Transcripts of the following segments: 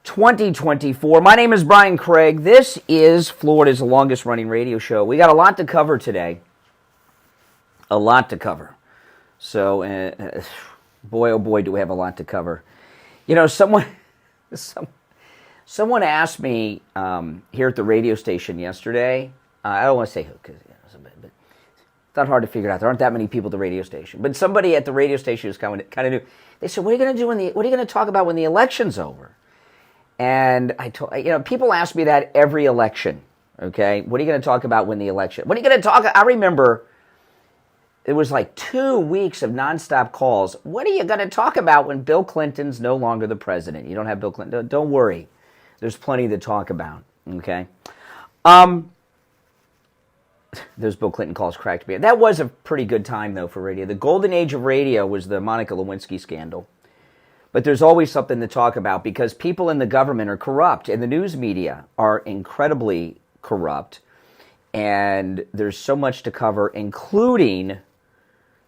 2024. My name is Brian Craig. This is Florida's longest running radio show. We got a lot to cover today. A lot to cover. So, boy, oh boy, do we have a lot to cover. You know, someone asked me here at the radio station yesterday. I don't want to say who, because it's not hard to figure out. There aren't that many people at the radio station. But somebody at the radio station is kind of new. They said, "What are you going to do what are you going to talk about when the election's over?" And I told, people ask me that every election. Okay, what are you going to talk about when the election? What are you going to talk? I remember it was like 2 weeks of nonstop calls. What are you going to talk about when Bill Clinton's no longer the president? You don't have Bill Clinton. Don't worry, there's plenty to talk about. Okay. Those Bill Clinton calls cracked me. That was a pretty good time, though, for radio. The golden age of radio was the Monica Lewinsky scandal. But there's always something to talk about because people in the government are corrupt and the news media are incredibly corrupt. And there's so much to cover, including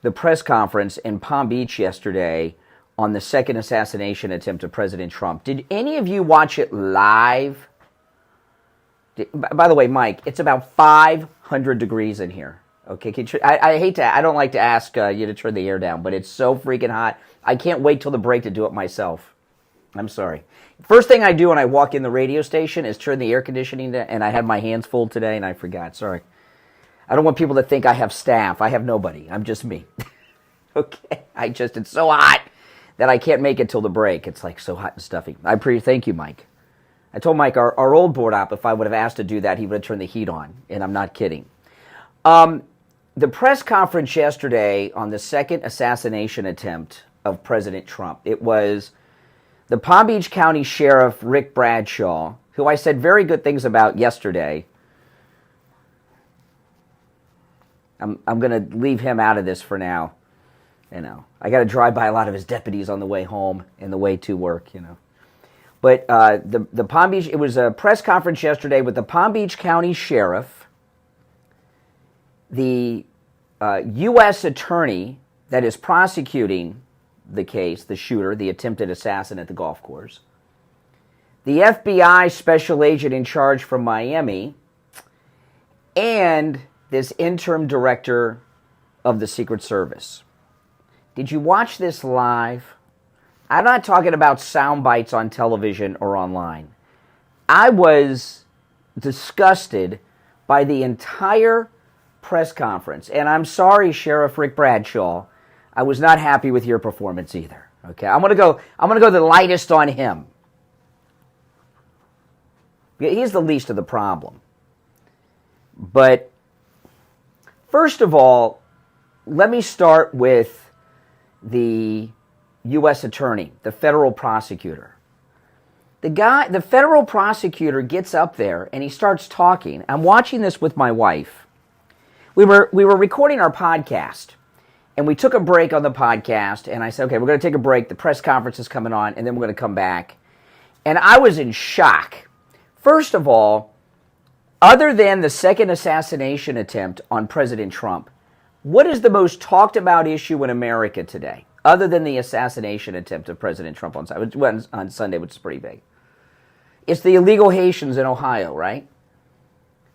the press conference in Palm Beach yesterday on the second assassination attempt of President Trump. Did any of you watch it live? By the way, Mike, it's about 500 degrees in here. Okay, I don't like to ask you to turn the air down, but it's so freaking hot. I can't wait till the break to do it myself. I'm sorry. First thing I do when I walk in the radio station is turn the air conditioning down, and I had my hands full today, and I forgot. Sorry. I don't want people to think I have staff. I have nobody. I'm just me. Okay, it's so hot that I can't make it till the break. It's like so hot and stuffy. Thank you, Mike. I told Mike, our old board op, if I would have asked to do that, he would have turned the heat on, and I'm not kidding. The press conference yesterday on the second assassination attempt of President Trump, it was the Palm Beach County Sheriff Rick Bradshaw, who I said very good things about yesterday. I'm going to leave him out of this for now. I got to drive by a lot of his deputies on the way home and the way to work, But the Palm Beach, it was a press conference yesterday with the Palm Beach County Sheriff, the U.S. attorney that is prosecuting the case, the shooter, the attempted assassin at the golf course, the FBI special agent in charge from Miami, and this interim director of the Secret Service. Did you watch this live? I'm not talking about sound bites on television or online. I was disgusted by the entire press conference. And I'm sorry, Sheriff Rick Bradshaw, I was not happy with your performance either. Okay, I'm gonna go the lightest on him. He's the least of the problem. But first of all, let me start with the U.S. attorney, the federal prosecutor. The federal prosecutor gets up there and he starts talking. I'm watching this with my wife. We were recording our podcast, and we took a break on the podcast, and I said, okay, we're going to take a break. The press conference is coming on, and then we're going to come back. And I was in shock. First of all, other than the second assassination attempt on President Trump, what is the most talked about issue in America today, other than the assassination attempt of President Trump on Sunday, which is pretty big? It's the illegal Haitians in Ohio, right?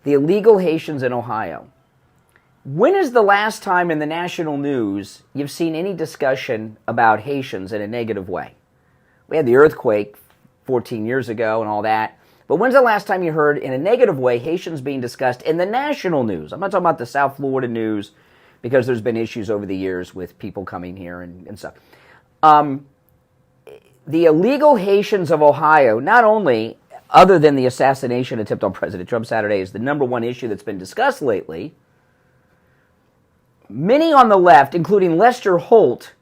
The illegal Haitians in Ohio. When is the last time in the national news you've seen any discussion about Haitians in a negative way? We had the earthquake 14 years ago and all that. But when's the last time you heard in a negative way Haitians being discussed in the national news? I'm not talking about the South Florida news because there's been issues over the years with people coming here and stuff. The illegal Haitians of Ohio, not only, other than the assassination attempt on President Trump Saturday, is the number one issue that's been discussed lately. Many on the left, including Lester Holt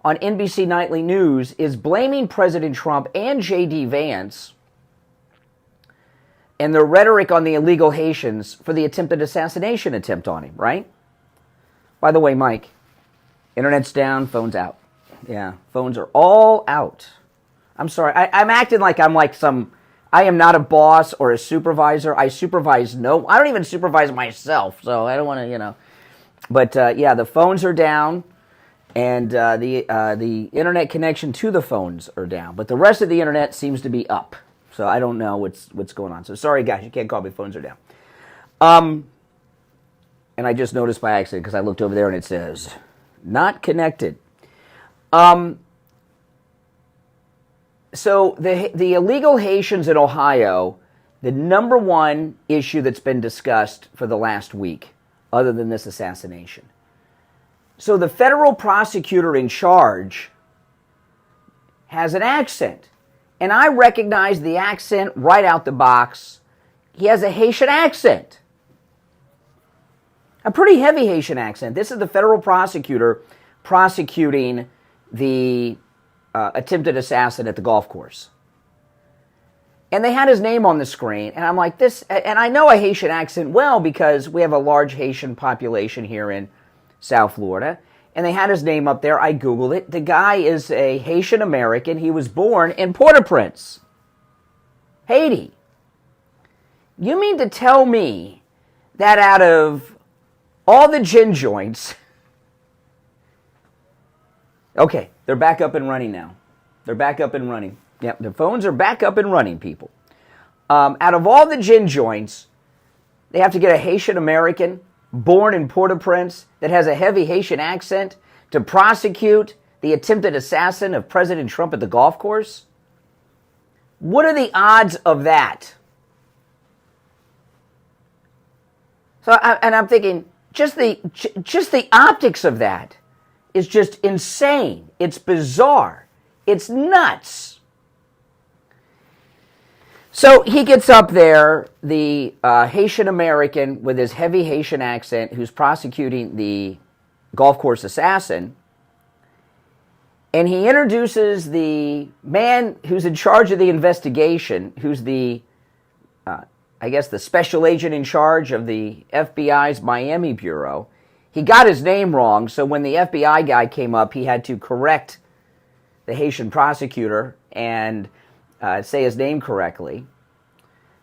on NBC Nightly News, is blaming President Trump and J.D. Vance and their rhetoric on the illegal Haitians for the attempted assassination attempt on him, right? By the way, Mike, internet's down, phone's out. Yeah, phones are all out. I'm sorry, I'm acting like I'm like I am not a boss or a supervisor. I don't even supervise myself, so I don't want to, But yeah, the phones are down, and the internet connection to the phones are down. But the rest of the internet seems to be up. So I don't know what's going on. So sorry, guys, you can't call me. Phones are down. And I just noticed by accident because I looked over there and it says, not connected. So the illegal Haitians in Ohio, the number one issue that's been discussed for the last week, other than this assassination. So the federal prosecutor in charge has an accent. And I recognize the accent right out the box. He has a Haitian accent. A pretty heavy Haitian accent. This is the federal prosecutor prosecuting the attempted assassin at the golf course. And they had his name on the screen, and I'm like, this, and I know a Haitian accent well because we have a large Haitian population here in South Florida, and they had his name up there. I Googled it. The guy is a Haitian American. He was born in Port-au-Prince, Haiti. You mean to tell me that out of all the gin joints, okay, they're back up and running now. They're back up and running. Yep, the phones are back up and running, people. Out of all the gin joints, they have to get a Haitian American born in Port-au-Prince that has a heavy Haitian accent to prosecute the attempted assassin of President Trump at the golf course? What are the odds of that? So, I'm thinking, just the optics of that is just insane. It's bizarre. It's nuts. So he gets up there, the Haitian American with his heavy Haitian accent who's prosecuting the golf course assassin, and he introduces the man who's in charge of the investigation, who's the, I guess, the special agent in charge of the FBI's Miami Bureau. He got his name wrong, so when the FBI guy came up, he had to correct the Haitian prosecutor and say his name correctly.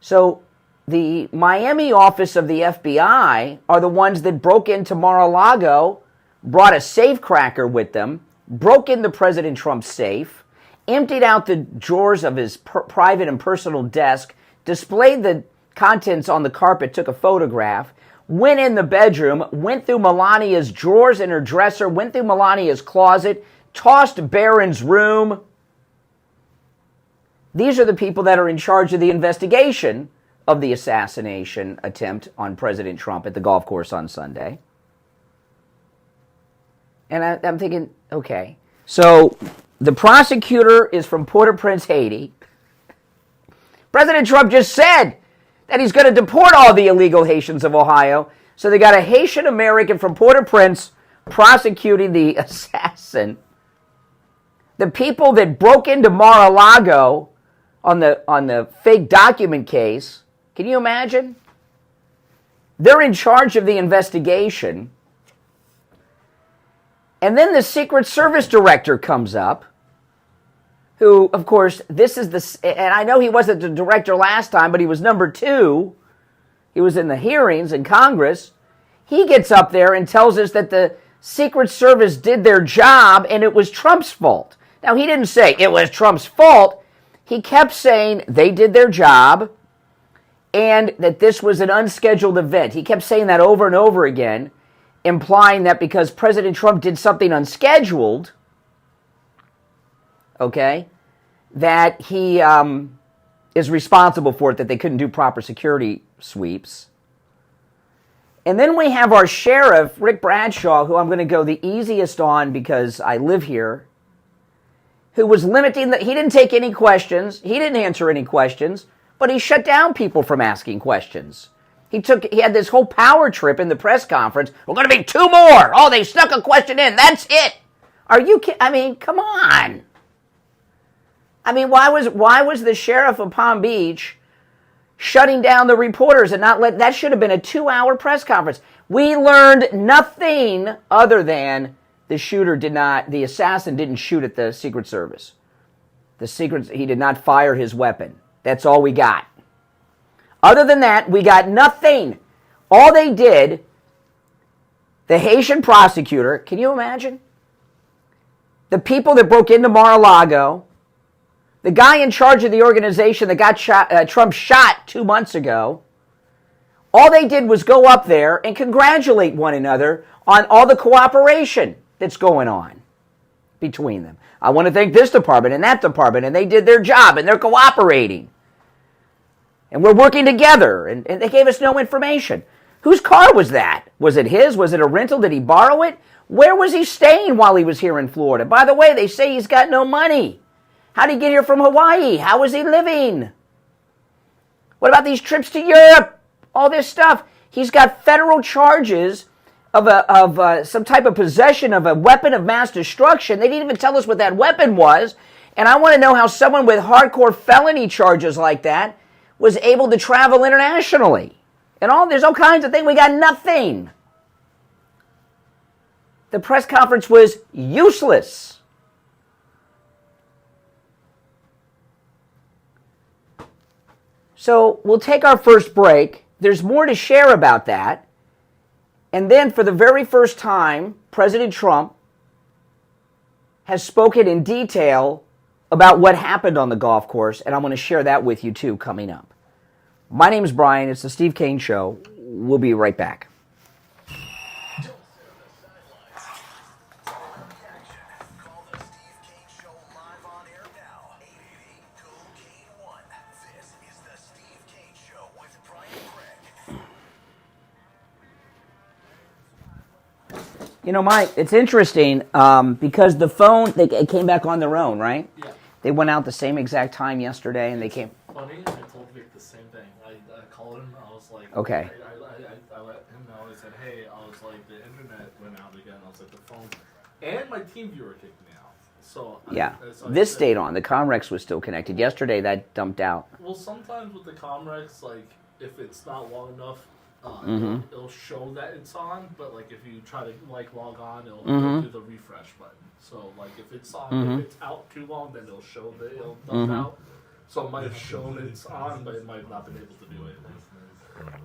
So the Miami office of the FBI are the ones that broke into Mar-a-Lago, brought a safecracker with them, broke into President Trump's safe, emptied out the drawers of his private and personal desk, displayed the contents on the carpet, took a photograph, went in the bedroom, went through Melania's drawers in her dresser, went through Melania's closet, tossed Barron's room. These are the people that are in charge of the investigation of the assassination attempt on President Trump at the golf course on Sunday. And I'm thinking, okay, so the prosecutor is from Port-au-Prince, Haiti. President Trump just said that he's going to deport all the illegal Haitians of Ohio. So they got a Haitian American from Port-au-Prince prosecuting the assassin. The people that broke into Mar-a-Lago on the fake document case, can you imagine? They're in charge of the investigation. And then the Secret Service director comes up, who, of course, this is and I know he wasn't the director last time, but he was number 2. He was in the hearings in Congress. He gets up there and tells us that the Secret Service did their job and it was Trump's fault. Now, he didn't say it was Trump's fault. He kept saying they did their job and that this was an unscheduled event. He kept saying that over and over again, implying that because President Trump did something unscheduled, okay, that he is responsible for it, that they couldn't do proper security sweeps. And then we have our sheriff, Rick Bradshaw, who I'm going to go the easiest on because I live here, who was limiting he didn't take any questions, he didn't answer any questions, but he shut down people from asking questions. He had this whole power trip in the press conference. We're going to be 2 more. Oh, they snuck a question in. That's it. Are you kidding? I mean, come on. I mean, why was the sheriff of Palm Beach shutting down the reporters and not that should have been a 2-hour press conference. We learned nothing other than the assassin didn't shoot at the Secret Service. He did not fire his weapon. That's all we got. Other than that, we got nothing. All they did, the Haitian prosecutor, can you imagine? The people that broke into Mar-a-Lago, The guy in charge of the organization that got Trump shot 2 months ago, all they did was go up there and congratulate one another on all the cooperation that's going on between them. I want to thank this department and that department, and they did their job, and they're cooperating. And we're working together, and they gave us no information. Whose car was that? Was it his? Was it a rental? Did he borrow it? Where was he staying while he was here in Florida? By the way, they say he's got no money. How did he get here from Hawaii? How was he living? What about these trips to Europe? All this stuff. He's got federal charges of some type of possession of a weapon of mass destruction. They didn't even tell us what that weapon was. And I want to know how someone with hardcore felony charges like that was able to travel internationally. And there's all kinds of things. We got nothing. The press conference was useless. So we'll take our first break. There's more to share about that. And then for the very first time, President Trump has spoken in detail about what happened on the golf course, and I'm going to share that with you too coming up. My name is Brian. It's the Steve Kane Show. We'll be right back. You know, Mike, it's interesting because the phone, they came back on their own, right? Yeah. They went out the same exact time yesterday, and they came. Funny, I told Vic the same thing. I called him, I was like, okay. I let him know, I said, hey, I was like, the internet went out again. I was like, the phone, and my team viewer kicked me out. So yeah, this stayed on. The Comrex was still connected. Yesterday, that dumped out. Well, sometimes with the Comrex, like, if it's not long enough, it'll show that it's on, but like if you try to like log on, it'll do the refresh button. So like if it's on, if it's out too long, then it'll show that it'll dump out. So it might have shown it's on, but it might have not been able to do it.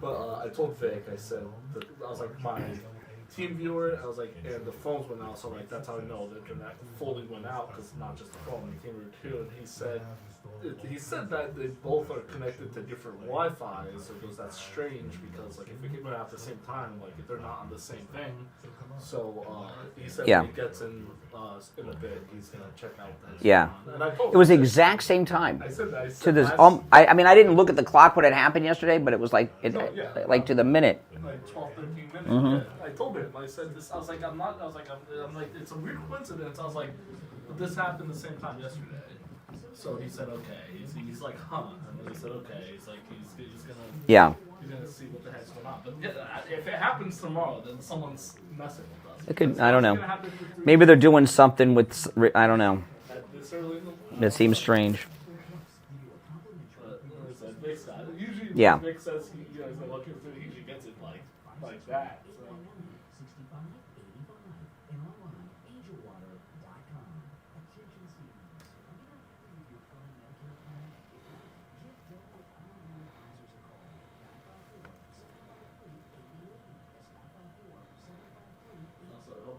But I told Vic, I said, I was like, my team viewer, I was like, and the phones went out, so like that's how I know the internet fully went out, because not just the phone, the team viewer too. And he said that they both are connected to different Wi-Fi, so he goes, that's strange, because like if we can out at the same time, like if they're not on the same thing. So he said when he gets in a bit, he's gonna check out that. Yeah, and I told it was the exact same time. I said to this. I mean, I didn't look at the clock when it happened yesterday, but it was like like to the minute. Like 12, 13 minutes. Yeah. I told him. I said this. I was like, I'm like, it's a weird coincidence. I was like, but this happened the same time yesterday. So he said, okay. He's like, huh? And he said, okay. He's like, he's gonna. Yeah. He's gonna see what the heck's going on. But if it happens tomorrow, then someone's messing with us. It could. I don't know. Maybe they're doing something with. I don't know. That seems strange. Usually, yeah. Vic says he usually gets it like that. So.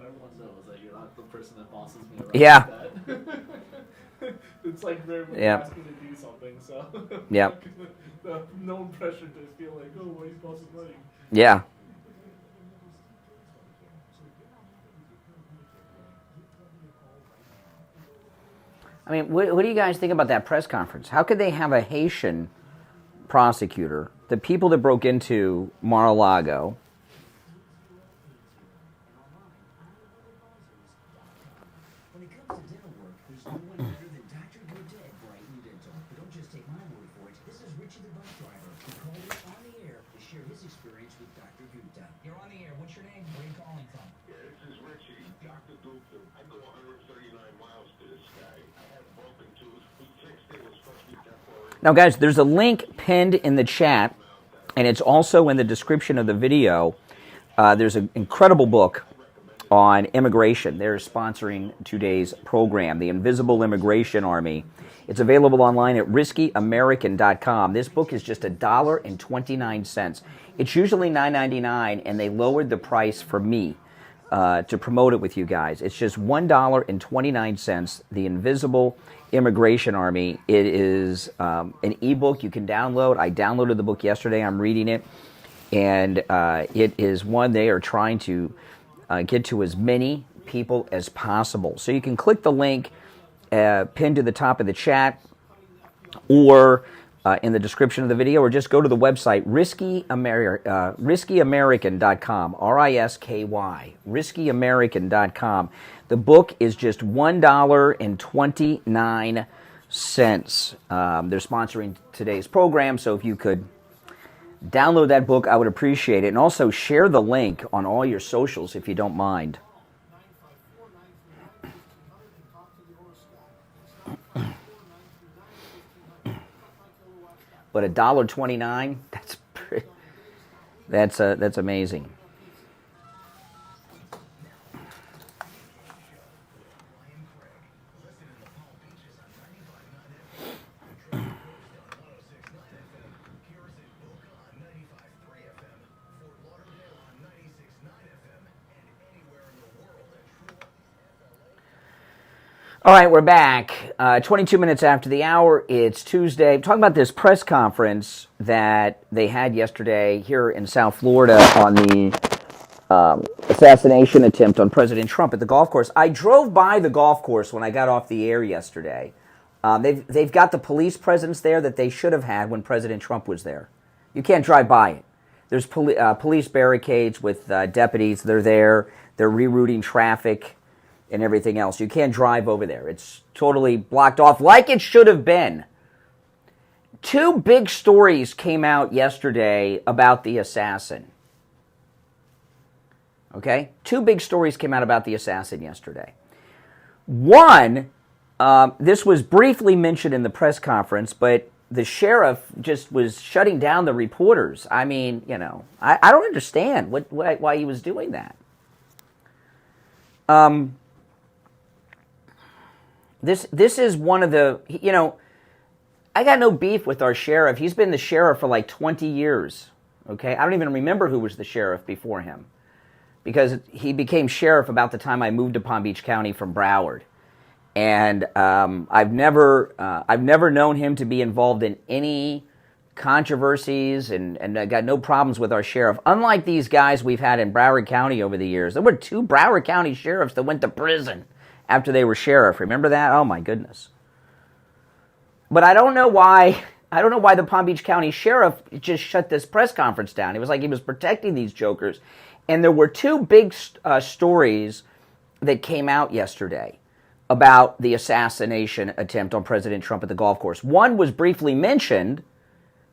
Everyone knows that you're not the person that bosses me around. Yeah. Like that. It's like they're asking to do something, so. Yeah. No pressure to feel like, oh, why he's bossing money. Yeah. I mean, what do you guys think about that press conference? How could they have a Haitian prosecutor, the people that broke into Mar-a-Lago, Now, guys, there's a link pinned in the chat, and it's also in the description of the video. There's an incredible book on immigration. They're sponsoring today's program, The Invisible Immigration Army. It's available online at riskyamerican.com. This book is just $1.29. It's usually $9.99, and they lowered the price for me. to promote it with you guys. It's just $1.29. The Invisible Immigration Army. It is an ebook you can download. I downloaded the book yesterday. I'm reading it, and it is one they are trying to get to as many people as possible. So you can click the link pinned to the top of the chat, or in the description of the video, or just go to the website, riskyamerican.com, R-I-S-K-Y, riskyamerican.com. The book is just $1.29. They're sponsoring today's program, so if you could download that book, I would appreciate it. And also share the link on all your socials if you don't mind. But $1.29, that's amazing. All right, we're back. 22 minutes after the hour. It's Tuesday. I'm talking about this press conference that they had yesterday here in South Florida on the assassination attempt on President Trump at the golf course. I drove by the golf course when I got off the air yesterday. They've got the police presence there that they should have had when President Trump was there. You can't drive by it. There's police barricades with deputies. They're there. They're rerouting traffic and everything else. You can't drive over there. It's totally blocked off like it should have been. Two big stories came out yesterday about the assassin. Okay? Two big stories came out about the assassin yesterday. One, this was briefly mentioned in the press conference, but the sheriff just was shutting down the reporters. I mean, you know, I don't understand why he was doing that. This is one of the, you know, I got no beef with our sheriff. He's been the sheriff for like 20 years, okay? I don't even remember who was the sheriff before him, because he became sheriff about the time I moved to Palm Beach County from Broward. And I've never known him to be involved in any controversies, and I got no problems with our sheriff. Unlike these guys we've had in Broward County over the years. There were two Broward County sheriffs that went to prison after they were sheriff. Remember that? Oh my goodness. But I don't know why the Palm Beach County sheriff just shut this press conference down. It was like he was protecting these jokers. And there were two big stories that came out yesterday about the assassination attempt on President Trump at the golf course. One was briefly mentioned,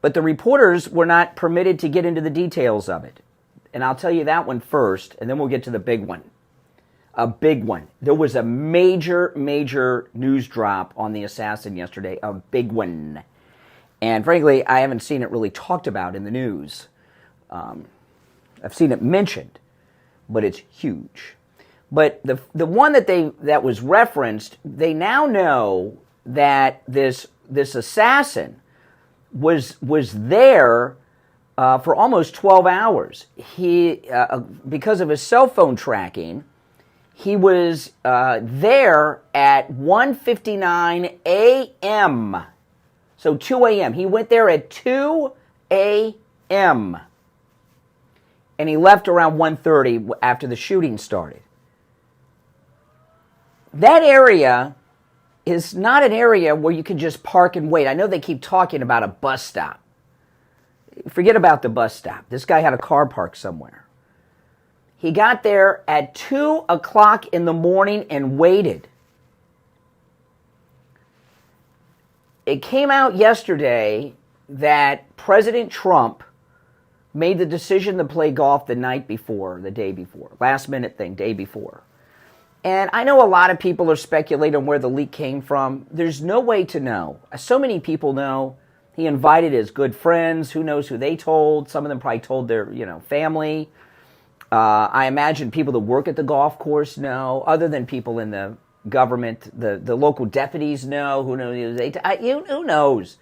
but the reporters were not permitted to get into the details of it. And I'll tell you that one first, and then we'll get to the big one. A big one. There was a major news drop on the assassin yesterday, a big one. And frankly, I haven't seen it really talked about in the news. I've seen it mentioned, but it's huge. But the one that was referenced, they now know that this assassin was there for almost 12 hours. He because of his cell phone tracking, he was there at 1:59 a.m. So 2 a.m. He went there at 2 a.m. And he left around 1:30 after the shooting started. That area is not an area where you can just park and wait. I know they keep talking about a bus stop. Forget about the bus stop. This guy had a car parked somewhere. He got there at 2 o'clock in the morning and waited. It came out yesterday that President Trump made the decision to play golf the day before. Last minute thing, day before. And I know a lot of people are speculating on where the leak came from. There's no way to know. So many people know. He invited his good friends. Who knows who they told? Some of them probably told their, family. I imagine people that work at the golf course know. Other than people in the government, the local deputies know. Who knows? Who knows?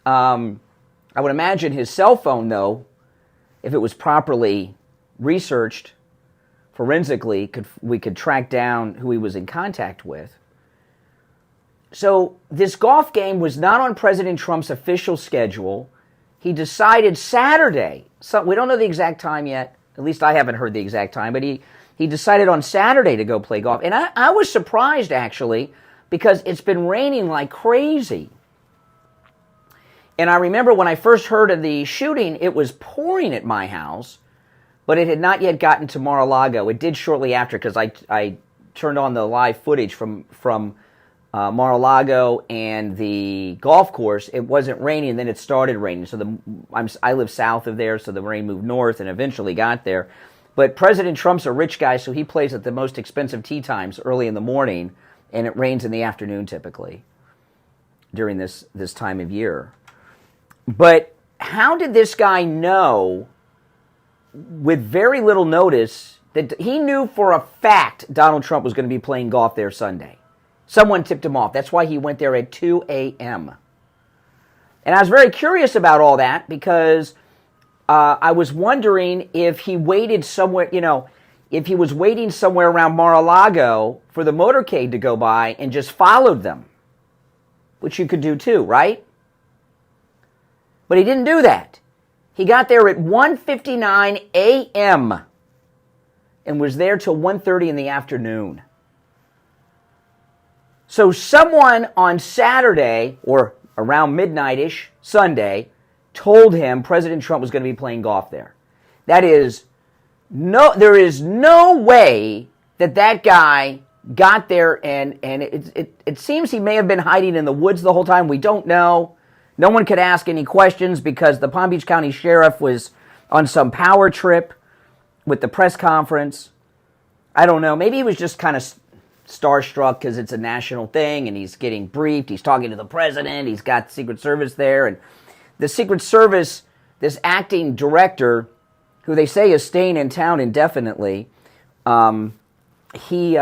I would imagine his cell phone, though, if it was properly researched forensically, we could track down who he was in contact with. So this golf game was not on President Trump's official schedule. He decided Saturday, so we don't know the exact time yet, at least I haven't heard the exact time, but he decided on Saturday to go play golf. And I was surprised, actually, because it's been raining like crazy. And I remember when I first heard of the shooting, it was pouring at my house, but it had not yet gotten to Mar-a-Lago. It did shortly after, because I turned on the live footage from Mar-a-Lago and the golf course. It wasn't raining, and then it started raining. So I live south of there, so the rain moved north and eventually got there. But President Trump's a rich guy, so he plays at the most expensive tee times early in the morning, and it rains in the afternoon typically during this time of year. But how did this guy know, with very little notice, that he knew for a fact Donald Trump was going to be playing golf there Sunday? Someone tipped him off. That's why he went there at 2 a.m. And I was very curious about all that, because I was wondering if he waited somewhere, if he was waiting somewhere around Mar-a-Lago for the motorcade to go by and just followed them, which you could do too, right? But he didn't do that. He got there at 1:59 a.m. and was there till 1:30 in the afternoon. So someone on Saturday, or around midnight-ish, Sunday, told him President Trump was going to be playing golf there. There is no way that guy got there, and it seems he may have been hiding in the woods the whole time. We don't know. No one could ask any questions because the Palm Beach County Sheriff was on some power trip with the press conference. I don't know. Maybe he was just kind of starstruck because it's a national thing and he's getting briefed. He's talking to the president. He's got the Secret Service there. And the Secret Service, this acting director, who they say is staying in town indefinitely, he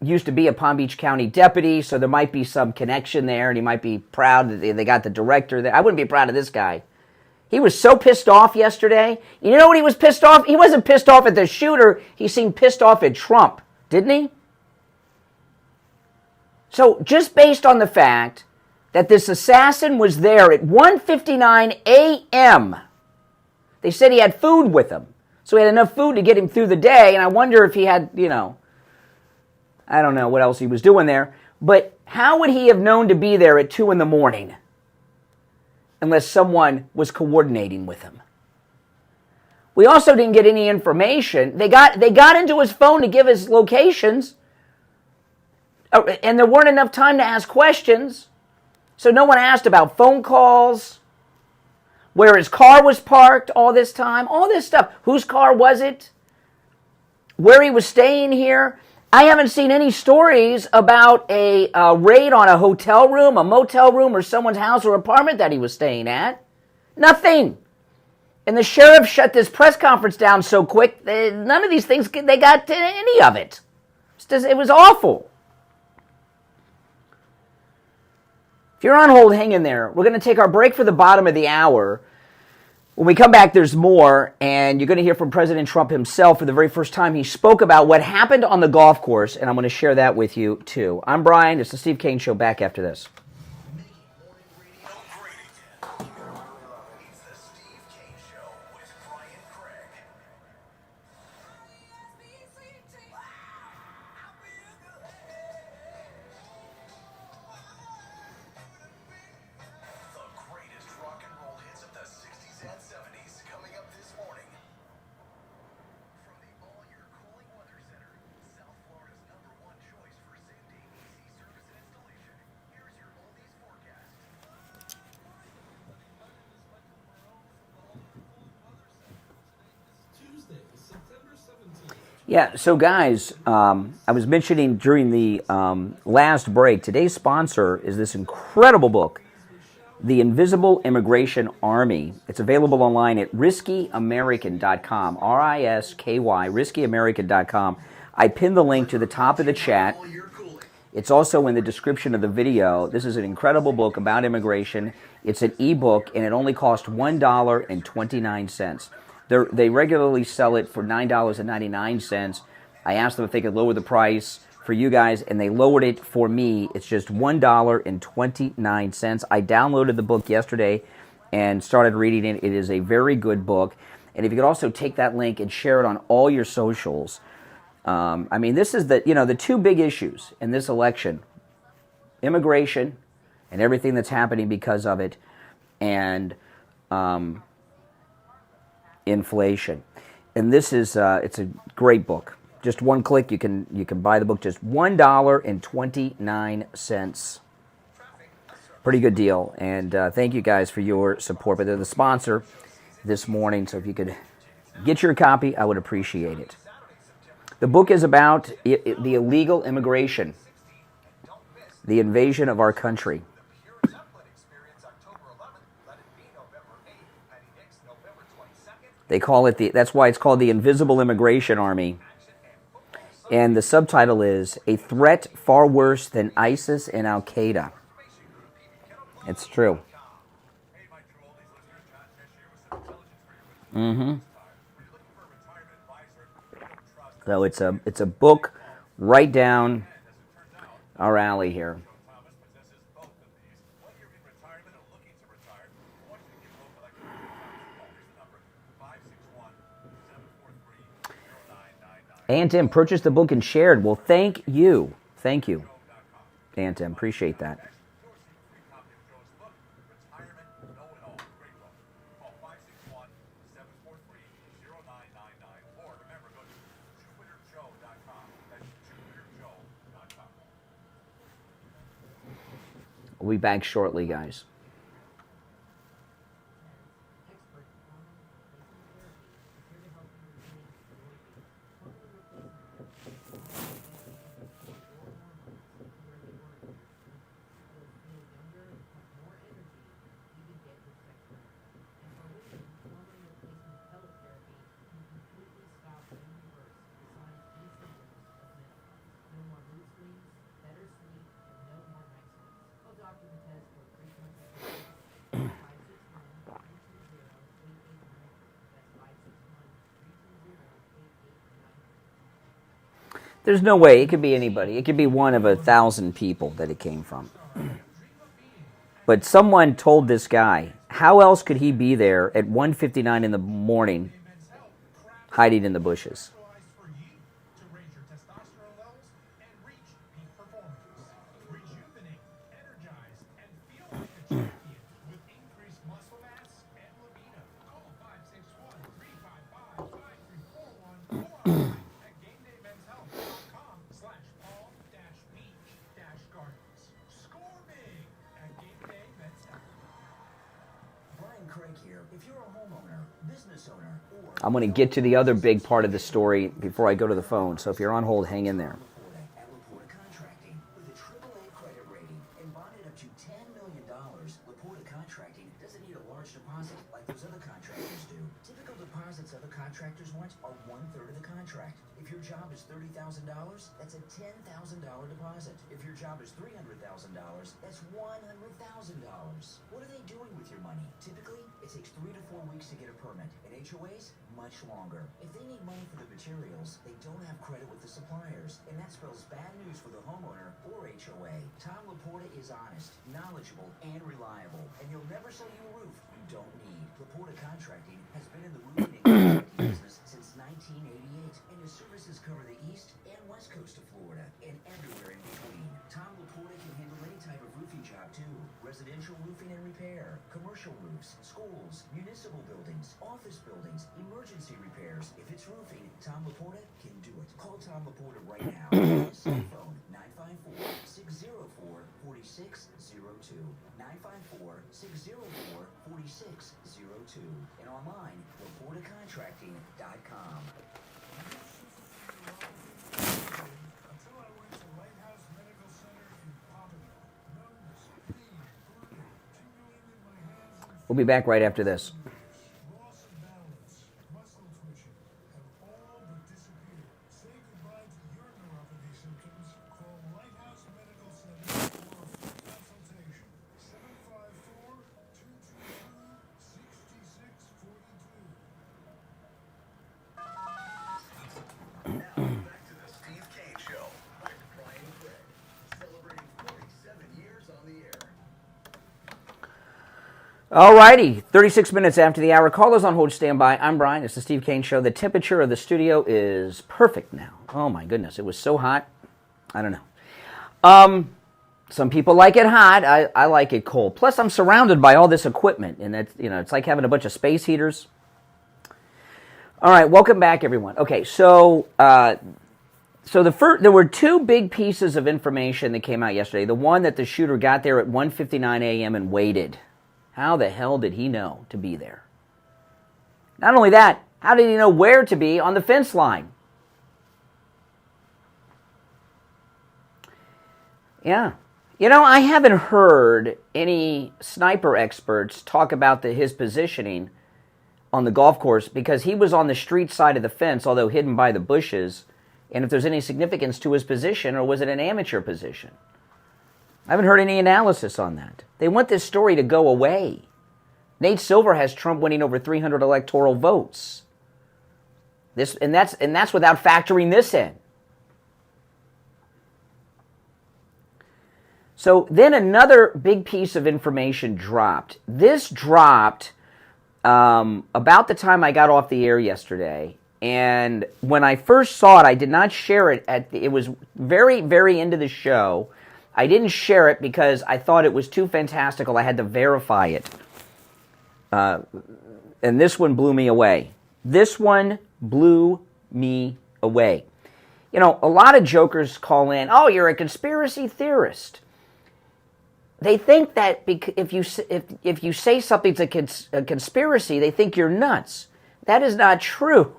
used to be a Palm Beach County deputy, so there might be some connection there, and he might be proud that they got the director there. I wouldn't be proud of this guy. He was so pissed off yesterday. You know what he was pissed off? He wasn't pissed off at the shooter. He seemed pissed off at Trump, didn't he? So just based on the fact that this assassin was there at 1:59 a.m., they said he had food with him. So he had enough food to get him through the day, and I wonder if he had, I don't know what else he was doing there. But how would he have known to be there at 2 in the morning unless someone was coordinating with him? We also didn't get any information. They got into his phone to give his locations, and there weren't enough time to ask questions. So no one asked about phone calls, where his car was parked all this time, all this stuff. Whose car was it? Where he was staying here? I haven't seen any stories about a raid on a hotel room, a motel room, or someone's house or apartment that he was staying at. Nothing. And the sheriff shut this press conference down so quick, none of these things, they got to any of it. It was awful. If you're on hold, hang in there. We're going to take our break for the bottom of the hour. When we come back, there's more, and you're going to hear from President Trump himself for the very first time. He spoke about what happened on the golf course, and I'm going to share that with you, too. I'm Brian. It's the Steve Kane Show. Back after this. Yeah, so guys, I was mentioning during the last break, today's sponsor is this incredible book, The Invisible Immigration Army. It's available online at riskyamerican.com, R-I-S-K-Y, riskyamerican.com. I pinned the link to the top of the chat. It's also in the description of the video. This is an incredible book about immigration. It's an ebook, and it only cost $1.29. They regularly sell it for $9.99. I asked them if they could lower the price for you guys, and they lowered it for me. It's just $1.29. I downloaded the book yesterday and started reading it. It is a very good book. And if you could also take that link and share it on all your socials. I mean, this is the two big issues in this election: immigration and everything that's happening because of it, and inflation. And this is it's a great book. Just one click, you can buy the book. Just $1.29. Pretty good deal. And thank you guys for your support. But they're the sponsor this morning, so if you could get your copy, I would appreciate it. The book is about the illegal immigration, the invasion of our country. They call it that's why it's called the Invisible Immigration Army. And the subtitle is A Threat Far Worse Than ISIS and Al-Qaeda. It's true. So it's a book right down our alley here. Aunt M purchased the book and shared. Well, thank you. Thank you, Aunt M. Appreciate that. We'll be back shortly, guys. There's no way. It could be anybody. It could be one of 1,000 people that it came from. But someone told this guy, how else could he be there at 1:59 in the morning hiding in the bushes? I'm going to get to the other big part of the story before I go to the phone, so if you're on hold, hang in there. That's a $10,000 deposit. If your job is $300,000, that's $100,000. What are they doing with your money? Typically, it takes 3 to 4 weeks to get a permit. In HOAs, much longer. If they need money for the materials, they don't have credit with the suppliers, and that spells bad news for the homeowner or HOA. Tom Laporta is honest, knowledgeable, and reliable, and he'll never sell you a roof you don't need. Laporta Contracting has been in the roofing and contracting business since 1988, and his services cover the East and West Coast of Florida and everywhere in between. Tom Laporta can handle any type of roofing job too. Residential roofing and repair, commercial roofs, schools, municipal buildings, office buildings, emergency repairs. If it's roofing, Tom Laporta can do it. Call Tom Laporta right now on his cell phone, 954-604-4602. 954-604-4602. And online, LaportaContracting.com. We'll be back right after this. Alrighty, 36 minutes after the hour. Callers on hold, stand by. I'm Brian. It's the Steve Kane Show. The temperature of the studio is perfect now. Oh my goodness, it was so hot. I don't know. Some people like it hot. I like it cold. Plus, I'm surrounded by all this equipment, and that's, it's like having a bunch of space heaters. All right, welcome back, everyone. Okay, so there were two big pieces of information that came out yesterday. The one that the shooter got there at 1:59 a.m. and waited. How the hell did he know to be there? Not only that, how did he know where to be on the fence line? Yeah. I haven't heard any sniper experts talk about his positioning on the golf course because he was on the street side of the fence, although hidden by the bushes, and if there's any significance to his position, or was it an amateur position? I haven't heard any analysis on that. They want this story to go away. Nate Silver has Trump winning over 300 electoral votes. That's without factoring this in. So then another big piece of information dropped. This dropped about the time I got off the air yesterday. And when I first saw it, I did not share it. It was very, very into the show. I didn't share it because I thought it was too fantastical. I had to verify it. And this one blew me away. This one blew me away. A lot of jokers call in, oh, you're a conspiracy theorist. They think that if you say something's a conspiracy, they think you're nuts. That is not true.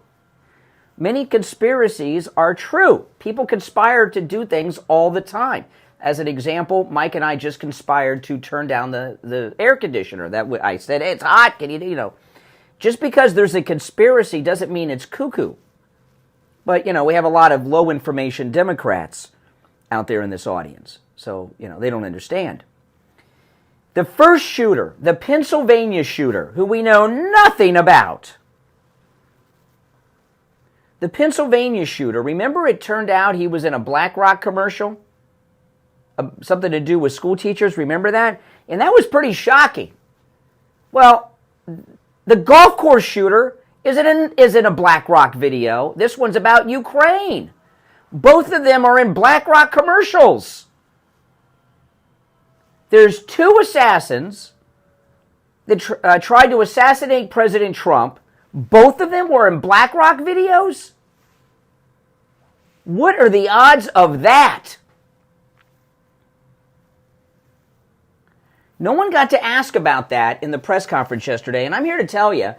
Many conspiracies are true. People conspire to do things all the time. As an example, Mike and I just conspired to turn down the air conditioner. I said, hey, it's hot. Can you. Just because there's a conspiracy doesn't mean it's cuckoo. But, we have a lot of low information Democrats out there in this audience. So, they don't understand. The first shooter, the Pennsylvania shooter, who we know nothing about. The Pennsylvania shooter, remember it turned out he was in a BlackRock commercial? Something to do with school teachers, remember that? And that was pretty shocking. Well, the golf course shooter is in a BlackRock video. This one's about Ukraine. Both of them are in BlackRock commercials. There's two assassins that tried to assassinate President Trump. Both of them were in BlackRock videos? What are the odds of that? No one got to ask about that in the press conference yesterday, and I'm here to tell you,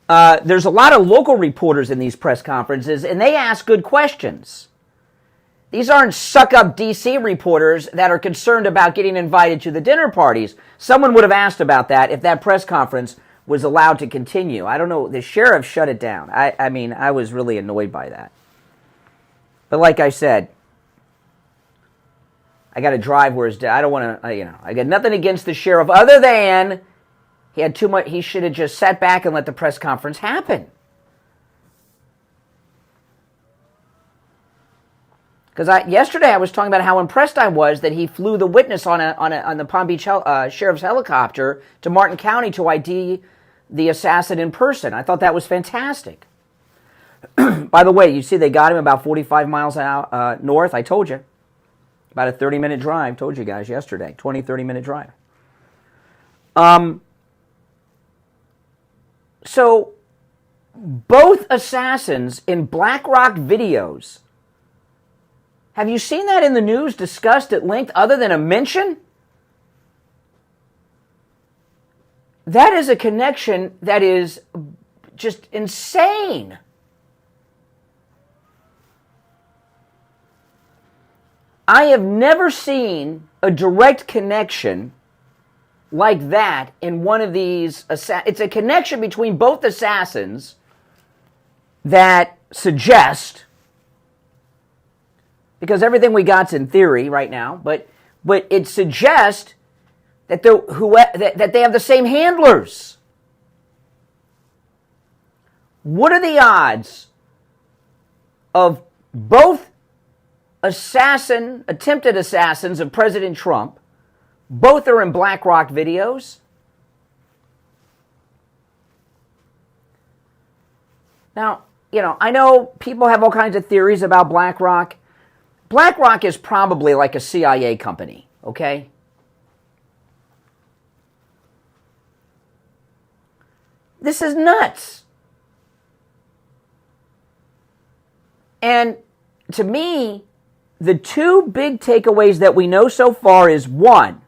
there's a lot of local reporters in these press conferences, and they ask good questions. These aren't suck-up D.C. reporters that are concerned about getting invited to the dinner parties. Someone would have asked about that if that press conference was allowed to continue. I don't know. The sheriff shut it down. I was really annoyed by that. But like I said, I got to drive where I don't want to, I got nothing against the sheriff other than he had too much. He should have just sat back and let the press conference happen. Because yesterday I was talking about how impressed I was that he flew the witness on the Palm Beach sheriff's helicopter to Martin County to ID the assassin in person. I thought that was fantastic. By the way, you see they got him about 45 miles north. I told you. About a 30-minute drive. Told you guys yesterday. 30-minute drive. So, both assassins in BlackRock videos. Have you seen that in the news discussed at length other than a mention? That is a connection that is just insane. I have never seen a direct connection like that in one of these. It's a connection between both assassins that suggest, because everything we got's in theory right now, but it suggests that that they have the same handlers. What are the odds of both attempted assassins of President Trump? Both are in BlackRock videos. Now, I know people have all kinds of theories about BlackRock. BlackRock is probably like a CIA company, okay? This is nuts. And to me, the two big takeaways that we know so far is, one,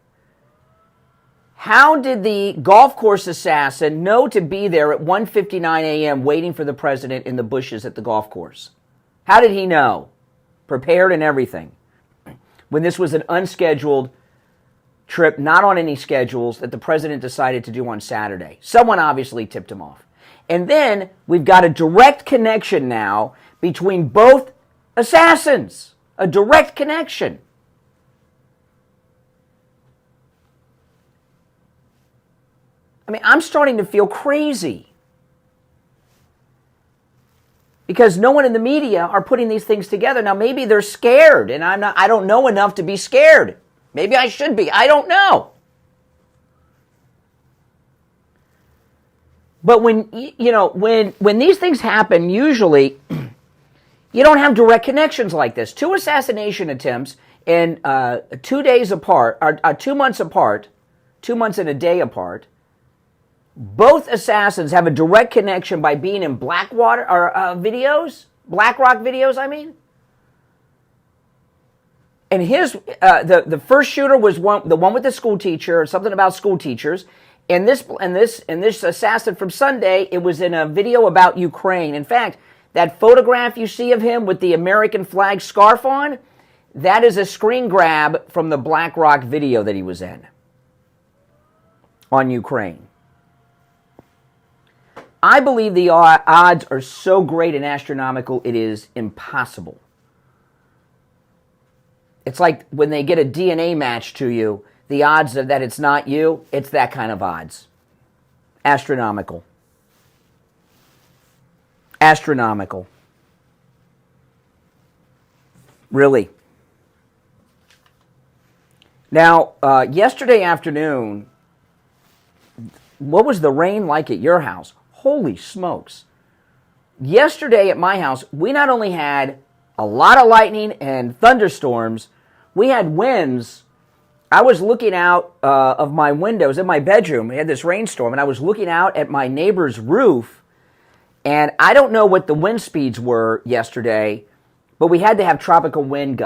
how did the golf course assassin know to be there at 1:59 a.m. waiting for the president in the bushes at the golf course? How did he know? Prepared and everything. When this was an unscheduled trip, not on any schedules, that the president decided to do on Saturday. Someone obviously tipped him off. And then we've got a direct connection now between both assassins. A direct connection. I mean, I'm starting to feel crazy. Because no one in the media are putting these things together. Now, maybe they're scared, and I don't know enough to be scared. Maybe I should be. I don't know. But when these things happen, usually you don't have direct connections like this. Two assassination attempts in 2 days apart, or 2 months apart, 2 months and a day apart. Both assassins have a direct connection by being in BlackRock videos, I mean. And the first shooter was the one with the school teacher, something about school teachers. And this assassin from Sunday, it was in a video about Ukraine. In fact, that photograph you see of him with the American flag scarf on, that is a screen grab from the BlackRock video that he was in on Ukraine. I believe the odds are so great and astronomical, it is impossible. It's like when they get a DNA match to you, the odds of that it's not you, it's that kind of odds. Astronomical. Astronomical. Really. Now, yesterday afternoon, what was the rain like at your house? Holy smokes. Yesterday at my house, we not only had a lot of lightning and thunderstorms, we had winds. I was looking out of my windows in my bedroom. We had this rainstorm, and I was looking out at my neighbor's roof, and I don't know what the wind speeds were yesterday, but we had to have tropical wind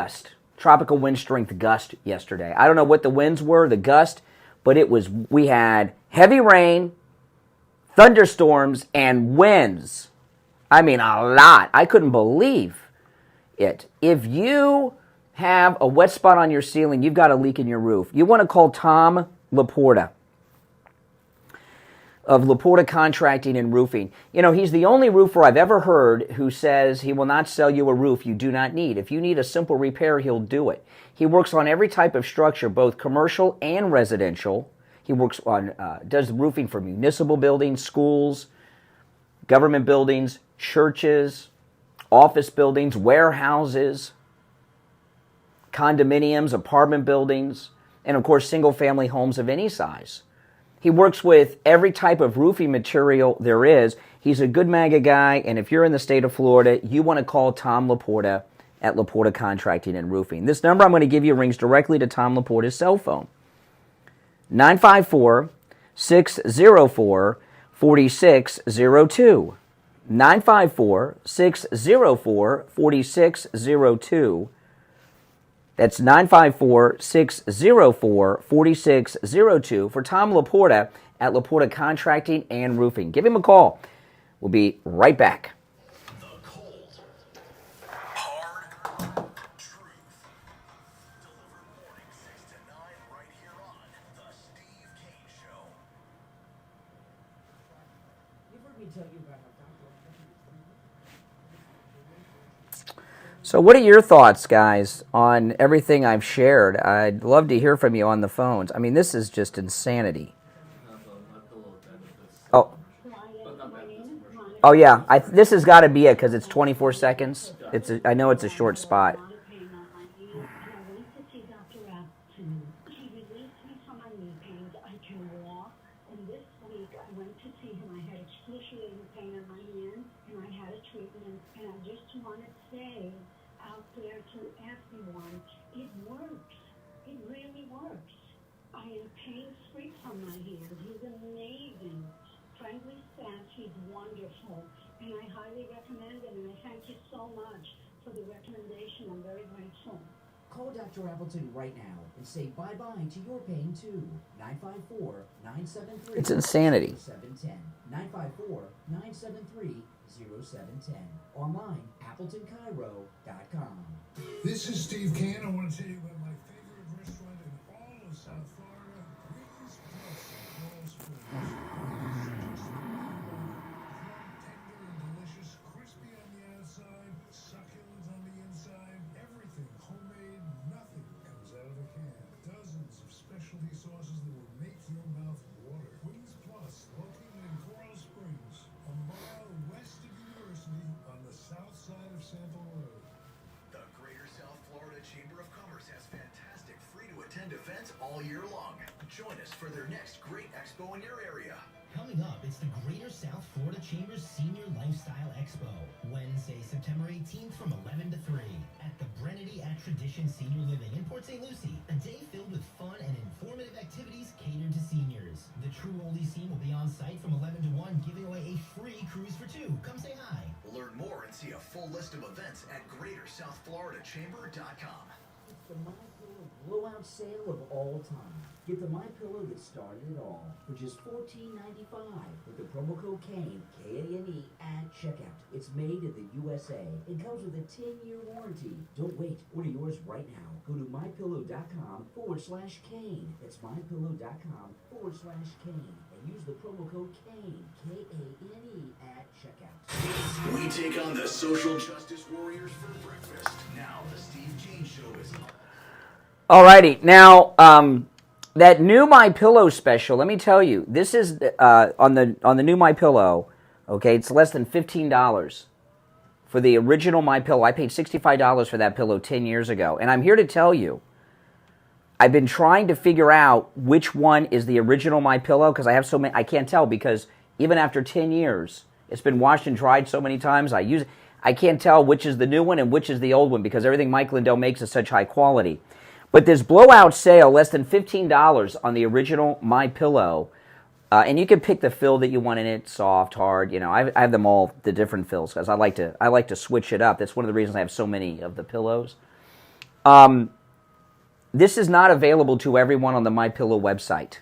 strength gust yesterday. I don't know what the winds were, the gust, but we had heavy rain, thunderstorms, and winds. I mean, a lot. I couldn't believe it. If you have a wet spot on your ceiling, you've got a leak in your roof, you want to call Tom Laporta of Laporta Contracting and Roofing. He's the only roofer I've ever heard who says he will not sell you a roof you do not need. If you need a simple repair, he'll do it. He works on every type of structure, both commercial and residential. He works on, does roofing for municipal buildings, schools, government buildings, churches, office buildings, warehouses, condominiums, apartment buildings, and of course, single-family homes of any size. He works with every type of roofing material there is. He's a good MAGA guy, and if you're in the state of Florida, you want to call Tom Laporta at Laporta Contracting and Roofing. This number I'm going to give you rings directly to Tom Laporta's cell phone. 954-604-4602. 954-604-4602. That's 954-604-4602 for Tom Laporta at Laporta Contracting and Roofing. Give him a call. We'll be right back. The cold, hard truth. Delivered morning 6 to 9 right here on The Steve Kane Show. You've heard me tell you about how So what are your thoughts, guys, on everything I've shared? I'd love to hear from you on the phones. I mean, this is just insanity. Oh. Oh, yeah. This has got to be it because it's 24 seconds. I know it's a short spot. week, I went to see him. I had excruciating pain in my hand, and I had a treatment. And I just want to say out there to everyone, it works. It really works. I am pain-free from my hand. He's amazing. Friendly staff, he's wonderful. And I highly recommend him, and I thank you so much for the recommendation. I'm very grateful. Call Dr. Appleton right now and say bye-bye to your pain, too. 954-973-0710. It's insanity. 954-973-0710. Online, AppletonCairo.com. This is Steve Kane. I want to tell you about my favorite restaurant in all of South Florida, Greens Plus in Coral Springs. Tender and delicious, crispy on the outside, succulent on the inside, everything homemade, nothing comes out of a can. Dozens of specialty sauces that will make your mouth water. Wings Plus, located in Coral Springs, a mile west of University on the south side of Sample Road. The Greater South Florida Chamber of Commerce has fantastic free-to-attend events all year long. Join us for their next great expo in your area. Coming up, it's the Greater South Florida Chamber's Senior Lifestyle Expo, Wednesday, September 18th from 11 to 3 at the Brennedy at Tradition Senior Living in Port St. Lucie. A day filled with fun and informative activities catered to seniors. The True Oldies team will be on site from 11 to 1, giving away a free cruise for two. Come say hi. Learn more and see a full list of events at GreaterSouthFloridaChamber.com. It's the MyPillow blowout sale of all time. Get the MyPillow that started it all for just $14.95 with the promo code KANE, K-A-N-E, at checkout. It's made in the USA and comes with a 10-year warranty. Don't wait. Order yours right now. Go to MyPillow.com/Kane. That's MyPillow.com/Kane. And use the promo code KANE, K-A-N-E, at checkout. We take on the social justice warriors for breakfast. Now the Steve Kane Show is on. Alrighty, now that new My Pillow special. Let me tell you, this is on the new My Pillow. Okay, it's less than $15 for the original My Pillow. I paid $65 for that pillow 10 years ago, and I'm here to tell you, I've been trying to figure out which one is the original My Pillow because I have so many. I can't tell because even after 10 years, it's been washed and dried so many times. I can't tell which is the new one and which is the old one because everything Mike Lindell makes is such high quality. But this blowout sale, less than $15 on the original My Pillow, and you can pick the fill that you want in it, soft, hard. You know, I have them all, the different fills, because I like to switch it up. That's one of the reasons I have so many of the pillows. This is not available to everyone on the My Pillow website.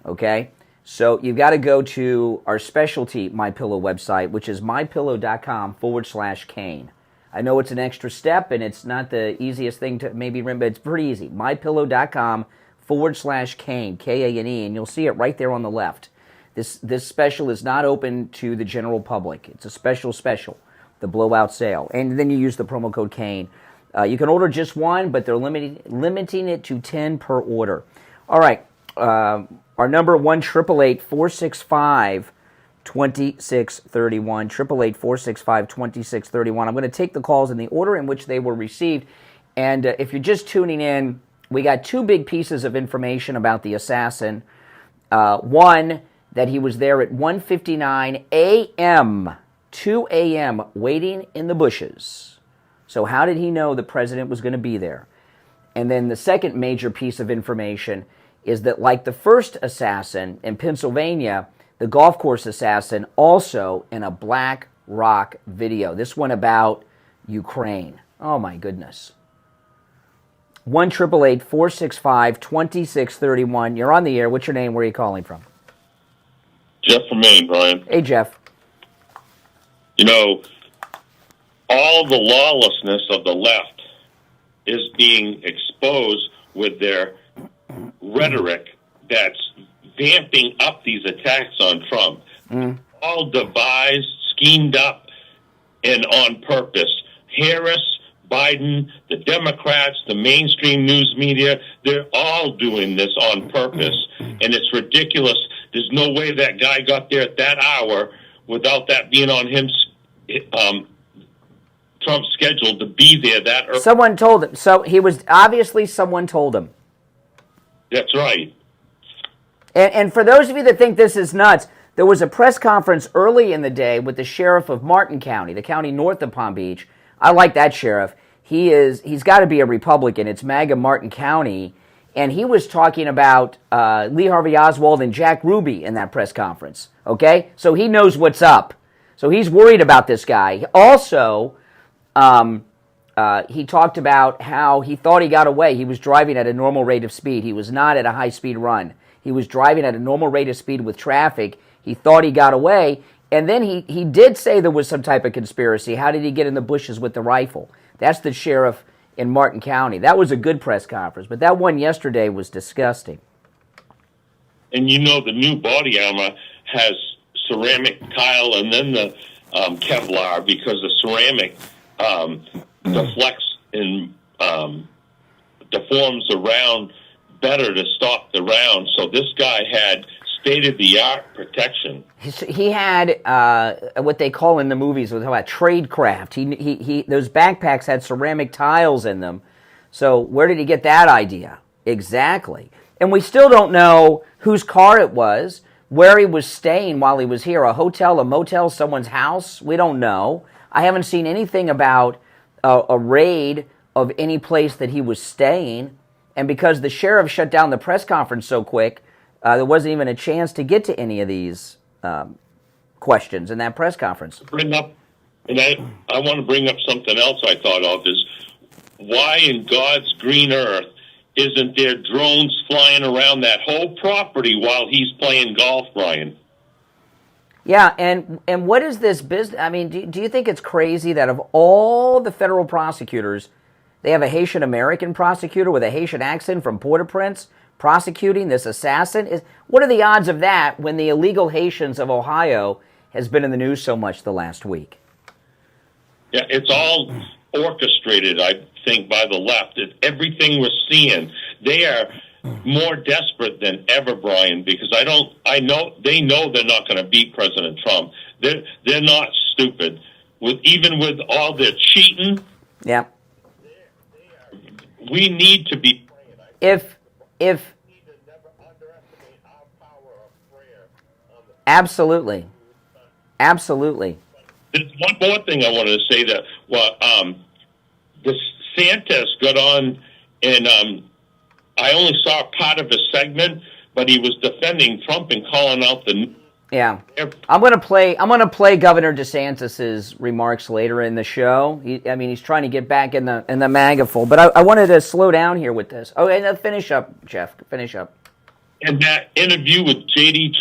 Okay, so you've got to go to our specialty My Pillow website, which is mypillow.com/Kane. I know it's an extra step, and it's not the easiest thing to maybe remember, but it's pretty easy. mypillow.com/Kane, K-A-N-E, and you'll see it right there on the left. This special is not open to the general public. It's a special, the blowout sale. And then you use the promo code Kane. You can order just one, but they're limiting it to 10 per order. All right, our number 1-888-465-2631, 888-465-2631. I'm going to take the calls in the order in which they were received. And if you're just tuning in, we got two big pieces of information about the assassin. One, that he was there at 1:59 a.m., 2 a.m., waiting in the bushes. So how did he know the president was going to be there? And then the second major piece of information is that, like the first assassin in Pennsylvania, the golf course assassin, also in a Black Rock video. This one about Ukraine. Oh, my goodness. 1-888-465-2631. You're on the air. What's your name? Where are you calling from? Jeff from Maine, Brian. Hey, Jeff. You know, all the lawlessness of the left is being exposed with their rhetoric that's vamping up these attacks on Trump. All devised, schemed up, and on purpose. Harris, Biden, the Democrats, the mainstream news media, they're all doing this on purpose. And it's ridiculous. There's no way that guy got there at that hour without that being on him, Trump's schedule to be there that early. Someone told him. So he was, obviously someone told him. That's right. And for those of you that think this is nuts, there was a press conference early in the day with the sheriff of Martin County, the county north of Palm Beach. I like that sheriff. He's got to be a Republican. It's MAGA Martin County. And he was talking about Lee Harvey Oswald and Jack Ruby in that press conference. Okay? So he knows what's up. So he's worried about this guy. Also, he talked about how he thought he got away. He was driving at a normal rate of speed. He was not at a high-speed run. He was driving at a normal rate of speed with traffic. He thought he got away. And then he did say there was some type of conspiracy. How did he get in the bushes with the rifle? That's the sheriff in Martin County. That was a good press conference. But that one yesterday was disgusting. And you know the new body armor has ceramic tile and then the Kevlar, because the ceramic deflects and deforms the round better to stop the round. So this guy had state-of-the-art protection. He had what they call in the movies, what they call tradecraft. He those backpacks had ceramic tiles in them. So where did he get that idea? Exactly. And we still don't know whose car it was, where he was staying while he was here, a hotel, a motel, someone's house. We don't know. I haven't seen anything about a raid of any place that he was staying. And because the sheriff shut down the press conference so quick, there wasn't even a chance to get to any of these questions in that press conference. I want to bring up something else I thought of is, why in God's green earth isn't there drones flying around that whole property while he's playing golf, Brian? Yeah, and what is this business? I mean, do you think it's crazy that of all the federal prosecutors, they have a Haitian American prosecutor with a Haitian accent from Port-au-Prince prosecuting this assassin? What are the odds of that when the illegal Haitians of Ohio has been in the news so much the last week? Yeah, it's all orchestrated, I think, by the left. Everything we're seeing, they are more desperate than ever, Brian, because they know they're not going to beat President Trump. They're not stupid. Even with all their cheating, yeah, we need to be. Absolutely. There's one more thing I wanted to say that the Santos got on, and I only saw part of his segment, but he was defending Trump and calling out the. Yeah, I'm gonna play Governor DeSantis's remarks later in the show. He's trying to get back in the MAGA fold, but I wanted to slow down here with this. Oh, and finish up, Jeff. Finish up. And that interview with J.D.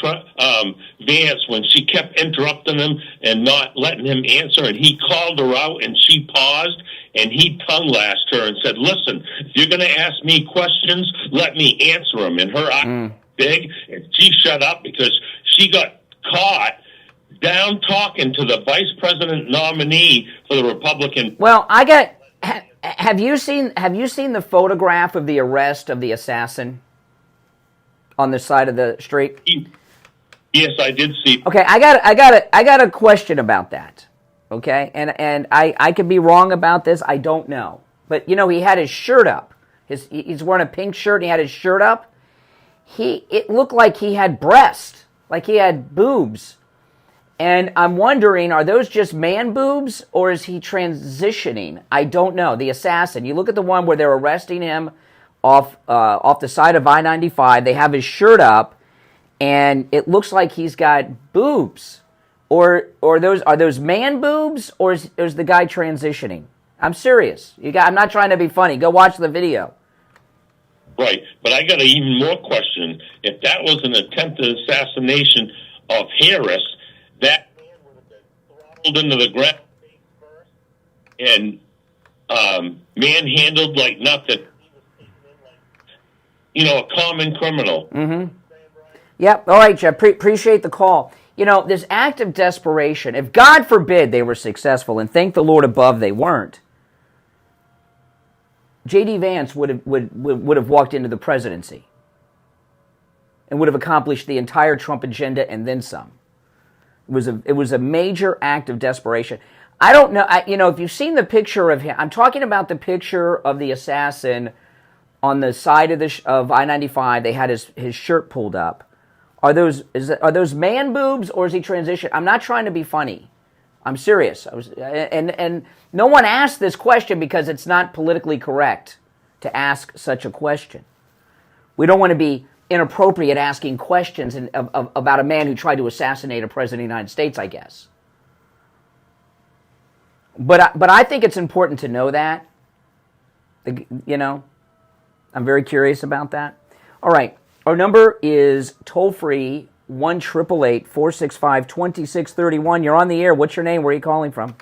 Vance, when she kept interrupting him and not letting him answer, and he called her out, and she paused, and he tongue-lashed her and said, "Listen, if you're going to ask me questions, let me answer them." And her eyes big, and she shut up because she got caught down talking to the vice president nominee for the Republican. Well, have you seen the photograph of the arrest of the assassin on the side of the street? Yes, I did see. Okay, I got a question about that. Okay, and I could be wrong about this. I don't know, but he had his shirt up. He's wearing a pink shirt, and he had his shirt up. It looked like he had breasts. Like he had boobs. And I'm wondering, are those just man boobs or is he transitioning? I don't know. The assassin. You look at the one where they're arresting him off the side of I-95. They have his shirt up and it looks like he's got boobs. Or are those man boobs or is the guy transitioning? I'm serious. I'm not trying to be funny. Go watch the video. Right, but I got an even more question. If that was an attempted assassination of Harris, that man would have been throttled into the ground and manhandled like nothing. A common criminal. Mm-hmm. Yep. All right, Jeff. Appreciate the call. This act of desperation, if God forbid they were successful, and thank the Lord above they weren't, J.D. Vance would have walked into the presidency and would have accomplished the entire Trump agenda and then some. It was a major act of desperation. I don't know. If you've seen the picture of him, I'm talking about the picture of the assassin on the side of I-95. They had his shirt pulled up. Are those man boobs, or is he transition? I'm not trying to be funny. I'm serious. And no one asked this question because it's not politically correct to ask such a question. We don't want to be inappropriate asking questions about a man who tried to assassinate a president of the United States, I guess. But I think it's important to know that. You know, I'm very curious about that. All right, our number is toll-free 1-888-465-2631. You're on the air. What's your name? Where are you calling from?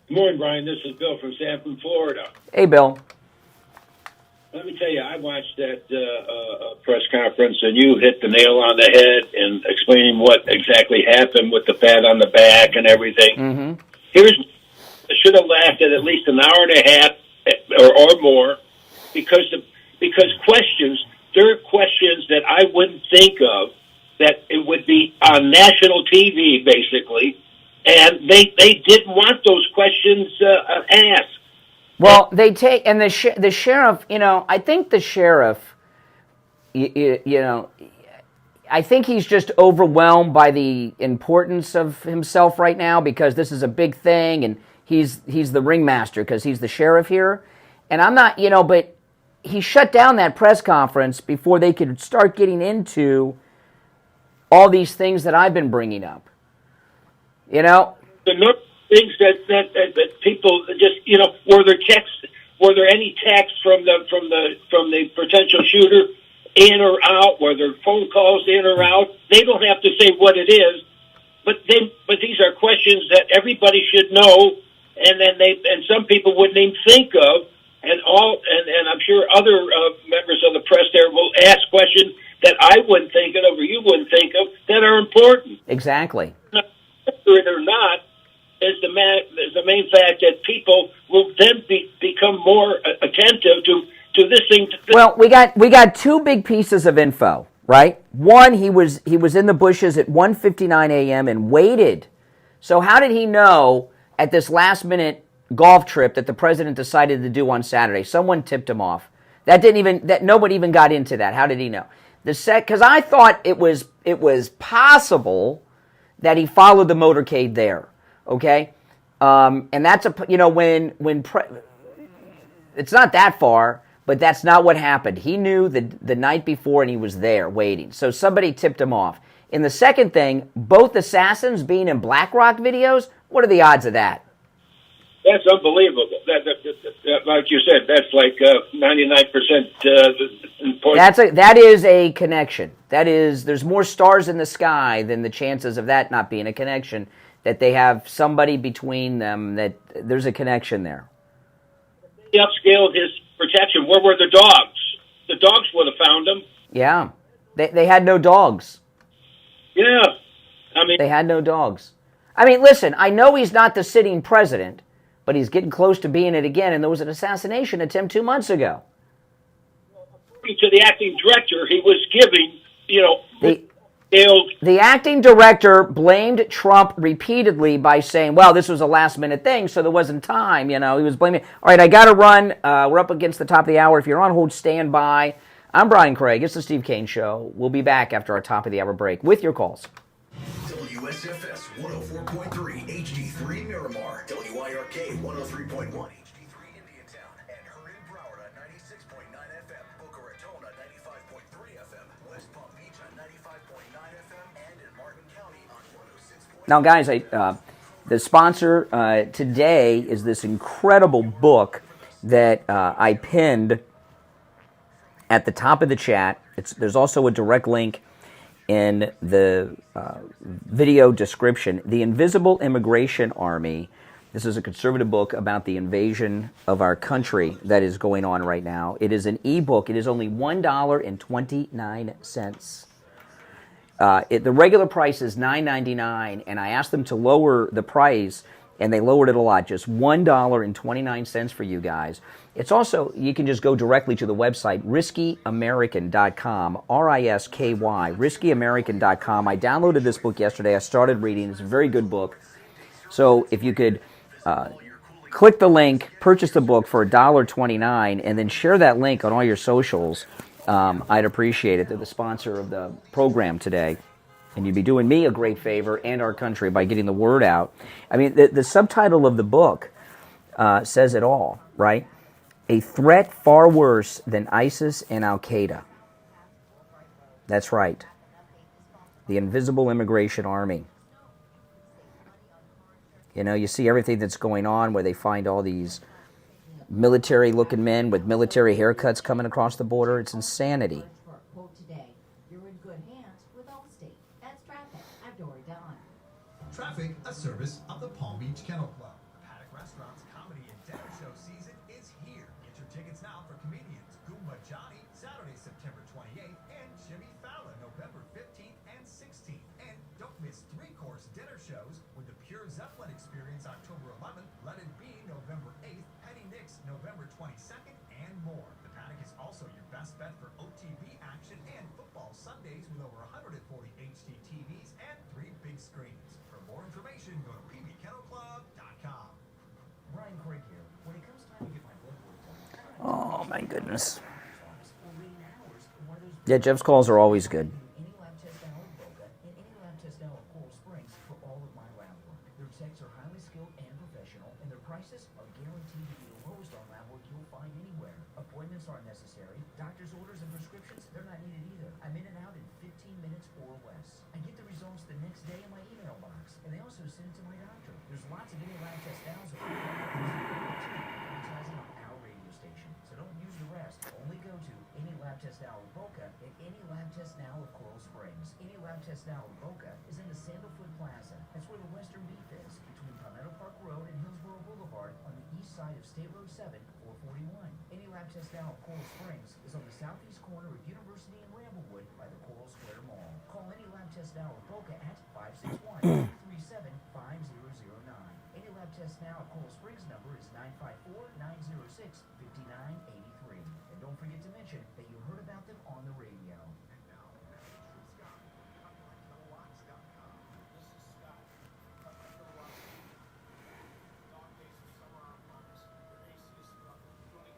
Good morning, Brian. This is Bill from Sanford, Florida. Hey, Bill. Let me tell you, I watched that press conference, and you hit the nail on the head in explaining what exactly happened with the pat on the back and everything. Mm-hmm. It should have lasted at least an hour and a half or more, because there are questions that I wouldn't think of that it would be on national TV, basically, and they didn't want those questions asked. Well, they take, and the sheriff, you know, I think the sheriff, you know, I think he's just overwhelmed by the importance of himself right now, because this is a big thing, and he's the ringmaster because he's the sheriff here. And I'm not, you know, but he shut down that press conference before they could start getting into all these things that I've been bringing up. You know? The number of things that people just, you know, were there any texts from the potential shooter in or out? Were there phone calls in or out? They don't have to say what it is, but these are questions that everybody should know, and some people wouldn't even think of, and I'm sure other members of the press there will ask questions that I wouldn't think of or you wouldn't think of that are important. Exactly. Whether it or not is the main fact that people will then become more attentive to this thing. Well, we got two big pieces of info, right? One, he was in the bushes at 1:59 a.m. and waited. So how did he know at this last minute golf trip that the president decided to do on Saturday? Someone tipped him off. That nobody even got into that. How did he know? Because I thought it was possible that he followed the motorcade there. Okay, and that's it's not that far, but that's not what happened. He knew the night before, and he was there waiting. So somebody tipped him off. And the second thing, both assassins being in Black Rock videos. What are the odds of that? That's unbelievable. That like you said, that's like 99%. That is a connection. There's more stars in the sky than the chances of that not being a connection. That they have somebody between them. That there's a connection there. He upscaled his protection. Where were the dogs? The dogs would have found him. Yeah, they had no dogs. Yeah, I mean they had no dogs. I mean, listen, I know he's not the sitting president, but he's getting close to being it again, and there was an assassination attempt 2 months ago. According to the acting director, he was giving, you know... The acting director blamed Trump repeatedly by saying, well, this was a last-minute thing, so there wasn't time, you know. He was blaming... All right, I got to run. We're up against the top of the hour. If you're on hold, stand by. I'm Brian Craig. It's the Steve Kane Show. We'll be back after our top-of-the-hour break with your calls. WSFS 104.3 HD3 Miramar, WIRK 103.1 HD3 Indiantown, and Huron Broward on 96.9 FM, Boca Raton on 95.3 FM, West Palm Beach on 95.9 FM, and in Martin County on 106.9. Now, guys, the sponsor today is this incredible book that I pinned at the top of the chat. There's also a direct link in the video description. The Invisible Immigration Army. This is a conservative book about the invasion of our country that is going on right now. It is an ebook. It is only $1.29. The regular price is $9.99, and I asked them to lower the price, and they lowered it a lot, just $1.29 for you guys. It's also, you can just go directly to the website, riskyamerican.com, R-I-S-K-Y, riskyamerican.com. I downloaded this book yesterday. I started reading. It's a very good book. So if you could click the link, purchase the book for $1.29, and then share that link on all your socials, I'd appreciate it. They're the sponsor of the program today. And you'd be doing me a great favor and our country by getting the word out. I mean, the subtitle of the book says it all, right? A threat far worse than ISIS and Al-Qaeda. That's right. The invisible immigration army. You know, you see everything that's going on where they find all these military-looking men with military haircuts coming across the border. It's insanity. Quote today, you're in good hands with Allstate. That's traffic. I'm Dory Don. Traffic, a service of the Palm Beach Kennel Club. Paddock Restaurant's comedy and dinner show season is here. Get your tickets now for comedians Goomba Johnny, Saturday, September 28th, and Jimmy Fallon, November 15th and 16th. And don't miss 3-course dinner shows with the Pure Zeppelin Experience October 11th, Let It Be November 8th, Penny Nicks November 22nd, and more. The Paddock is also your best bet for OTB action and football Sundays with over 140 HD TVs and 3 big screens. For more information, go to pbkennelclub.com. Brian Craig here. When it comes time to get my blood work done, Oh, my goodness. or waiting hours, one of those Yeah, Jeff's calls are always good. any lab test now in Boca and any lab test now at Coral Springs for all of my lab work. Their techs are highly skilled and professional, and their prices are guaranteed to be the lowest on lab work you'll find anywhere. Appointments aren't necessary. Doctor's orders and prescriptions, they're not needed either. I'm in and out in 15 minutes or less. I get the results the next day in my email box, and they also send it to my doctor. There's lots of any lab test nows advertising on our radio station, so don't use the rest. Only go to any lab test now of Boca and any lab test now of Coral Springs. Any lab test now of Boca is in the Sandalfoot Plaza. That's where the Western Beef is, between Palmetto Park Road and Hillsborough Boulevard on the east side of State Road 7, 441. Any lab test now of Coral Springs is on the southeast corner of University and Ramblewood by the Coral Square Mall. Call any lab test now of Boca at 561-337-5009. Any lab test now at Coral Springs number is 954-906-5983. And don't forget to mention that you heard about them on the radio. And now, back to Scott, PBKennelClub.com. This is Scott. Dog days of summer are upon us. Your AC is running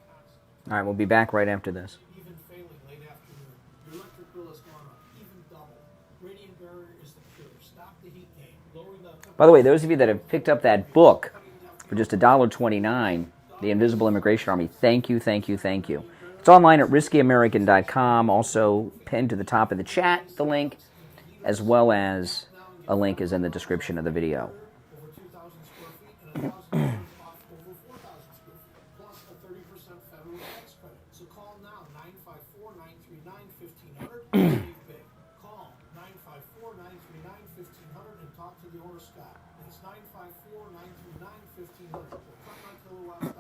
constantly. All right, we'll be back right after this. Even failing late afternoon. Your electric bill has gone up, even double. Radiant barrier is the cure. Stop the heat gain. Lowering the... By the way, those of you that have picked up that book for just $1.29, The Invisible Immigration Army, thank you, thank you, thank you. It's online at riskyamerican.com, also pinned to the top of the chat, the link, as well as a link is in the description of the video. Over 2,000 square feet and $1,000 off over 4,000 square feet, plus a 30% federal tax credit. So call now, 954-939-1500. Save big. Call 954-939-1500 and talk to the owner, Scott. It's 954-939-1500. We'll come right to the last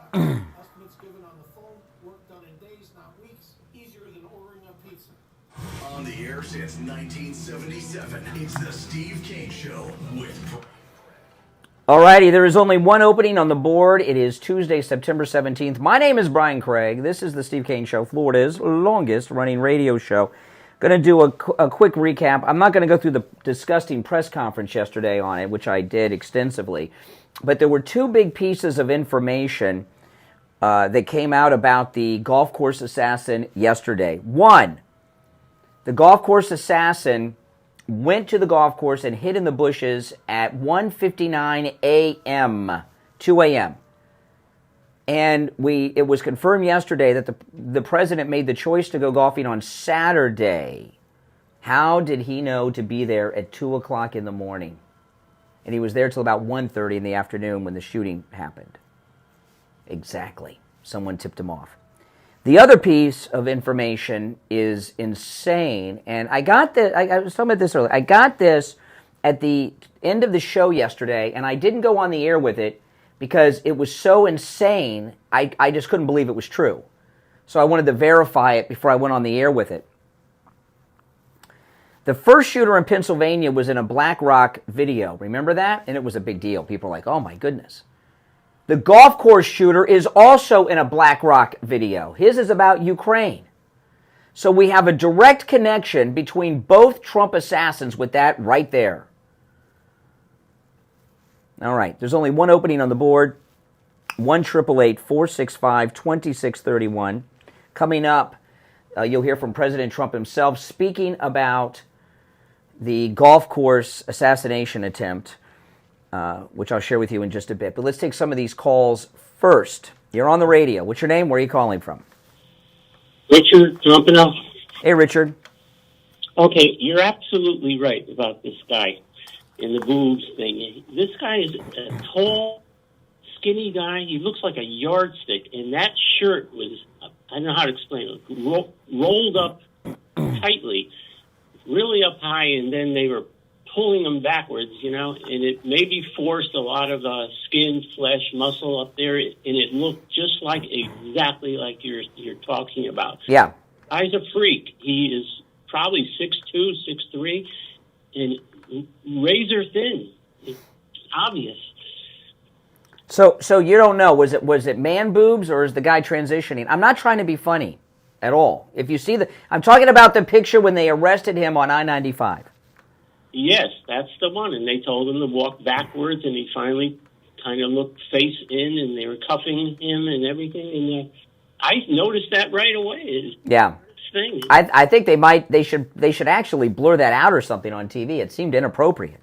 estimates given on the phone, work done in days, not weeks, easier than ordering a pizza. On the air since 1977, it's the Steve Kane Show with... Alrighty, there is only one opening on the board. It is Tuesday, September 17th. My name is Brian Craig. This is the Steve Kane Show, Florida's longest running radio show. Going to do a quick recap. I'm not going to go through the disgusting press conference yesterday on it, which I did extensively. But there were two big pieces of information that came out about the golf course assassin yesterday. One, the golf course assassin went to the golf course and hid in the bushes at 1:59 a.m., 2 a.m. And it was confirmed yesterday that the president made the choice to go golfing on Saturday. How did he know to be there at 2 o'clock in the morning? And he was there till about 1:30 in the afternoon when the shooting happened. Exactly. Someone tipped him off. The other piece of information is insane, and I got this, I was talking about this earlier, I got this at the end of the show yesterday, and I didn't go on the air with it because it was so insane, I just couldn't believe it was true. So I wanted to verify it before I went on the air with it. The first shooter in Pennsylvania was in a Black Rock video, remember that? And it was a big deal. People were like, oh my goodness. The golf course shooter is also in a Black Rock video. His is about Ukraine. So we have a direct connection between both Trump assassins with that right there. All right, there's only one opening on the board. 1-888-465-2631. Coming up, you'll hear from President Trump himself speaking about the golf course assassination attempt, which I'll share with you in just a bit. But let's take some of these calls first. You're on the radio. What's your name? Where are you calling from? Richard Trumpino. Hey, Richard. Okay, you're absolutely right about this guy in the boobs thing. This guy is a tall, skinny guy. He looks like a yardstick, and that shirt was, I don't know how to explain it, rolled up tightly, really up high, and then they were pulling him backwards, you know, and it maybe forced a lot of skin, flesh, muscle up there, and it looked just like exactly like you're talking about. Yeah. Guy's a freak. He is probably 6'2", 6'3", and razor thin. It's obvious. So you don't know, was it man boobs or is the guy transitioning? I'm not trying to be funny at all. If you see I'm talking about the picture when they arrested him on I-95. Yes, that's the one. And they told him to walk backwards, and he finally kind of looked face in, and they were cuffing him and everything. And I noticed that right away. Yeah. Thing. I think they should actually blur that out or something on TV. It seemed inappropriate.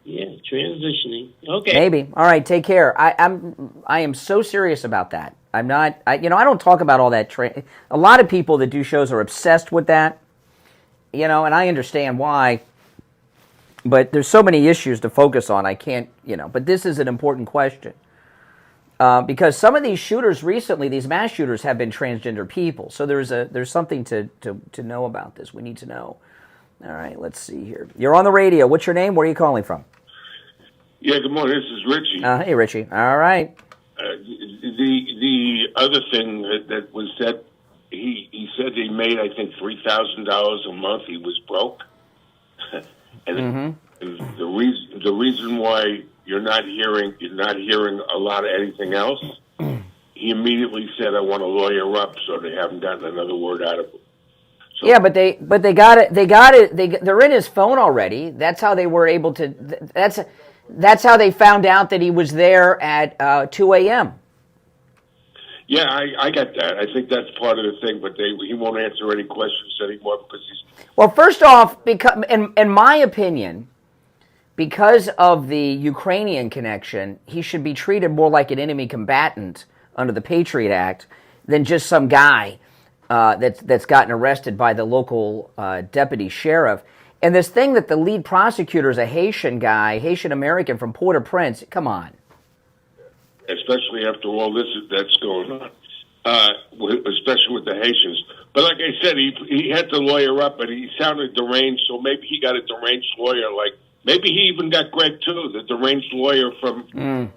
Yeah, transitioning. Okay. Maybe. All right, take care. I am so serious about that. I'm not. I don't talk about all that. A lot of people that do shows are obsessed with that. And I understand why. But there's so many issues to focus on. I can't. But this is an important question. Because some of these shooters recently, these mass shooters, have been transgender people. So there's something to know about this. We need to know. All right, let's see here. You're on the radio. What's your name? Where are you calling from? Yeah, good morning. This is Richie. Hey, Richie. All right. The other thing that was that he said he made, I think, $3,000 a month. He was broke, and the reason why you're not hearing a lot of anything else. He immediately said, "I want to lawyer up," so they haven't gotten another word out of him. So, yeah, but they got it. They're in his phone already. That's how they were able to. That's how they found out that he was there at 2 a.m. Yeah, I got that. I think that's part of the thing, but he won't answer any questions anymore because he's. Well, first off, because in my opinion, because of the Ukrainian connection, he should be treated more like an enemy combatant under the Patriot Act than just some guy that's gotten arrested by the local deputy sheriff. And this thing that the lead prosecutor is a Haitian guy, Haitian American from Port-au-Prince, come on. Especially after all this that's going on, especially with the Haitians. But like I said, he had to lawyer up, but he sounded deranged, so maybe he got a deranged lawyer. Like maybe he even got Greg too, the deranged lawyer from.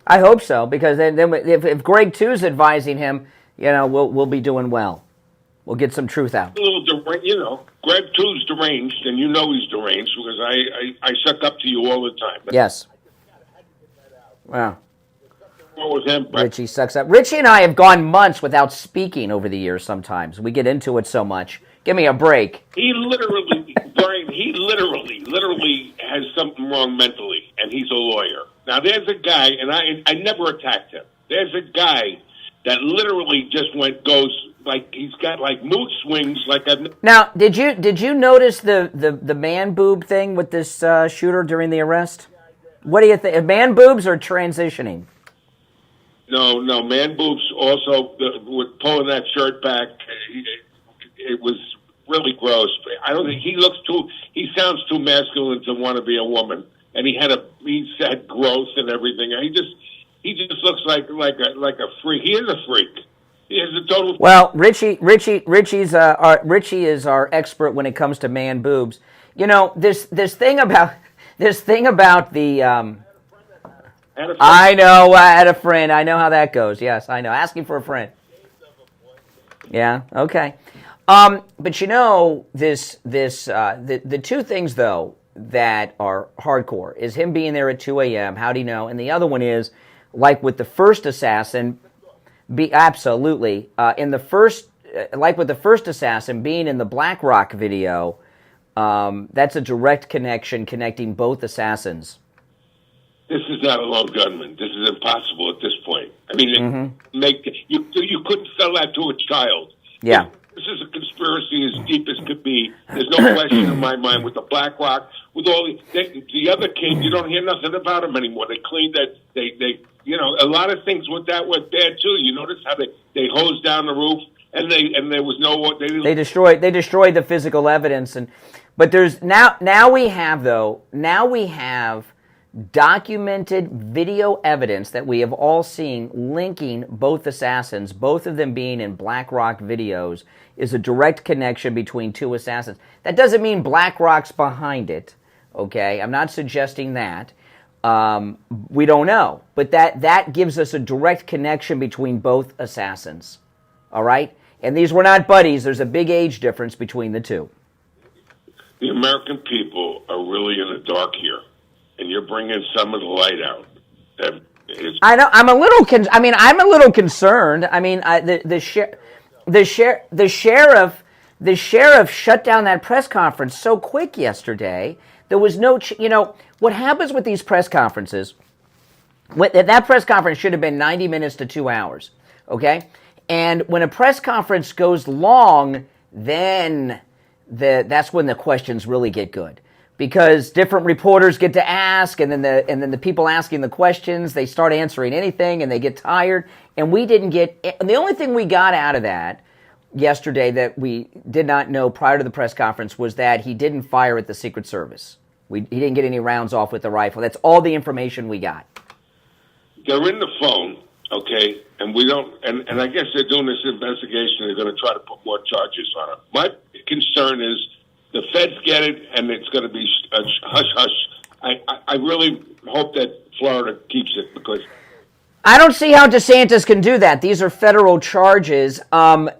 I hope so, because then if Greg too is advising him, we'll be doing well. We'll get some truth out. A little deranged, Greg too's deranged, and he's deranged because I suck up to you all the time. Yes. Wow. With him, Richie sucks up. Richie and I have gone months without speaking over the years sometimes. We get into it so much. Give me a break. He literally, Brian, literally has something wrong mentally, and he's a lawyer. Now, there's a guy, and I never attacked him. There's a guy that literally just goes like he's got like mood swings. Now, did you notice the man boob thing with this shooter during the arrest? What do you think? Man boobs or transitioning? No, man boobs also with pulling that shirt back. It was really gross. I don't think he sounds too masculine to want to be a woman. And he had growth and everything. He just looks like a freak. He is a freak. He is a total. Well, Richie is our expert when it comes to man boobs. This thing about the. I know. I had a friend. I know how that goes. Yes, I know. Asking for a friend. Yeah. Okay. But the two things though that are hardcore is him being there at 2 a.m. How do you know? And the other one is like with the first assassin. Absolutely. Like with the first assassin being in the Black Rock video. That's a direct connection connecting both assassins. This is not a lone gunman. This is impossible at this point. I mean, you couldn't sell that to a child. Yeah. The This is a conspiracy as deep as could be. There's no question in my mind with the BlackRock, with all the other kid. You don't hear nothing about him anymore. They cleaned that. They a lot of things with that went bad too. You notice how they hosed down the roof, and there was no. They destroyed the physical evidence, but there's now we have documented video evidence that we have all seen linking both assassins, both of them being in BlackRock videos, is a direct connection between two assassins. That doesn't mean BlackRock's behind it, okay? I'm not suggesting that. We don't know. But that gives us a direct connection between both assassins, all right? And these were not buddies. There's a big age difference between the two. The American people are really in the dark here. And you're bringing some of the light out. I know. I'm a little concerned. I mean, the sheriff shut down that press conference so quick yesterday. There was no. What happens with these press conferences? That press conference should have been 90 minutes to 2 hours. Okay, and when a press conference goes long, then that's when the questions really get good. Because different reporters get to ask, and then the people asking the questions, they start answering anything, and they get tired. And we didn't get. The only thing we got out of that yesterday that we did not know prior to the press conference was that he didn't fire at the Secret Service. He didn't get any rounds off with the rifle. That's all the information we got. They're in the phone, okay, and we don't. And I guess they're doing this investigation. They're going to try to put more charges on him. My concern is. The feds get it, and it's going to be hush-hush. I really hope that Florida keeps it because... I don't see how DeSantis can do that. These are federal charges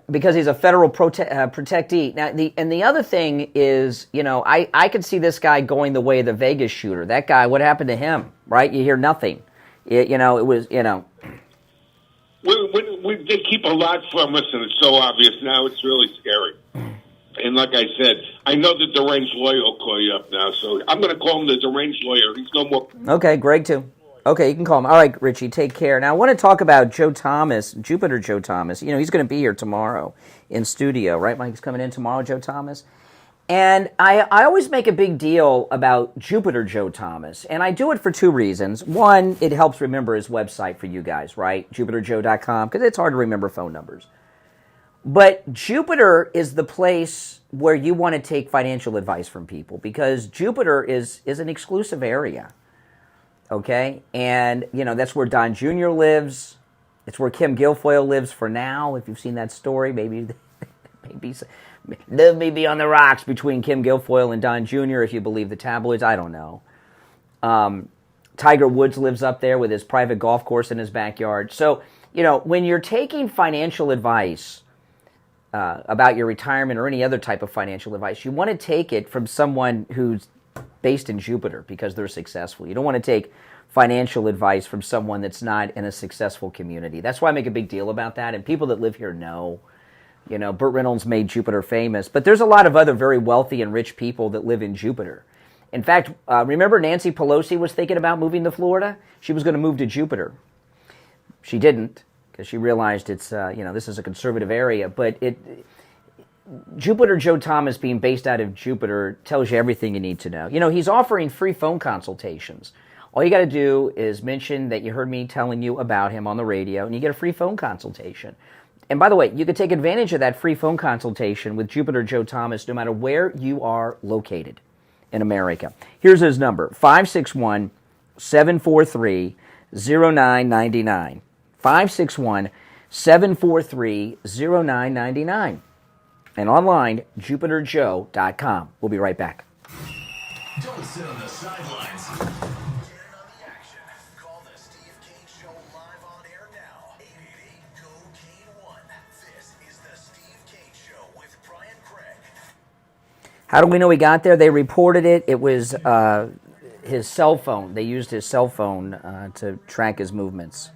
because he's a federal protectee. Now, the other thing is, I could see this guy going the way of the Vegas shooter. That guy, what happened to him, right? You hear nothing. It was. They keep a lot from us, and it's so obvious now. It's really scary. And like I said, I know the deranged lawyer will call you up now, so I'm going to call him the deranged lawyer. He's no more... Okay, Greg too. Okay, you can call him. All right, Richie, take care. Now, I want to talk about Joe Thomas, Jupiter Joe Thomas. He's going to be here tomorrow in studio, right? Mike's coming in tomorrow, Joe Thomas. And I always make a big deal about Jupiter Joe Thomas, and I do it for two reasons. One, it helps remember his website for you guys, right? JupiterJoe.com, because it's hard to remember phone numbers. But Jupiter is the place where you want to take financial advice from people because Jupiter is an exclusive area, okay? And, that's where Don Jr. lives. It's where Kim Guilfoyle lives for now. If you've seen that story, maybe love may be on the rocks between Kim Guilfoyle and Don Jr. if you believe the tabloids. I don't know. Tiger Woods lives up there with his private golf course in his backyard. So, when you're taking financial advice... about your retirement or any other type of financial advice, you want to take it from someone who's based in Jupiter because they're successful. You don't want to take financial advice from someone that's not in a successful community. That's why I make a big deal about that, and people that live here know. Burt Reynolds made Jupiter famous, but there's a lot of other very wealthy and rich people that live in Jupiter. In fact, remember Nancy Pelosi was thinking about moving to Florida? She was going to move to Jupiter. She didn't. Because she realized it's, this is a conservative area. But Jupiter Joe Thomas being based out of Jupiter tells you everything you need to know. He's offering free phone consultations. All you got to do is mention that you heard me telling you about him on the radio, and you get a free phone consultation. And by the way, you can take advantage of that free phone consultation with Jupiter Joe Thomas no matter where you are located in America. Here's his number, 561-743-0999. 561-743-0999. And online, JupiterJoe.com. We'll be right back. Don't sit on the sidelines. Get in on the action. Call the Steve Kane Show live on air now. 888-GO-KANE-1. This is the Steve Kane Show with Brian Craig. How do we know he got there? They reported it. It was his cell phone. They used his cell phone to track his movements.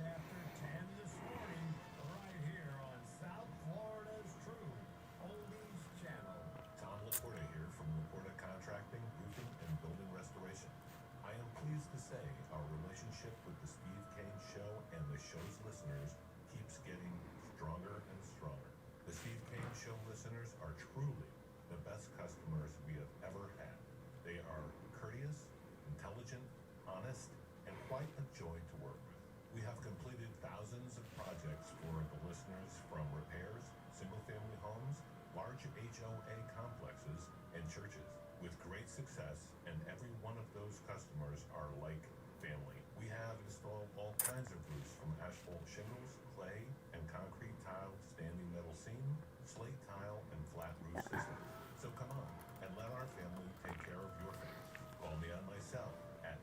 show listeners are truly the best customers we have ever had. They are courteous, intelligent, honest, and quite a joy to work with. We have completed thousands of projects for the listeners, from repairs, single-family homes, large HOA complexes, and churches, with great success, and every one of those customers are like family. We have installed all kinds of roofs, from asphalt shingles, clay, and concrete tile, standing metal seam, slate tile, and flat roof systems. So come on, and let our family take care of your family. Call me on my cell at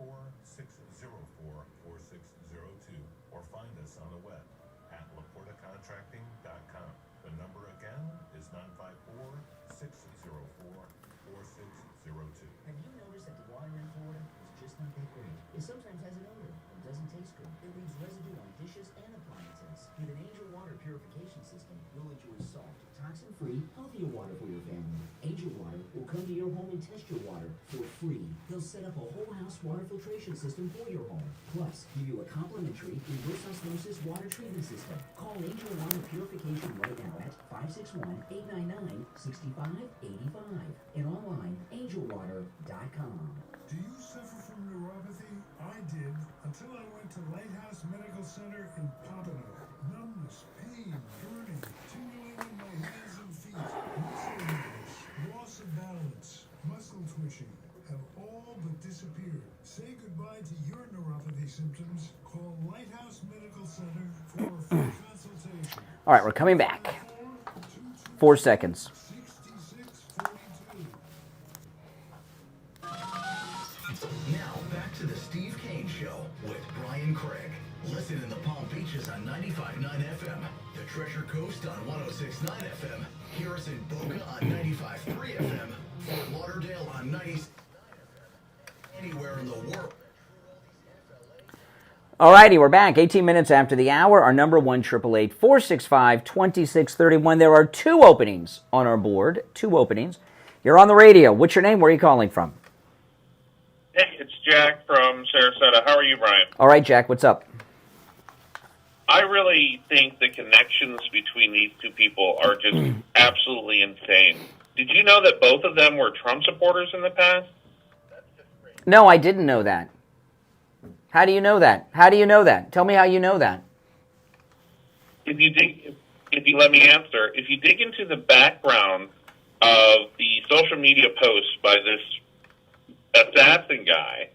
954-604-4602, or find us on the web at laportacontracting.com. The number again is 954-604-4602. Have you noticed that the water in Florida is just not that great? It sometimes has an odor and doesn't taste good. It leaves residue on dishes and appliances. With an Angel Water purification system, you'll enjoy soft, toxin-free, healthier water for your family. Angel Water will come to your home and test your water for free. They'll set up a whole house water filtration system for your home. Plus, give you a complimentary reverse osmosis water treatment system. Call Angel Water Purification right now at 561-899-6585 and online angelwater.com. Do you suffer from neuropathy? I did, until I went to Lighthouse Medical Center in Pompano. Numbness, pain, burning, tingling in my hands and feet, muscle weakness, loss of balance, muscle twitching have all but disappeared. Say goodbye to your neuropathy symptoms. Call Lighthouse Medical Center for a free consultation. All right, we're coming back. 4 seconds. Now back to the Steve Kane Show with Brian Craig. Listen in the Palm Beaches on 95.9 FM, the Treasure Coast on 106.9 FM, hear us in Boca on 95.3 FM, Fort Lauderdale on 96.9 FM, anywhere in the world. All righty, we're back. 18 minutes after the hour. Our number 1-888-465-2631. There are 2 openings on our board. 2 openings. You're on the radio. What's your name? Where are you calling from? Hey, it's Jack from Sarasota. How are you, Brian? All right, Jack. What's up? I really think the connections between these two people are just absolutely insane. Did you know that both of them were Trump supporters in the past? No, I didn't know that. How do you know that? How do you know that? Tell me how you know that. If you let me answer, if you dig into the background of the social media posts by this assassin guy,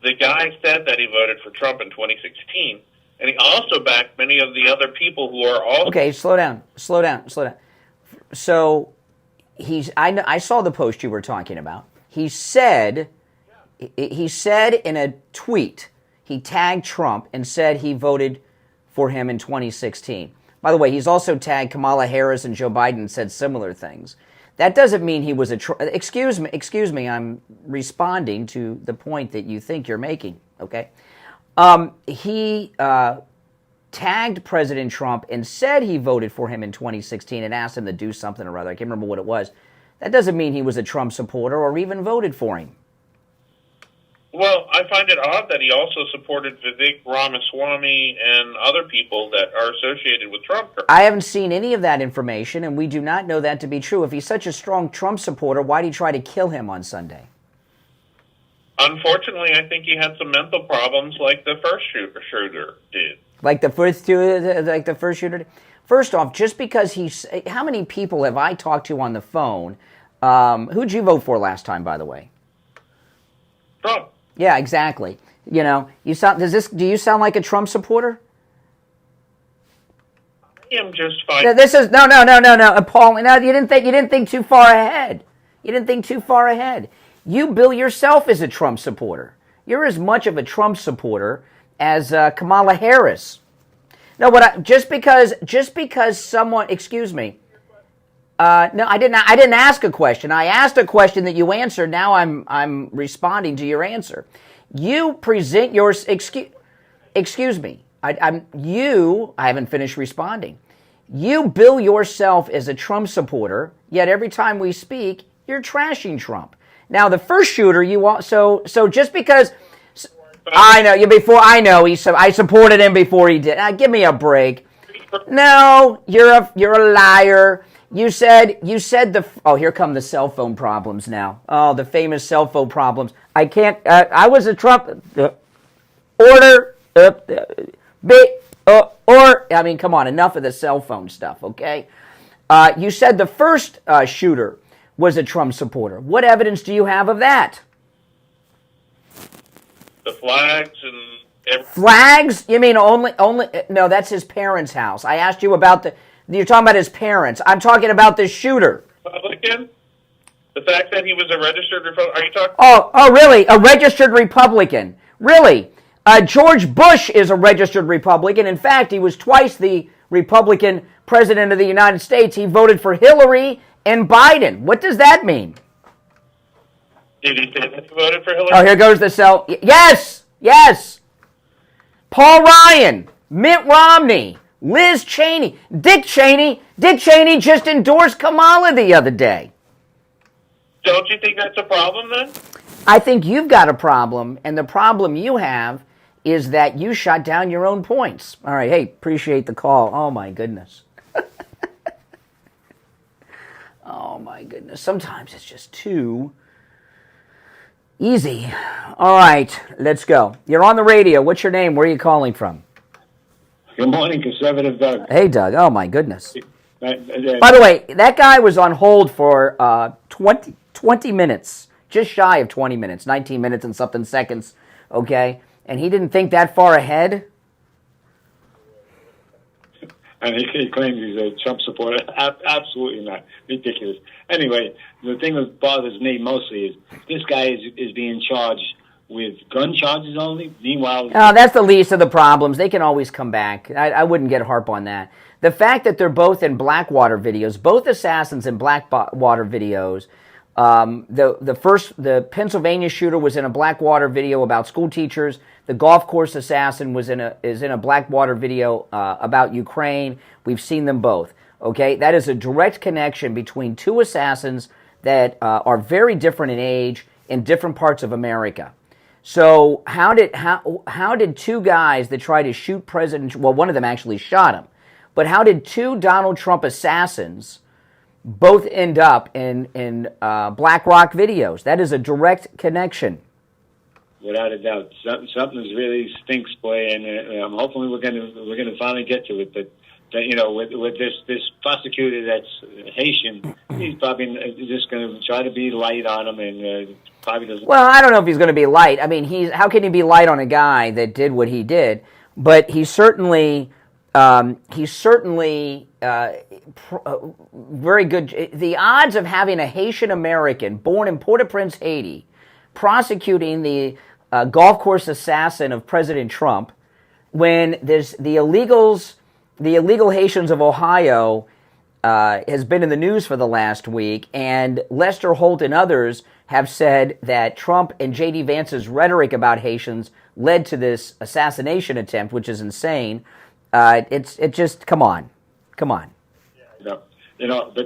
the guy said that he voted for Trump in 2016, and he also backed many of the other people who are also... Okay, slow down. So, I saw the post you were talking about. He said in a tweet, he tagged Trump and said he voted for him in 2016. By the way, he's also tagged Kamala Harris and Joe Biden and said similar things. That doesn't mean he was a... Excuse me, I'm responding to the point that you think you're making, okay? He tagged President Trump and said he voted for him in 2016 and asked him to do something or other. I can't remember what it was. That doesn't mean he was a Trump supporter or even voted for him. Well, I find it odd that he also supported Vivek Ramaswamy and other people that are associated with Trump. I haven't seen any of that information, and we do not know that to be true. If he's such a strong Trump supporter, why did he try to kill him on Sunday? Unfortunately, I think he had some mental problems like the first shooter did. Like the first shooter did? First off, just because he's... How many people have I talked to on the phone? Who'd you vote for last time, by the way? Trump. Yeah, exactly. You know, do you sound like a Trump supporter? I am just fine. No, Paul. No, you didn't think too far ahead. You didn't think too far ahead. You bill yourself as a Trump supporter. You're as much of a Trump supporter as Kamala Harris. No, just because someone, excuse me. No, I didn't ask a question. I asked a question that you answered. Now I'm responding to your answer. You present your excuse me. I haven't finished responding. You bill yourself as a Trump supporter, yet every time we speak, you're trashing Trump. Now the first shooter, so just because I supported him before he did. Give me a break. No, you're a liar. You said the. Oh, here come the cell phone problems now. Oh, the famous cell phone problems. I can't. I was a Trump order. Or I mean, come on, enough of the cell phone stuff, okay? You said the first shooter was a Trump supporter. What evidence do you have of that? The flags and everything. Flags? You mean only? No, that's his parents' house. I asked you about the. You're talking about his parents. I'm talking about the shooter. Republican? The fact that he was a registered Republican? Are you talking? Oh, really? A registered Republican? Really? George Bush is a registered Republican. In fact, he was twice the Republican president of the United States. He voted for Hillary and Biden. What does that mean? Did he say that he voted for Hillary? Oh, here goes the cell. Yes. Paul Ryan, Mitt Romney, Liz Cheney, Dick Cheney. Dick Cheney just endorsed Kamala the other day. Don't you think that's a problem then? I think you've got a problem, and the problem you have is that you shot down your own points. All right, hey, appreciate the call. Oh, my goodness. Oh, my goodness. Sometimes it's just too easy. All right, let's go. You're on the radio. What's your name? Where are you calling from? Good morning, Conservative Doug. Hey, Doug. Oh, my goodness. By the way, that guy was on hold for 20 minutes, just shy of 20 minutes, 19 minutes and something seconds, okay? And he didn't think that far ahead? And he claims he's a Trump supporter. Absolutely not. Ridiculous. Anyway, the thing that bothers me mostly is this guy is being charged with gun charges only. Meanwhile... Oh, that's the least of the problems. They can always come back. I wouldn't get harp on that. The fact that they're both in Blackwater videos, both assassins in Blackwater videos. The Pennsylvania shooter was in a Blackwater video about school teachers. The golf course assassin is in a Blackwater video about Ukraine. We've seen them both. Okay, that is a direct connection between two assassins that are very different in age in different parts of America. So how did two guys that tried to shoot President? Well, one of them actually shot him, but how did two Donald Trump assassins both end up in Black Rock videos? That is a direct connection. Without a doubt, something's really stinks, boy, and hopefully we're gonna finally get to it. But with this prosecutor that's Haitian, he's probably just gonna try to be light on him, and probably doesn't. Well, I don't know if he's going to be light. I mean, how can he be light on a guy that did what he did? But he's certainly very good. The odds of having a Haitian American born in Port-au-Prince, Haiti, prosecuting the golf course assassin of President Trump, when there's the illegal Haitians of Ohio has been in the news for the last week, and Lester Holt and others have said that Trump and J.D. Vance's rhetoric about Haitians led to this assassination attempt, which is insane. It just come on. But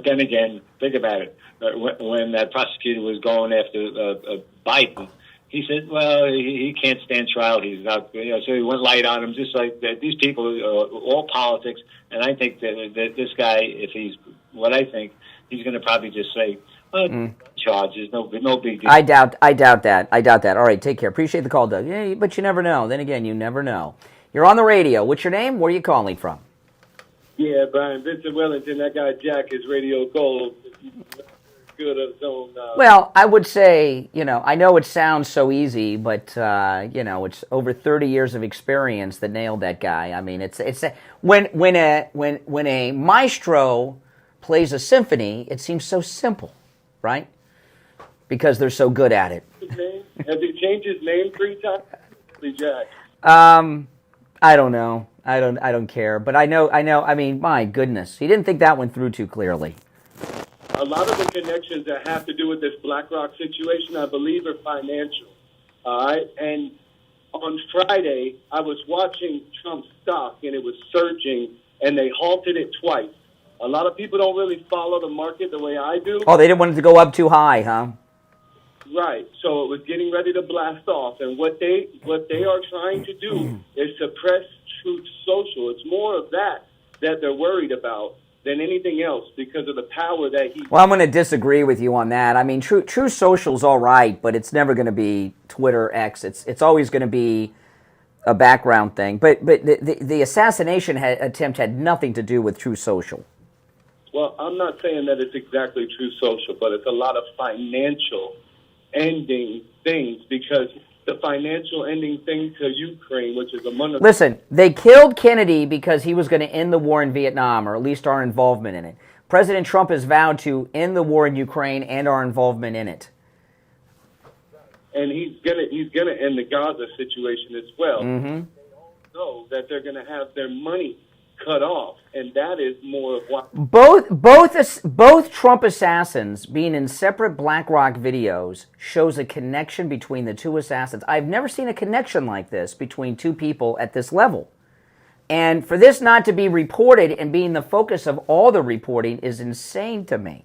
then again, think about it. When that prosecutor was going after Biden, he said, "Well, he can't stand trial. He's not." So he went light on him, just like that. These people are all politics, and I think that this guy, if he's what I think, he's going to probably just say, "Charges, no big deal." I doubt that. All right, take care. Appreciate the call, Doug. Yeah, but you never know. Then again, you never know. You're on the radio. What's your name? Where are you calling from? Yeah, Brian, Vincent Wellington. That guy Jack is radio gold. Good of his own. Well, I would say, I know it sounds so easy, but it's over 30 years of experience that nailed that guy. I mean, it's when a maestro plays a symphony, it seems so simple, right? Because they're so good at it. Has he changed his name 3 times? Jack. I don't know. I don't care. But I know. I mean, my goodness, he didn't think that one through too clearly. A lot of the connections that have to do with this BlackRock situation, I believe, are financial. All right, and on Friday, I was watching Trump's stock, and it was surging, and they halted it twice. A lot of people don't really follow the market the way I do. Oh, they didn't want it to go up too high, huh? Right. So it was getting ready to blast off, and what they are trying to do is suppress Truth Social. It's more of that they're worried about. than anything else because of the power that he. Well, I'm going to disagree with you on that. I mean, True Social's all right, but it's never going to be Twitter, X. It's always going to be a background thing. But the assassination attempt had nothing to do with True Social. Well, I'm not saying that it's exactly True Social, but it's a lot of financial ending things because the financial ending thing to Ukraine, which is a money. Listen, they killed Kennedy because he was going to end the war in Vietnam, or at least our involvement in it. President Trump has vowed to end the war in Ukraine and our involvement in it. And he's gonna end the Gaza situation as well. Mm-hmm. They all know that they're gonna have their money cut off, and that is more of what both Trump assassins being in separate BlackRock videos shows a connection between the two assassins. I've never seen a connection like this between two people at this level. And for this not to be reported and being the focus of all the reporting is insane to me.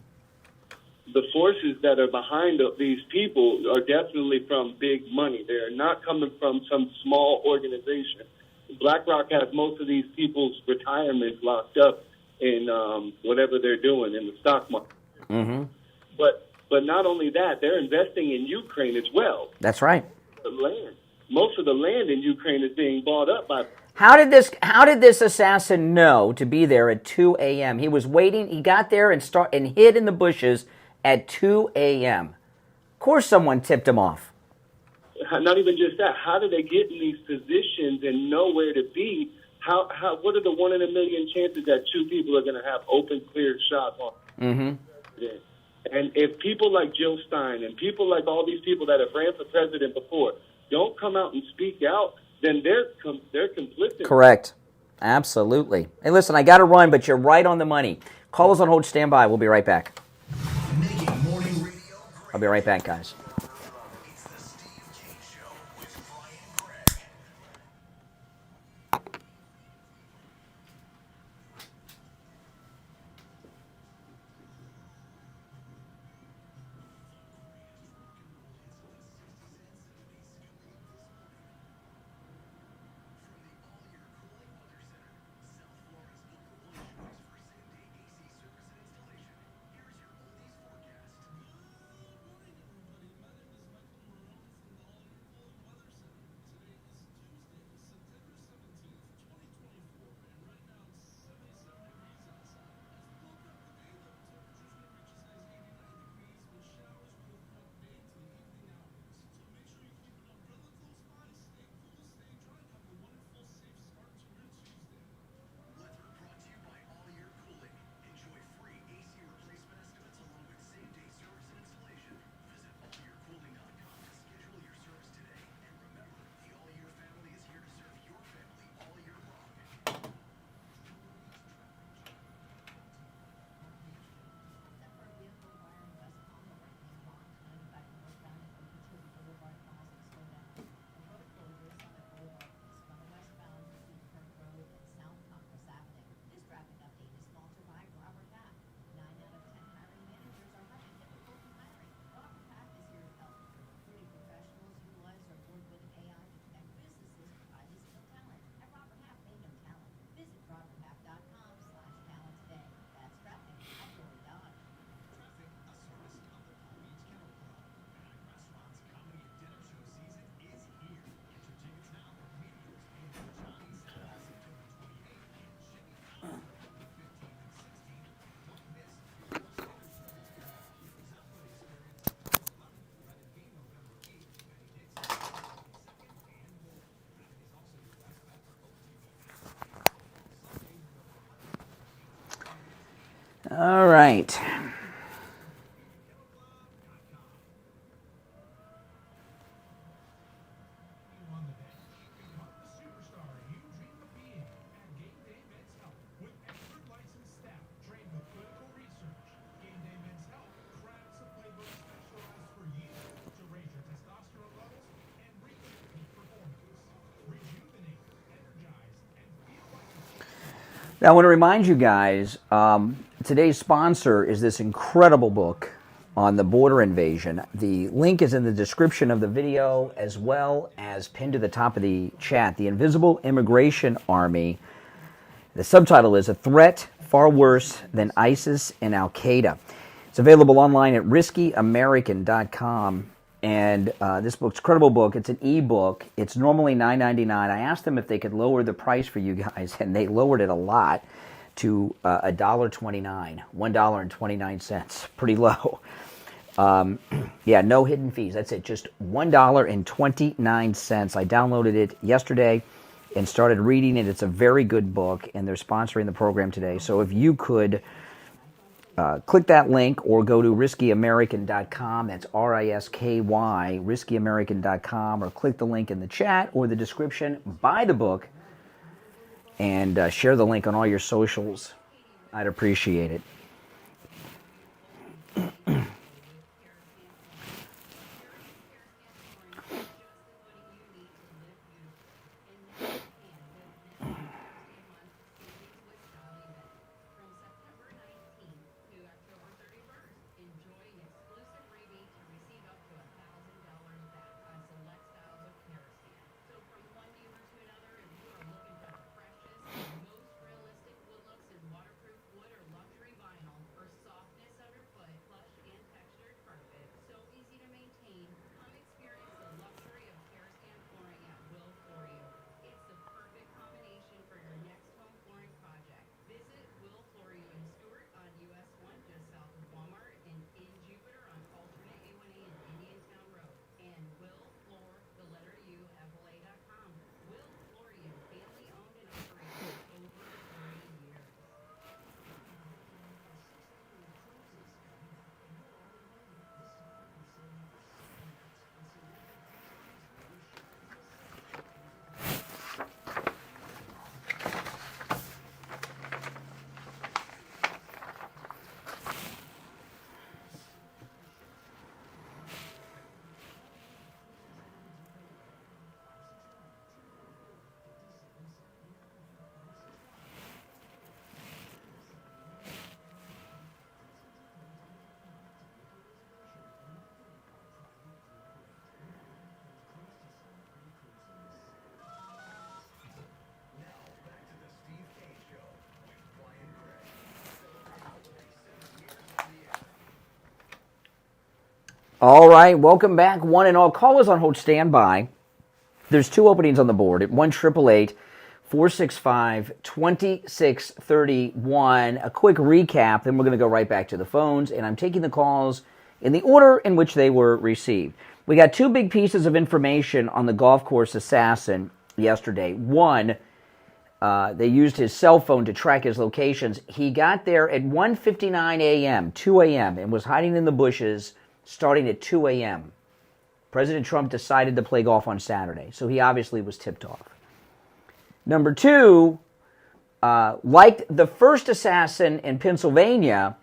the forces that are behind these people are definitely from big money. They're not coming from some small organization. BlackRock has most of these people's retirements locked up in whatever they're doing in the stock market. Mm-hmm. But not only that, they're investing in Ukraine as well. That's right. The land, most of the land in Ukraine is being bought up by. How did this assassin know to be there at 2 a.m.? He was waiting. He got there and hid in the bushes at 2 a.m. Of course, someone tipped him off. Not even just that. How do they get in these positions and know where to be? What are the 1 in a million chances that two people are going to have open, clear shots on? Mm-hmm. And if people like Jill Stein and people like all these people that have ran for president before don't come out and speak out, then they're complicit. Correct. Absolutely. Hey, listen, I got to run, but you're right on the money. Call us on hold. Stand by. We'll be right back. I'll be right back, guys. All right. Now, I want to remind you guys, today's sponsor is this incredible book on the border invasion. The link is in the description of the video as well as pinned to the top of the chat. The Invisible Immigration Army. The subtitle is A Threat Far Worse Than ISIS and Al-Qaeda. It's available online at riskyamerican.com. And this book's a credible book. It's an e-book. It's normally $9.99. I asked them if they could lower the price for you guys, and they lowered it a lot to $1.29, $1.29. Pretty low. Yeah, no hidden fees. That's it. Just $1.29. I downloaded it yesterday and started reading it. It's a very good book, and they're sponsoring the program today. So if you could click that link or go to riskyamerican.com. That's RISKY, riskyamerican.com, or click the link in the chat or the description. Buy the book and share the link on all your socials. I'd appreciate it. All right, welcome back, one and all. Callers on hold, stand by. There's two openings on the board at 1-888-465-2631. A quick recap, then we're going to go right back to the phones, and I'm taking the calls in the order in which they were received. We got two big pieces of information on the golf course assassin yesterday. One, they used his cell phone to track his locations. He got there at 1:59 a.m., 2 a.m., and was hiding in the bushes starting at 2 a.m. President Trump decided to play golf on Saturday, so he obviously was tipped off. Number two, like the first assassin in Pennsylvania,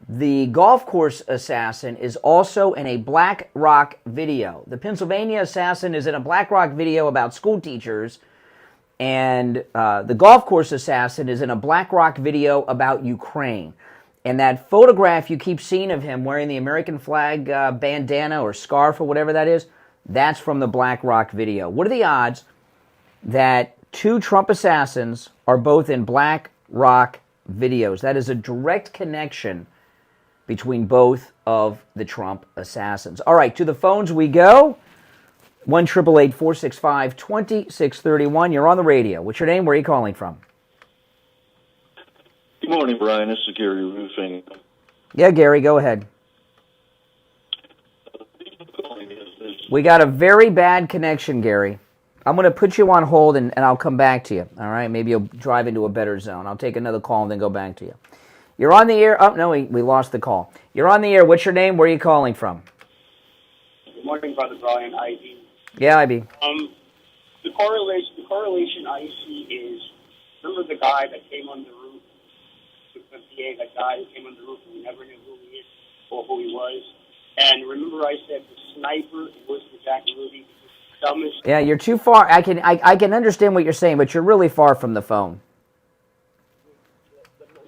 the golf course assassin is also in a Black Rock video. The Pennsylvania assassin is in a Black Rock video about school teachers, and the golf course assassin is in a Black Rock video about Ukraine. And that photograph you keep seeing of him wearing the American flag bandana or scarf or whatever that is, that's from the Black Rock video. What are the odds that two Trump assassins are both in Black Rock videos? That is a direct connection between both of the Trump assassins. All right, to the phones we go. 1-888-465-2631. You're on the radio. What's your name? Where are you calling from? Good morning, Brian. This is Gary Roofing. Yeah, Gary, go ahead. We got a very bad connection, Gary. I'm going to put you on hold, and I'll come back to you. All right? Maybe you'll drive into a better zone. I'll take another call and then go back to you. You're on the air. Oh, no, we lost the call. You're on the air. What's your name? Where are you calling from? Good morning, Brother Brian. IB. Yeah, IB. The correlation I see is, remember the guy that came on the roof, the PA, that guy who came on the roof and we never knew who he is or who he was. And remember I said the sniper was the Jack Ruby, dumbest. Yeah, you're too far. I can understand what you're saying, but you're really far from the phone.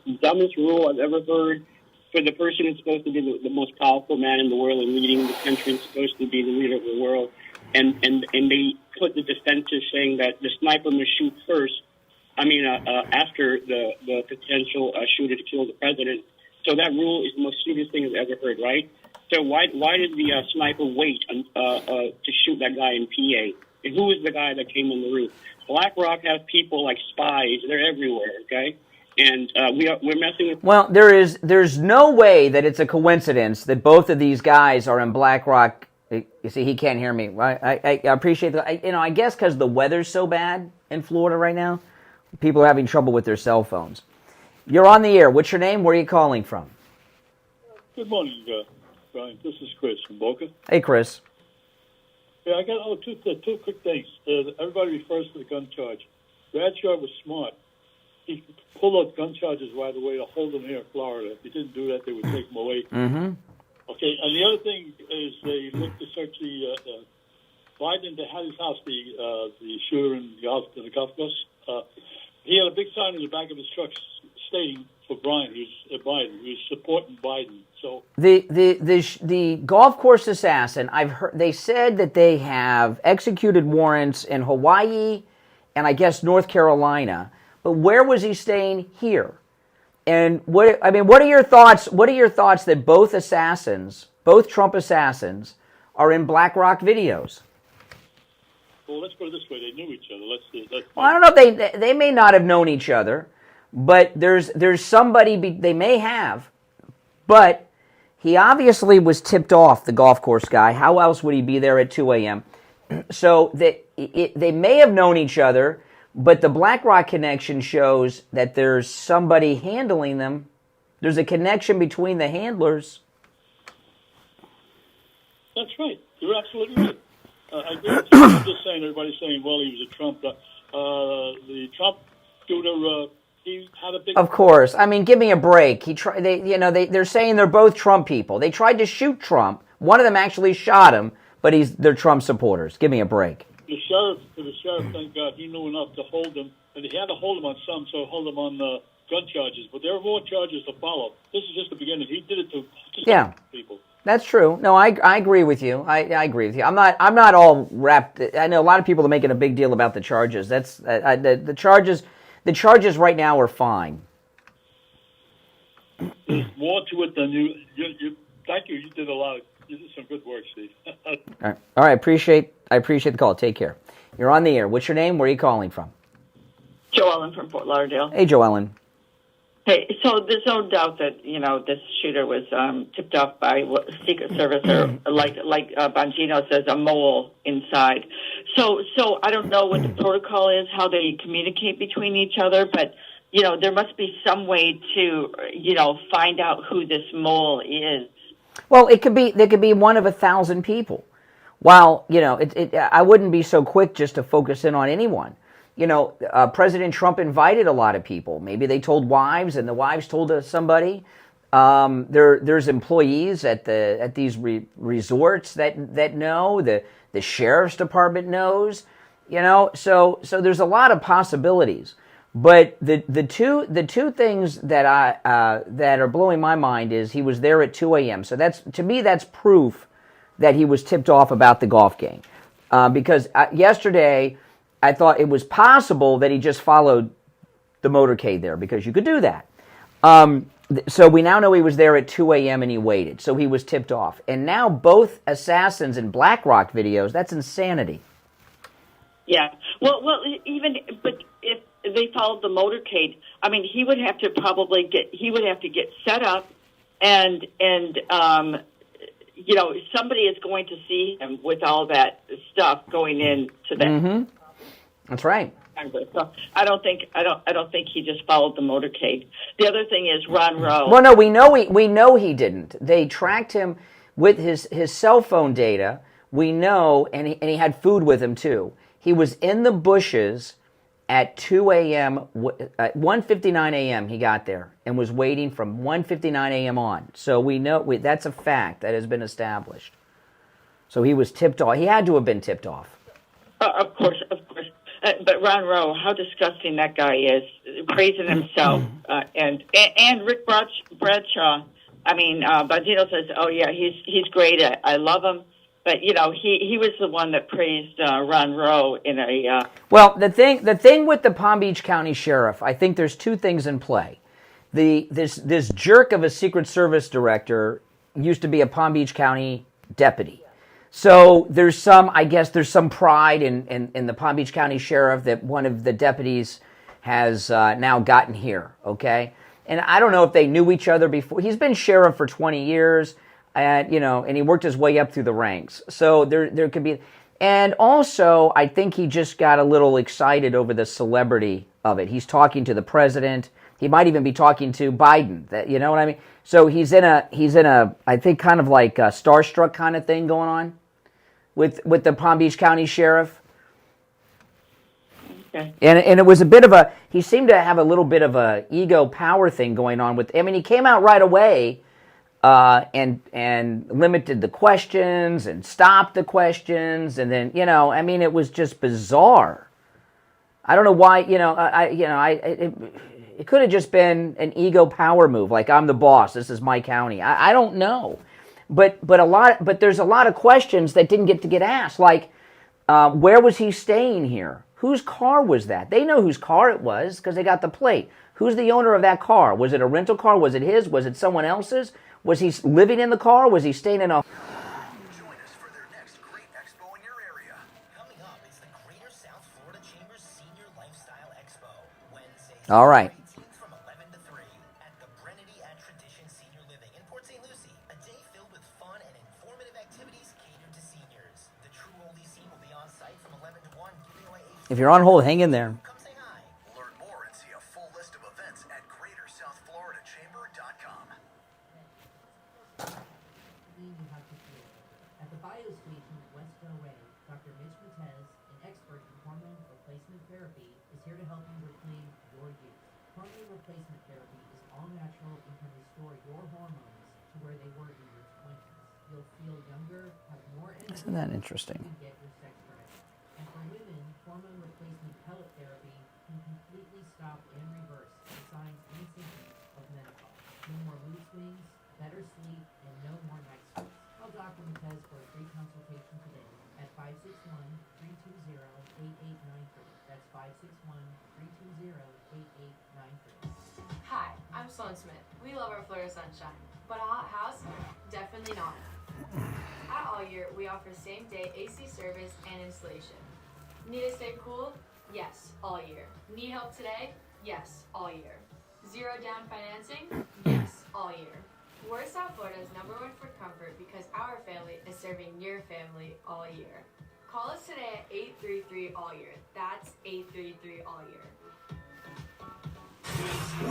The dumbest rule I've ever heard for the person who's supposed to be the most powerful man in the world and leading the country and supposed to be the leader of the world. And they put the defensive saying that the sniper must shoot first. after the potential shooter to kill the president. So that rule is the most stupidest thing I've ever heard, right? So why did the sniper wait to shoot that guy in PA? And who was the guy that came on the roof? BlackRock has people like spies. They're everywhere, okay? And we're messing with... Well, there's no way that it's a coincidence that both of these guys are in BlackRock. You see, he can't hear me. I appreciate that. I guess because the weather's so bad in Florida right now, people are having trouble with their cell phones. You're on the air. What's your name? Where are you calling from? Good morning, Brian. This is Chris from Boca. Hey, Chris. Yeah, I got two quick things. Everybody refers to the gun charge. Bradshaw was smart. He pulled out gun charges right away to hold them here in Florida. If he didn't do that, they would take them away. Mm-hmm. Okay, and the other thing is they looked to search the Biden that had his house, the shooter in the golf course. He had a big sign in the back of his truck stating for Biden, who's supporting Biden. So the golf course assassin, I've heard they said that they have executed warrants in Hawaii and I guess North Carolina. But where was he staying here? And what are your thoughts? What are your thoughts that both Trump assassins, are in BlackRock videos? Well, let's put it this way: they knew each other. Well, I don't know if they may not have known each other, but there's somebody they may have, but he obviously was tipped off, the golf course guy. How else would he be there at 2 a.m.? So they may have known each other. But the BlackRock connection shows that there's somebody handling them. There's a connection between the handlers. That's right. You're absolutely right. I agree with you. I'm just saying, everybody's saying, well, he was a Trump. The Trump shooter, he had a big... Of course. I mean, give me a break. They're saying they're both Trump people. They tried to shoot Trump. One of them actually shot him, but they're Trump supporters. Give me a break. The sheriff, thank God, he knew enough to hold him, and he had to hold him on some, so hold him on gun charges. But there are more charges to follow. This is just the beginning. He did it to people. That's true. No, I agree with you. I agree with you. I'm not all wrapped. I know a lot of people are making a big deal about the charges. That's the charges. The charges right now are fine. There's more to it than you. Thank you. You did a lot. You did some good work, Steve. All right. I appreciate the call. Take care. You're on the air. What's your name? Where are you calling from? Joellen from Fort Lauderdale. Hey, Joellen. Hey, so there's no doubt that this shooter was tipped off by Secret Service or like Bongino says, a mole inside. So I don't know what the protocol is, how they communicate between each other, but there must be some way to find out who this mole is. Well, there could be one of 1,000 people. While I wouldn't be so quick just to focus in on anyone. President Trump invited a lot of people. Maybe they told wives, and the wives told somebody. There's employees at these resorts that know. The sheriff's department knows. So there's a lot of possibilities. But the two things that are blowing my mind is he was there at 2 a.m. So that's proof that he was tipped off about the golf game. Because yesterday I thought it was possible that he just followed the motorcade there, because you could do that. So we now know he was there at 2 a.m. and he waited. So he was tipped off. And now both assassins in BlackRock videos, that's insanity. Yeah. Well, but if they followed the motorcade, I mean, he would have to get set up and somebody is going to see him with all that stuff going into that. Mm-hmm. That's right. So I don't think he just followed the motorcade. The other thing is Ron Rowe. Well, no, we know he didn't. They tracked him with his cell phone data. We know, and he had food with him too. He was in the bushes at 2 a.m. At 1:59 a.m. he got there and was waiting from 1:59 a.m. on. So we know that's a fact that has been established. So he was tipped off. He had to have been tipped off. Of course. But Ron Rowe, how disgusting that guy is, praising himself, and Rick Bradshaw. I mean, Bongino says, "Oh yeah, he's great. I love him." But he was the one that praised Ron Rowe in a. Well, the thing with the Palm Beach County Sheriff, I think there's two things in play. This jerk of a Secret Service director used to be a Palm Beach County deputy. So there's some pride in the Palm Beach County Sheriff that one of the deputies has now gotten here, okay? And I don't know if they knew each other before. He's been sheriff for 20 years, and he worked his way up through the ranks. So there could be, and also I think he just got a little excited over the celebrity of it. He's talking to the president. He might even be talking to Biden. You know what I mean? So he's in a I think kind of like a starstruck kind of thing going on with the Palm Beach County Sheriff. Okay. And it was a bit of he seemed to have a little bit of a ego power thing going on with. I mean, he came out right away and limited the questions and stopped the questions, and then I mean, it was just bizarre. I don't know why. It could have just been an ego power move, like I'm the boss. This is my county. I don't know, but there's a lot of questions that didn't get asked, like where was he staying here? Whose car was that? They know whose car it was because they got the plate. Who's the owner of that car? Was it a rental car? Was it his? Was it someone else's? Was he living in the car? Was he staying in a... Join us for their next great expo in your area. Coming up is the Greater South Florida Chamber's Senior Lifestyle Expo, Wednesday, All right. 18th from 11 to 3 at the Brennedy at Tradition Senior Living in Port St. Lucie. A day filled with fun and informative activities catered to seniors. The True Oldie scene will be on site from 11 to 1, giving away a... If you're on hold, hang in there. Learn more and see a full list of events at GreaterSouthFloridaChamber.com. At the Biostation at West Del Rey, Dr. Mitch Matez, an expert in hormone replacement therapy, is here to help you reclaim your youth. Hormone replacement therapy is all natural and can restore your hormones to where they were in your 20s. You'll feel younger, have more energy. Isn't that interesting? And get your sex drive. And for women, hormone replacement pellet therapy can completely stop and reverse the signs and symptoms of menopause. No more mood swings, better sleep, and no more night sweats. Call Dr. Matez for a free consultation today at 561-320-8893. That's 561-320-8893. Hi, I'm Sloan Smith. We love our Florida sunshine, but a hot house? Definitely not. At All Year, we offer same-day AC service and installation. Need to stay cool? Yes, all year. Need help today? Yes, all year. Zero down financing? Yes, all year. We're South Florida's #1 for comfort because our family is serving your family all year. Call us today at 833-ALL-YEAR. That's 833-ALL-YEAR.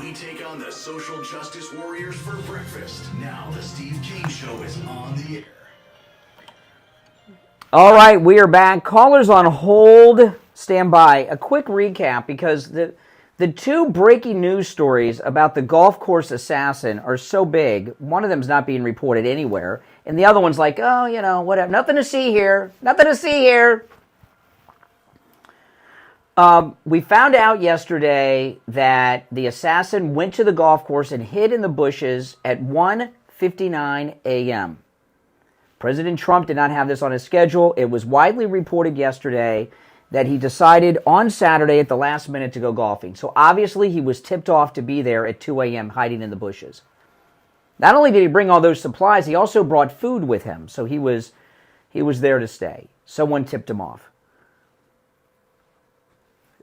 We take on the social justice warriors for breakfast. Now the Steve Kane Show is on the air. All right, we are back. Callers on hold. Stand by. A quick recap because the two breaking news stories about the golf course assassin are so big. One of them's not being reported anywhere, and the other one's like, oh, whatever. Nothing to see here. Nothing to see here. We found out yesterday that the assassin went to the golf course and hid in the bushes at 1:59 a.m. President Trump did not have this on his schedule. It was widely reported yesterday that he decided on Saturday at the last minute to go golfing. So obviously he was tipped off to be there at 2 a.m. hiding in the bushes. Not only did he bring all those supplies, he also brought food with him. So he was there to stay. Someone tipped him off.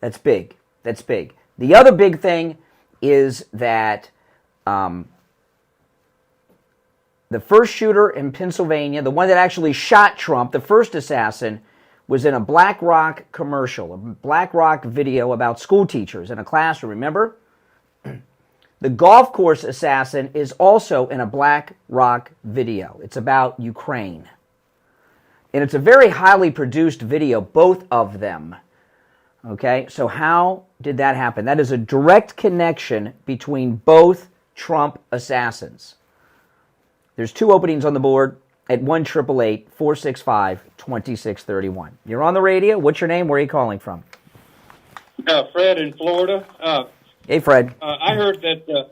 That's big. That's big. The other big thing is that the first shooter in Pennsylvania, the one that actually shot Trump, the first assassin, was in a BlackRock commercial, a BlackRock video about school teachers in a classroom, remember? The golf course assassin is also in a BlackRock video. It's about Ukraine. And it's a very highly produced video, both of them. Okay, so how did that happen? That is a direct connection between both Trump assassins. There's two openings on the board at 1-888-465-2631. You're on the radio. What's your name? Where are you calling from? Fred in Florida. Hey, Fred. I heard that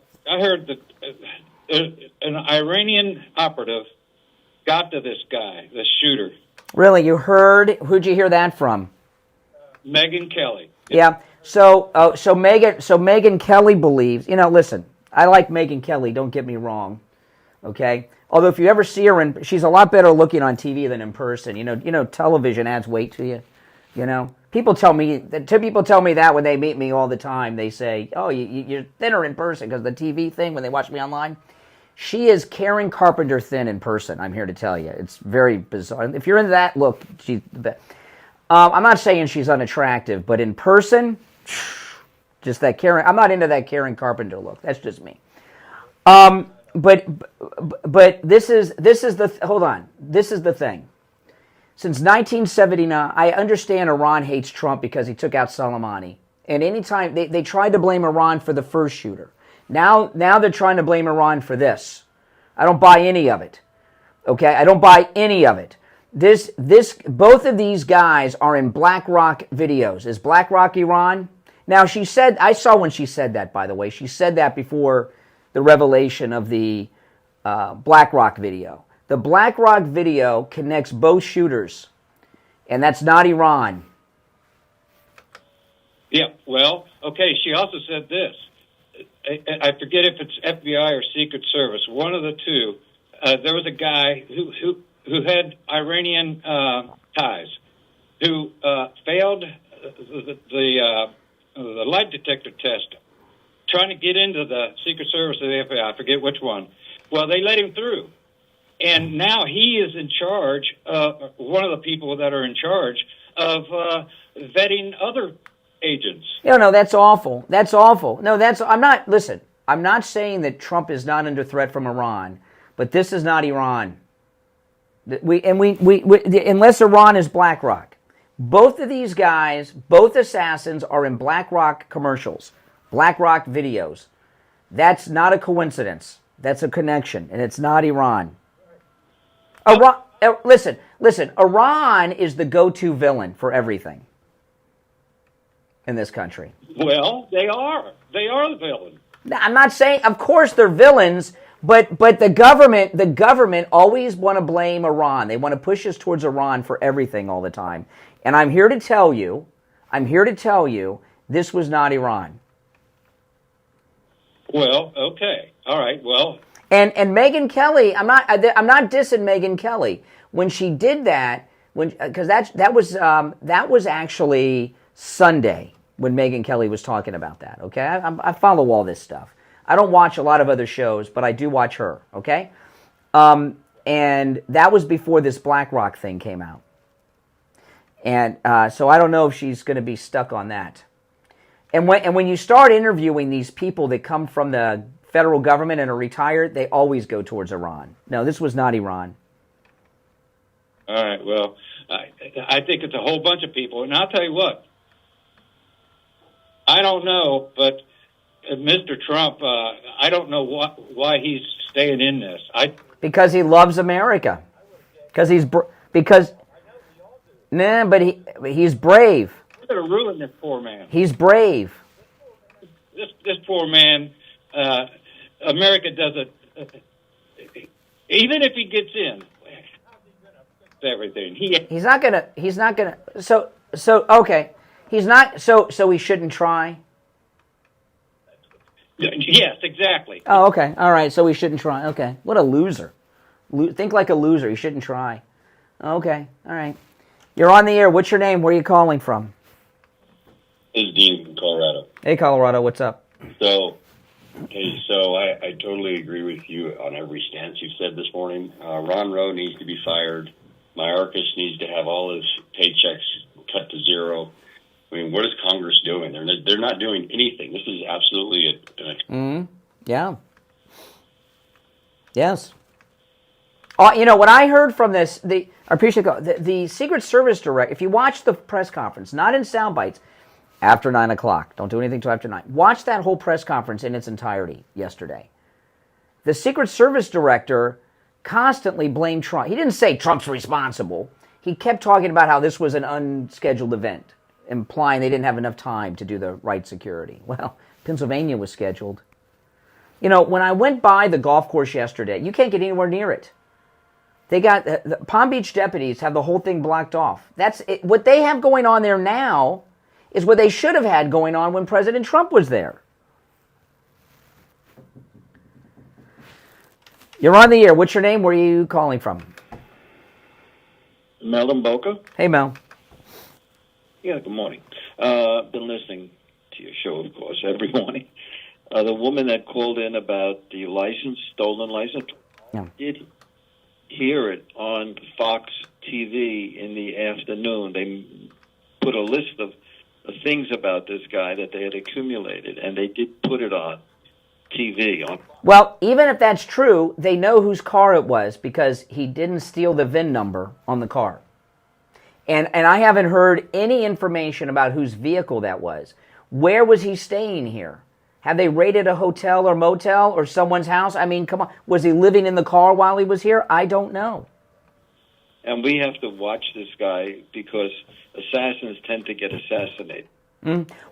an Iranian operative got to this guy, the shooter, Really, you heard? Who'd you hear that from? Megyn Kelly. Yeah. So Megyn Kelly believes. Listen, I like Megyn Kelly. Don't get me wrong. Okay. Although if you ever see her, she's a lot better looking on TV than in person. Television adds weight to you. People tell me that when they meet me all the time. They say, "Oh, you're thinner in person because the TV thing." When they watch me online, she is Karen Carpenter thin in person. I'm here to tell you, it's very bizarre. If you're into that look, she's the best. I'm not saying she's unattractive, but in person, just that Karen. I'm not into that Karen Carpenter look. That's just me. But this is the hold on. This is the thing. Since 1979, I understand Iran hates Trump because he took out Soleimani. And anytime they tried to blame Iran for the first shooter. Now they're trying to blame Iran for this. I don't buy any of it. Okay? I don't buy any of it. Both of these guys are in BlackRock videos. Is BlackRock Iran? Now I saw when she said that, by the way. She said that before the revelation of the BlackRock video. The BlackRock video connects both shooters, and that's not Iran. Yeah, well, okay, she also said this. I forget if it's FBI or Secret Service, one of the two. There was a guy who had Iranian ties, who failed the lie detector test, trying to get into the Secret Service or the FBI, I forget which one. Well, they let him through. And now he is in charge, one of the people that are in charge of vetting other agents. No, that's awful. That's awful. No, I'm not saying that Trump is not under threat from Iran, but this is not Iran. Unless Iran is BlackRock. Both of these guys, both assassins are in BlackRock commercials, BlackRock videos. That's not a coincidence. That's a connection, and it's not Iran. Iran, listen. Iran is the go-to villain for everything in this country. Well, they are. They are the villain. I'm not saying, of course, they're villains, but the government always want to blame Iran. They want to push us towards Iran for everything all the time. And I'm here to tell you, this was not Iran. Well, okay, all right, well. And Megyn Kelly, I'm not dissing Megyn Kelly when she did that, because that was actually Sunday when Megyn Kelly was talking about that. Okay, I follow all this stuff. I don't watch a lot of other shows, but I do watch her. Okay, and that was before this BlackRock thing came out, and so I don't know if she's going to be stuck on that. And when you start interviewing these people that come from the federal government and are retired, they always go towards Iran. No, this was not Iran. All right, well, I think it's a whole bunch of people. And I'll tell you what, I don't know, but Mr. Trump, I don't know why he's staying in this. Because he loves America. But he's brave. You're going to ruin this poor man. He's brave. This poor man, America doesn't, even if he gets in, everything. He's not gonna, so okay. He's not, so he shouldn't try? Yes, exactly. Oh, okay. All right, so he shouldn't try. Okay. What a loser. Think like a loser. He shouldn't try. Okay. All right. You're on the air. What's your name? Where are you calling from? This is Dean from Colorado. Hey, Colorado. What's up? So I totally agree with you on every stance you've said this morning. Ron Rowe needs to be fired. Mayorkas needs to have all his paychecks cut to zero. I mean, what is Congress doing? They're not doing anything. This is absolutely Yeah. Yes. What I heard from this, the Secret Service director, if you watch the press conference, not in sound bites, after 9 o'clock, don't do anything till after 9. Watch that whole press conference in its entirety yesterday. The Secret Service director constantly blamed Trump. He didn't say Trump's responsible. He kept talking about how this was an unscheduled event, implying they didn't have enough time to do the right security. Well, Pennsylvania was scheduled. When I went by the golf course yesterday, you can't get anywhere near it. They got the Palm Beach deputies have the whole thing blocked off. That's it. What they have going on there now is what they should have had going on when President Trump was there. You're on the air. What's your name? Where are you calling from? Mel and Boca. Hey, Mel. Yeah, good morning. Been listening to your show, of course, every morning. The woman that called in about the license, stolen license, did hear it on Fox TV in the afternoon. They put a list of things about this guy that they had accumulated, and they did put it on TV. Well, even if that's true, they know whose car it was because he didn't steal the VIN number on the car. And I haven't heard any information about whose vehicle that was. Where was he staying here? Have they raided a hotel or motel or someone's house? I mean, come on. Was he living in the car while he was here? I don't know. And we have to watch this guy because assassins tend to get assassinated.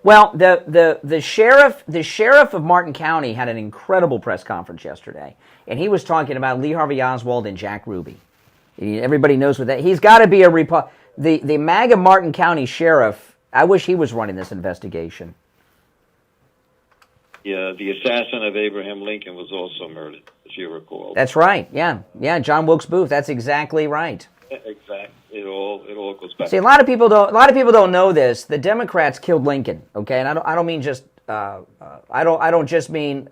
Well, the sheriff of Martin County had an incredible press conference yesterday, and he was talking about Lee Harvey Oswald and Jack Ruby. Everybody knows what that. He's got to be the MAGA Martin County sheriff. I wish he was running this investigation. Yeah, the assassin of Abraham Lincoln was also murdered, if you recall. That's right. Yeah, John Wilkes Booth. That's exactly right. Exactly. It all goes back. See, a lot of people don't know this. The Democrats killed Lincoln. Okay, and I don't mean just I don't just mean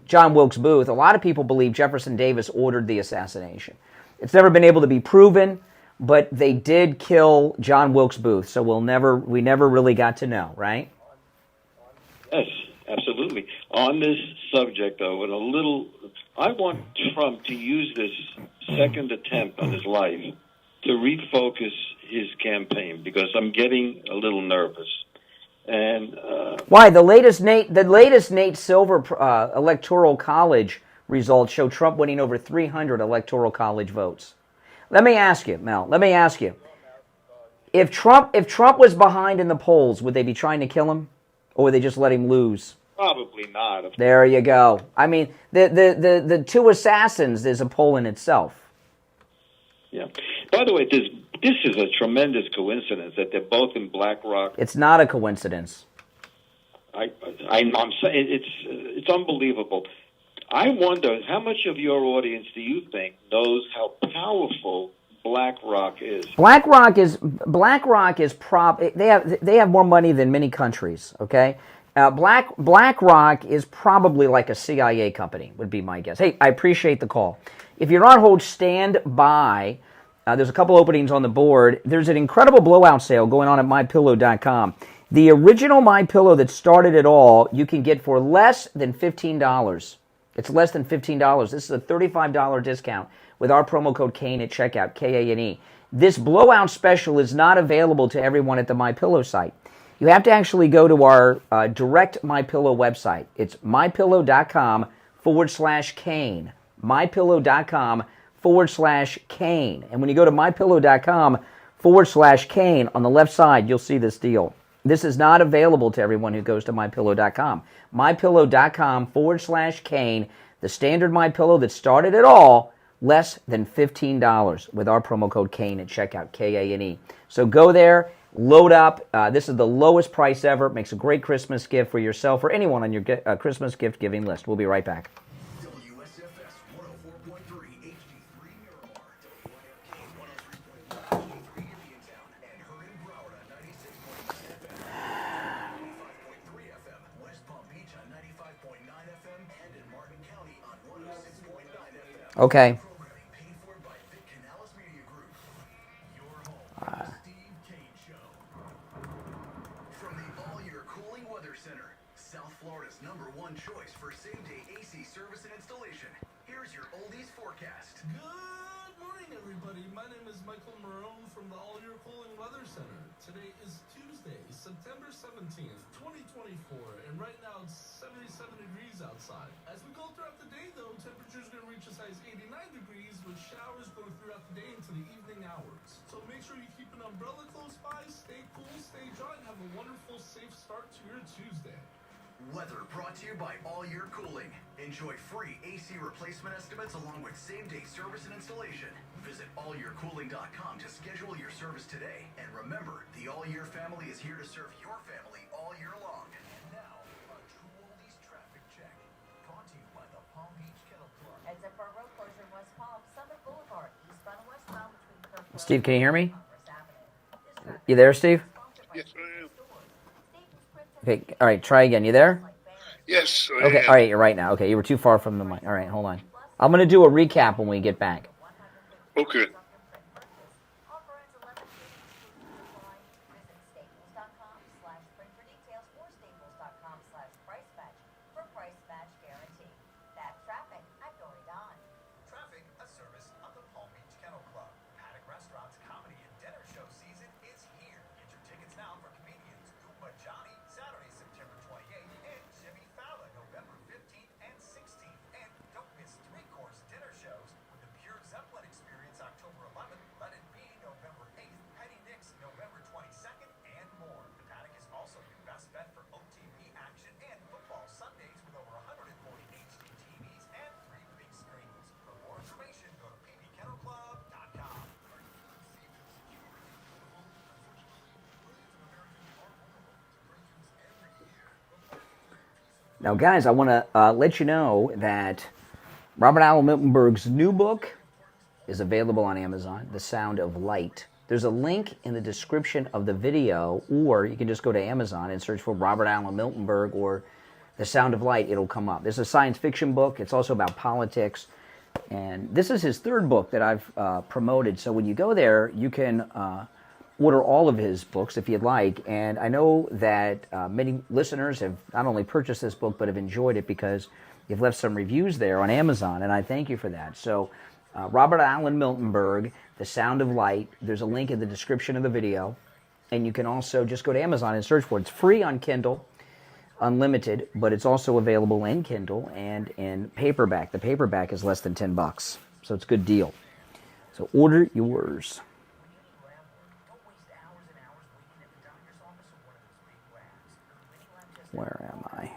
John Wilkes Booth. A lot of people believe Jefferson Davis ordered the assassination. It's never been able to be proven, but they did kill John Wilkes Booth. So we never really got to know, right? Yes, absolutely. On this subject, though, I want Trump to use this second attempt on his life to refocus his campaign because I'm getting a little nervous. And why? The latest Nate Silver Electoral College results show Trump winning over 300 Electoral College votes. Let me ask you, Mel. If Trump was behind in the polls, would they be trying to kill him, or would they just let him lose? Probably not. There you go. I mean, the two assassins is a poll in itself. Yeah. By the way, this is a tremendous coincidence that they're both in BlackRock. It's not a coincidence. I'm saying it's unbelievable. I wonder how much of your audience do you think knows how powerful BlackRock is? BlackRock is they have more money than many countries. Okay. BlackRock is probably like a CIA company, would be my guess. Hey, I appreciate the call. If you're on hold, stand by. There's a couple openings on the board. There's an incredible blowout sale going on at MyPillow.com. The original MyPillow that started it all, you can get for less than $15. It's less than $15. This is a $35 discount with our promo code Kane at checkout, Kane. This blowout special is not available to everyone at the MyPillow site. You have to actually go to our direct MyPillow website. It's mypillow.com/Kane. mypillow.com/Kane. And when you go to mypillow.com/Kane, on the left side, you'll see this deal. This is not available to everyone who goes to mypillow.com. mypillow.com/Kane, the standard MyPillow that started it all, less than $15 with our promo code Kane at checkout, Kane. So go there, load up. This is the lowest price ever. It makes a great Christmas gift for yourself or anyone on your Christmas gift giving list. We'll be right back. WSFS 104.3 HD3 Miramar, WYRK 103.1 HD3 Indiantown, and her in Broward on 96.9 FM, 95.3 FM, West Palm Beach on 95.9 FM, and in Martin County on 106.9 FM. Okay. Programming paid for by Vic Canales Media Group. Your home for the Steve Kane Show. From the All-Year Cooling Weather Center, South Florida's #1 choice for same-day AC service and installation. Here's your oldies forecast. Good morning, everybody. My name is Michael Marone from the All-Year Cooling Weather Center. Today is Tuesday, September 17th, 2024, and right now it's 77 degrees outside. As we go throughout the day, though, temperatures going to reach as high as 89 degrees with showers going throughout the day into the evening hours. So make sure you keep an umbrella close by, stay cool, stay dry, and have a wonderful, safe start to your Tuesday. Weather brought to you by All Year Cooling. Enjoy free AC replacement estimates along with same-day service and installation. Visit allyearcooling.com to schedule your service today. And remember, the All Year family is here to serve your family all year long. And now, a True Oldies traffic check. Brought to you by the Palm Beach Kennel Club. Heads up for a road closure in West Palm, Summit Boulevard, eastbound and westbound between Kirkwood. Steve, can you hear me? You there, Steve? Yes, I am. Okay, all right, try again. You there? Yes, I Okay, am. all right, you're right now. Okay, you were too far from the mic. All right, hold on. I'm going to do a recap when we get back. Okay. Traffic, a service of the Palm Beach Kennel Club. Paddock Restaurant's comedy and dinner show season is here. Get your tickets now for comedians Goomba Johnny, Saturday, September 28th, and Jimmy Fallon, November 15th and 16th. And don't miss three-course dinner shows with the Pure Zeppelin Experience October 11th, Let It Be November 8th, Penny Nicks November 22nd, and more. The Paddock is also your best bet for OTB action and football Sundays with over 140 HD TVs and 3 big screens. For more information, go to pbkennelclub.com. Now, guys, I want to let you know that Robert Allen Miltenberg's new book is available on Amazon, The Sound of Light. There's a link in the description of the video, or you can just go to Amazon and search for Robert Allen Miltenberg or The Sound of Light. It'll come up. This is a science fiction book. It's also about politics. And this is his third book that I've promoted. So when you go there, you can order all of his books if you'd like. And I know that many listeners have not only purchased this book, but have enjoyed it because you've left some reviews there on Amazon, and I thank you for that. So Robert Allen Miltenberg, The Sound of Light, there's a link in the description of the video, and you can also just go to Amazon and search for it. It's free on Kindle, unlimited, but it's also available in Kindle and in paperback. The paperback is less than $10, so it's a good deal. So order yours. Where am I?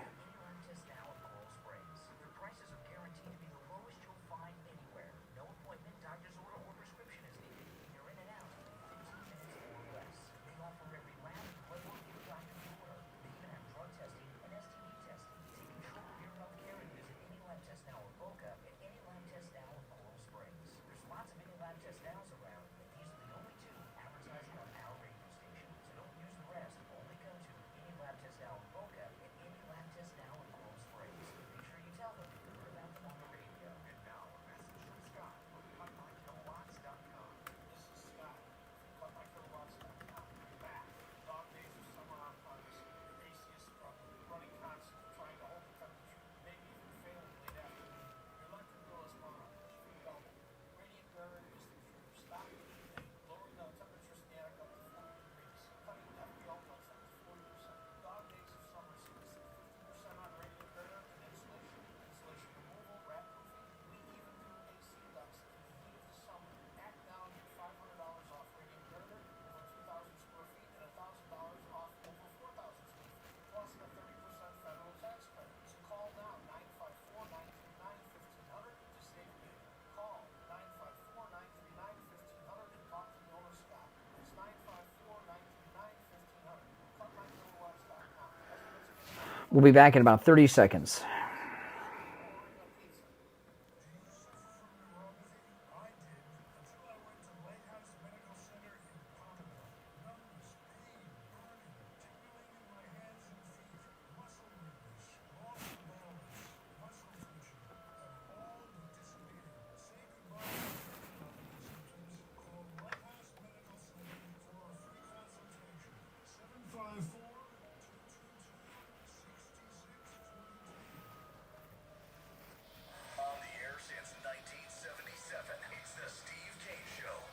We'll be back in about 30 seconds.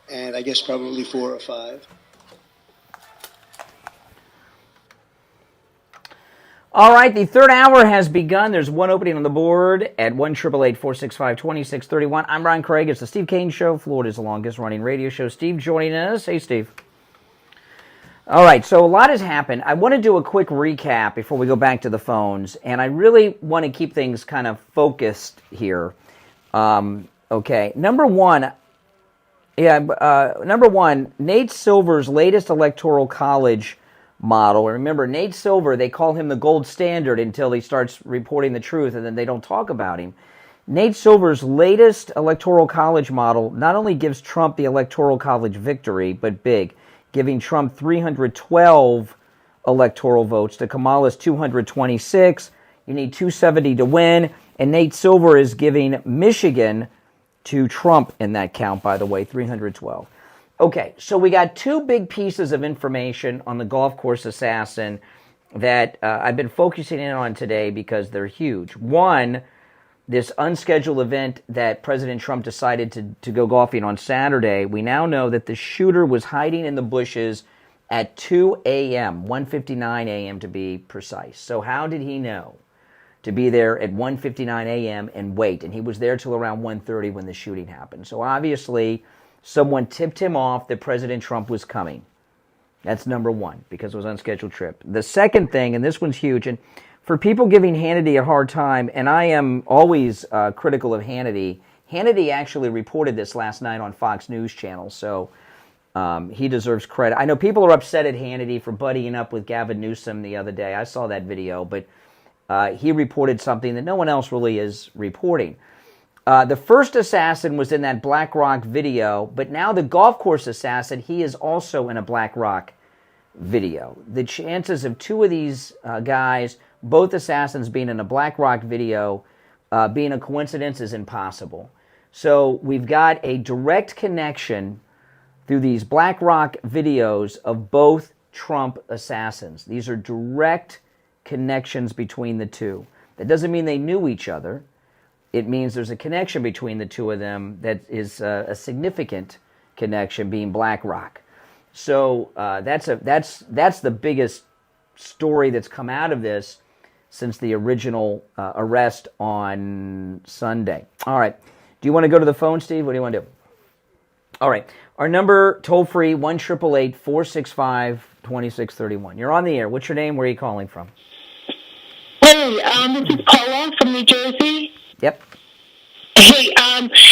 And I guess probably 4 or 5. All right, the third hour has begun. There's one opening on the board at 1-888-465-2631. I'm Ron Craig. It's the Steve Kane Show, Florida's longest-running radio show. Steve joining us. Hey, Steve. All right, so a lot has happened. I want to do a quick recap before we go back to the phones, and I really want to keep things kind of focused here. Okay, number one, Nate Silver's latest electoral college model. Remember, Nate Silver, they call him the gold standard until he starts reporting the truth, and then they don't talk about him. Nate Silver's latest electoral college model not only gives Trump the electoral college victory, but big, giving Trump 312 electoral votes to Kamala's 226. You need 270 to win. And Nate Silver is giving Michigan to Trump in that count, by the way, 312. Okay, so we got two big pieces of information on the golf course assassin that I've been focusing in on today because they're huge. One, this unscheduled event that President Trump decided to go golfing on Saturday, we now know that the shooter was hiding in the bushes at 2 a.m., 1:59 a.m. to be precise. So how did he know to be there at 1:59 a.m. and wait? And he was there till around 1:30 when the shooting happened. So obviously, someone tipped him off that President Trump was coming. That's number one, because it was an unscheduled trip. The second thing, and this one's huge, and for people giving Hannity a hard time, and I am always critical of Hannity. Hannity actually reported this last night on Fox News Channel, so he deserves credit. I know people are upset at Hannity for buddying up with Gavin Newsom the other day. I saw that video, but he reported something that no one else really is reporting. The first assassin was in that Black Rock video, but now the golf course assassin, he is also in a Black Rock video. The chances of two of these guys, both assassins being in a Black Rock video, being a coincidence is impossible. So we've got a direct connection through these Black Rock videos of both Trump assassins. These are direct connections between the two. That doesn't mean they knew each other. It means there's a connection between the two of them that is a significant connection, being Black Rock. So that's the biggest story that's come out of this since the original arrest on Sunday. All right. Do you want to go to the phone, Steve? What do you want to do? All right. Our number, toll-free, 1-888-465-2631. You're on the air. What's your name? Where are you calling from? Hey, this is Paula from New Jersey. Yep. Hey,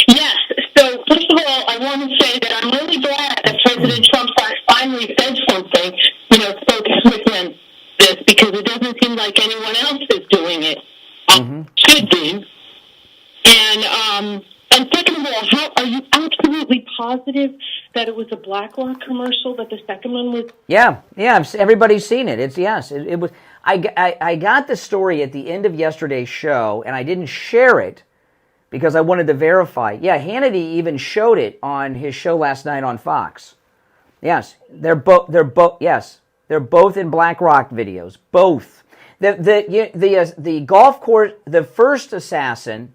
yes. So, first of all, I want to say that I'm really glad that President Trump finally said something, spoke with him this, because it doesn't seem like anyone else is doing it. Should be. And second of all, are you absolutely positive that it was a BlackRock commercial, that the second one was? Yeah, everybody's seen it. It was. I got the story at the end of yesterday's show, and I didn't share it because I wanted to verify. Yeah, Hannity even showed it on his show last night on Fox. Yes, they're both in Black Rock videos. Both. The golf course, the first assassin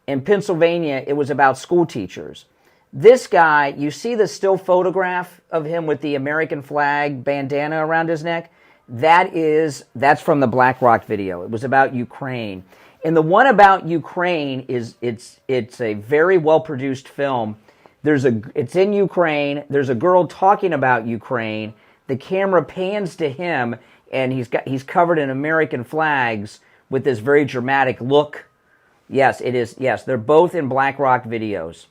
in Pennsylvania, it was about school teachers. This guy, you see the still photograph of him with the American flag bandana around his neck? That's from the Black Rock video. It was about Ukraine. And the one about Ukraine it's a very well-produced film. It's in Ukraine. There's a girl talking about Ukraine. The camera pans to him, and he's covered in American flags with this very dramatic look. Yes, it is. Yes, they're both in Black Rock videos.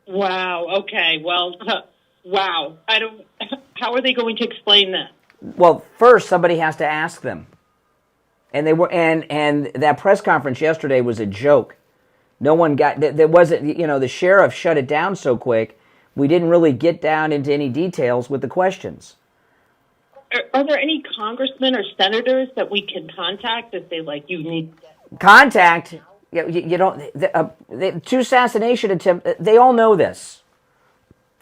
Wow. Okay. Well, wow. How are they going to explain that? Well, first somebody has to ask them. And they were, and that press conference yesterday was a joke. No one got, there wasn't, the sheriff shut it down so quick, we didn't really get down into any details with the questions. Are there any congressmen or senators that we can contact if they you need contact? You don't. The two assassination attempt. They all know this.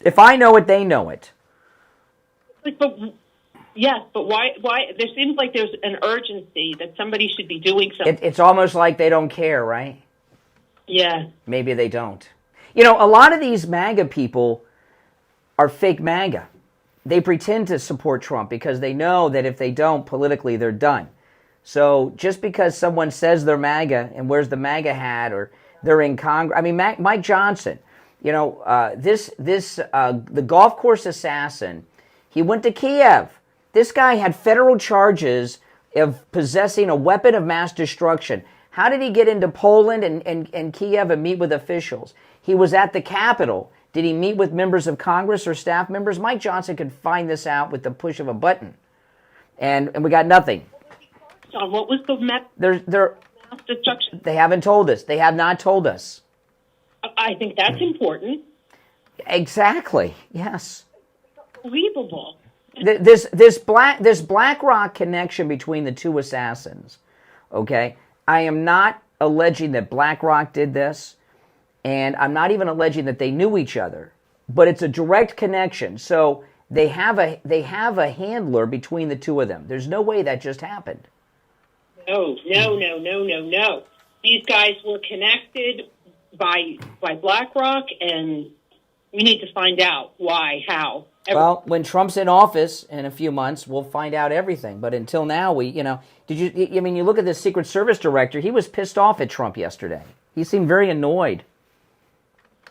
If I know it, they know it. Yes, but why? There seems like there's an urgency that somebody should be doing something. It's almost like they don't care, right? Yeah. Maybe they don't. A lot of these MAGA people are fake MAGA. They pretend to support Trump because they know that if they don't, politically, they're done. So just because someone says they're MAGA and wears the MAGA hat, or they're in Congress, I mean, Mike Johnson, the golf course assassin, He went to Kiev. This guy had federal charges of possessing a weapon of mass destruction. How did he get into Poland and Kiev and meet with officials? He was at the Capitol. Did he meet with members of Congress or staff members? Mike Johnson could find this out with the push of a button. And we got nothing. John, what was the mass destruction? They haven't told us. They have not told us. I think that's important. Exactly. Yes. Unbelievable. This BlackRock connection between the two assassins. Okay, I am not alleging that BlackRock did this, and I'm not even alleging that they knew each other. But it's a direct connection. So they have a handler between the two of them. There's no way that just happened. No. These guys were connected by BlackRock, and we need to find out why, how. Well, when Trump's in office in a few months, we'll find out everything. But until now, you look at the Secret Service director, he was pissed off at Trump yesterday. He seemed very annoyed.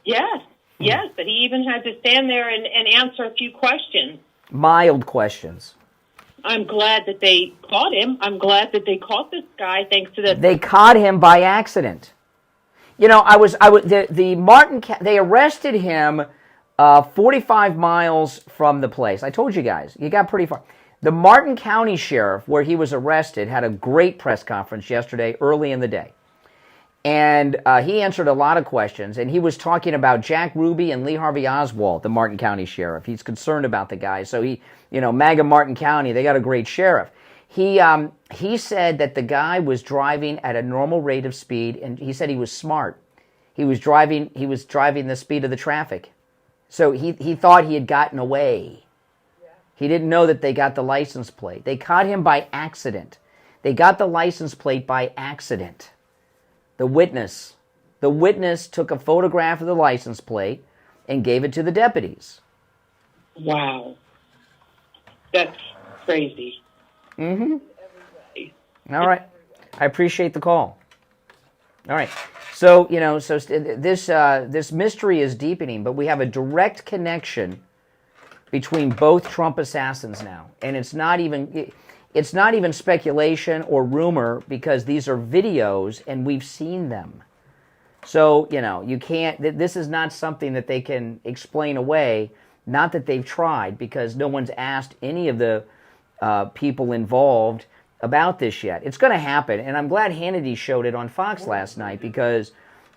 Yes, but he even had to stand there and answer a few questions. Mild questions. I'm glad that they caught him. I'm glad that they caught this guy thanks to the... They caught him by accident. They arrested him 45 miles from the place. I told you guys, he got pretty far. The Martin County Sheriff, where he was arrested, had a great press conference yesterday, early in the day. And he answered a lot of questions, and he was talking about Jack Ruby and Lee Harvey Oswald, the Martin County Sheriff. He's concerned about the guys. So MAGA Martin County, they got a great sheriff. He said that the guy was driving at a normal rate of speed, and he said he was smart. He was driving the speed of the traffic. So he thought he had gotten away. He didn't know that they got the license plate. They caught him by accident. They got the license plate by accident. The witness took a photograph of the license plate and gave it to the deputies. Wow. That's crazy. Mm-hmm. All right. I appreciate the call. All right. So, this mystery is deepening, but we have a direct connection between both Trump assassins now. And it's not even speculation or rumor, because these are videos and we've seen them. So, you can't, this is not something that they can explain away. Not that they've tried, because no one's asked any of the people involved about this yet. It's going to happen, and I'm glad Hannity showed it on Fox last night, because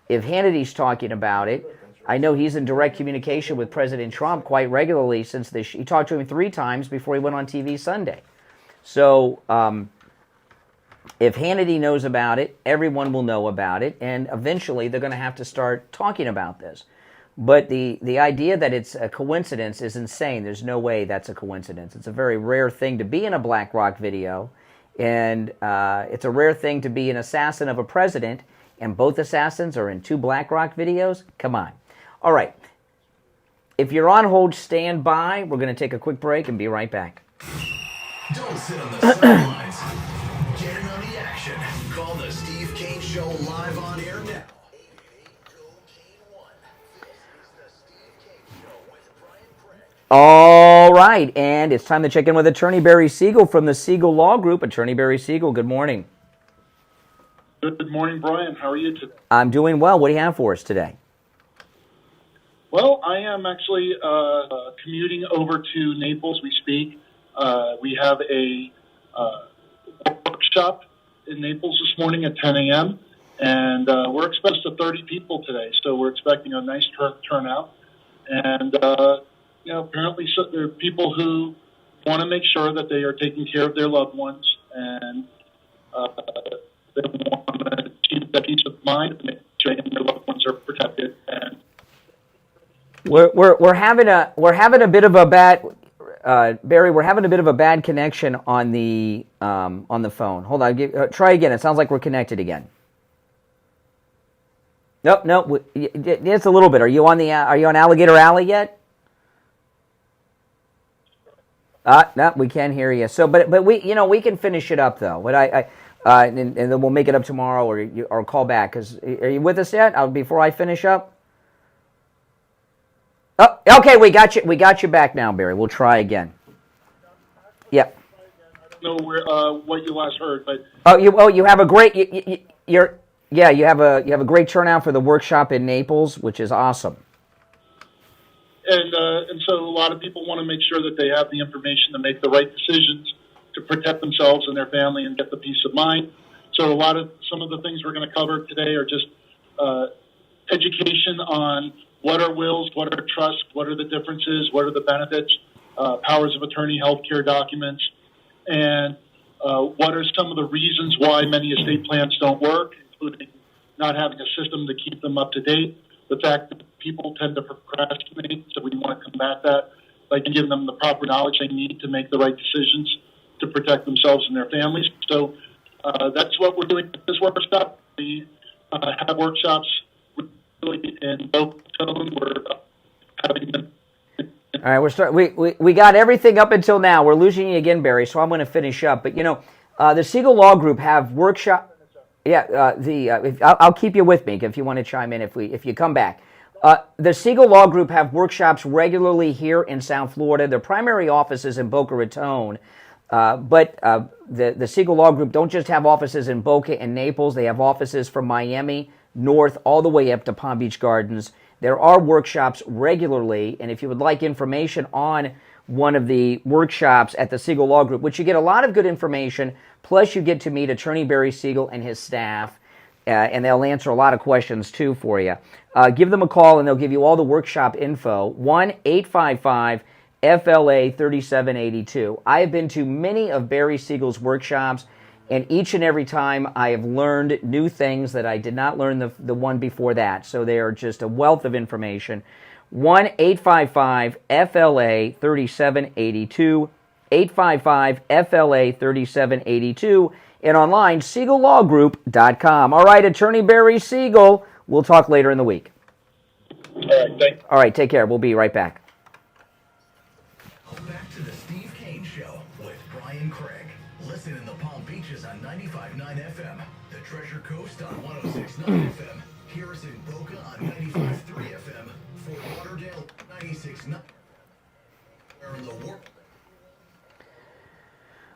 if Hannity's talking about it, I know he's in direct communication with President Trump quite regularly since this. He talked to him 3 times before he went on TV Sunday. So if Hannity knows about it, everyone will know about it, and eventually they're going to have to start talking about this. But the idea that it's a coincidence is insane. There's no way that's a coincidence. It's a very rare thing to be in a BlackRock video, and it's a rare thing to be an assassin of a president, and both assassins are in 2 BlackRock videos? Come on. All right. If you're on hold, stand by. We're going to take a quick break and be right back. Don't sit on the sidelines. Get in on the action. Call the Steve Kane Show live on air now. All right, and it's time to check in with Attorney Barry Siegel from the Siegel Law Group. Attorney Barry Siegel, good morning. Good morning, Brian. How are you today? I'm doing well. What do you have for us today? Well, I am actually commuting over to Naples. We speak. We have a workshop in Naples this morning at 10 a.m., and we're expecting to 30 people today, so we're expecting a nice turnout. And apparently there are people who want to make sure that they are taking care of their loved ones, and they want to achieve that peace of mind, make sure their loved ones are protected. And we're having a bit of a bad Barry. We're having a bit of a bad connection on the phone. Hold on, try again. It sounds like we're connected again. No, it's a little bit. Are you on Alligator Alley yet? No, we can't hear you. So, but we can finish it up though. But and then we'll make it up tomorrow or call back. Are you with us yet? Before I finish up. Oh, okay, we got you. We got you back now, Barry. We'll try again. Yep. I don't know where what you last heard, but you have a great you have a great turnout for the workshop in Naples, which is awesome. and so a lot of people want to make sure that they have the information to make the right decisions to protect themselves and their family and get the peace of mind. So some of the things we're going to cover today are just education on what are wills, what are trusts, what are the differences, what are the benefits, powers of attorney, healthcare documents, and what are some of the reasons why many estate plans don't work, including not having a system to keep them up to date, the fact that people tend to procrastinate, so we want to combat that by giving them the proper knowledge they need to make the right decisions to protect themselves and their families. So that's what we're doing at this workshop. We have workshops really in both tone. We're having them. All right, we got everything up until now. We're losing you again, Barry, so I'm going to finish up. But, the Siegel Law Group have workshop. Yeah, I'll keep you with me if you want to chime in if you come back. The Siegel Law Group have workshops regularly here in South Florida. Their primary office is in Boca Raton, but the Siegel Law Group don't just have offices in Boca and Naples. They have offices from Miami north all the way up to Palm Beach Gardens. There are workshops regularly, and if you would like information on one of the workshops at the Siegel Law Group, which you get a lot of good information, plus you get to meet Attorney Barry Siegel and his staff, and they'll answer a lot of questions too for you. Give them a call, and they'll give you all the workshop info, 1-855-FLA-3782. I have been to many of Barry Siegel's workshops, and each and every time I have learned new things that I did not learn the one before that. So they are just a wealth of information. 1-855-FLA-3782, 855-FLA-3782, and online, SiegelLawGroup.com. All right, Attorney Barry Siegel, we'll talk later in the week. All right, thanks. All right, take care. We'll be right back. Back to the Steve Kane Show with Brian Craig. Listen in the Palm Beaches on 95.9 FM, the Treasure Coast on 106.9 FM, hear us in Boca on 95.3 FM, Fort Lauderdale 96.9. Where in the world?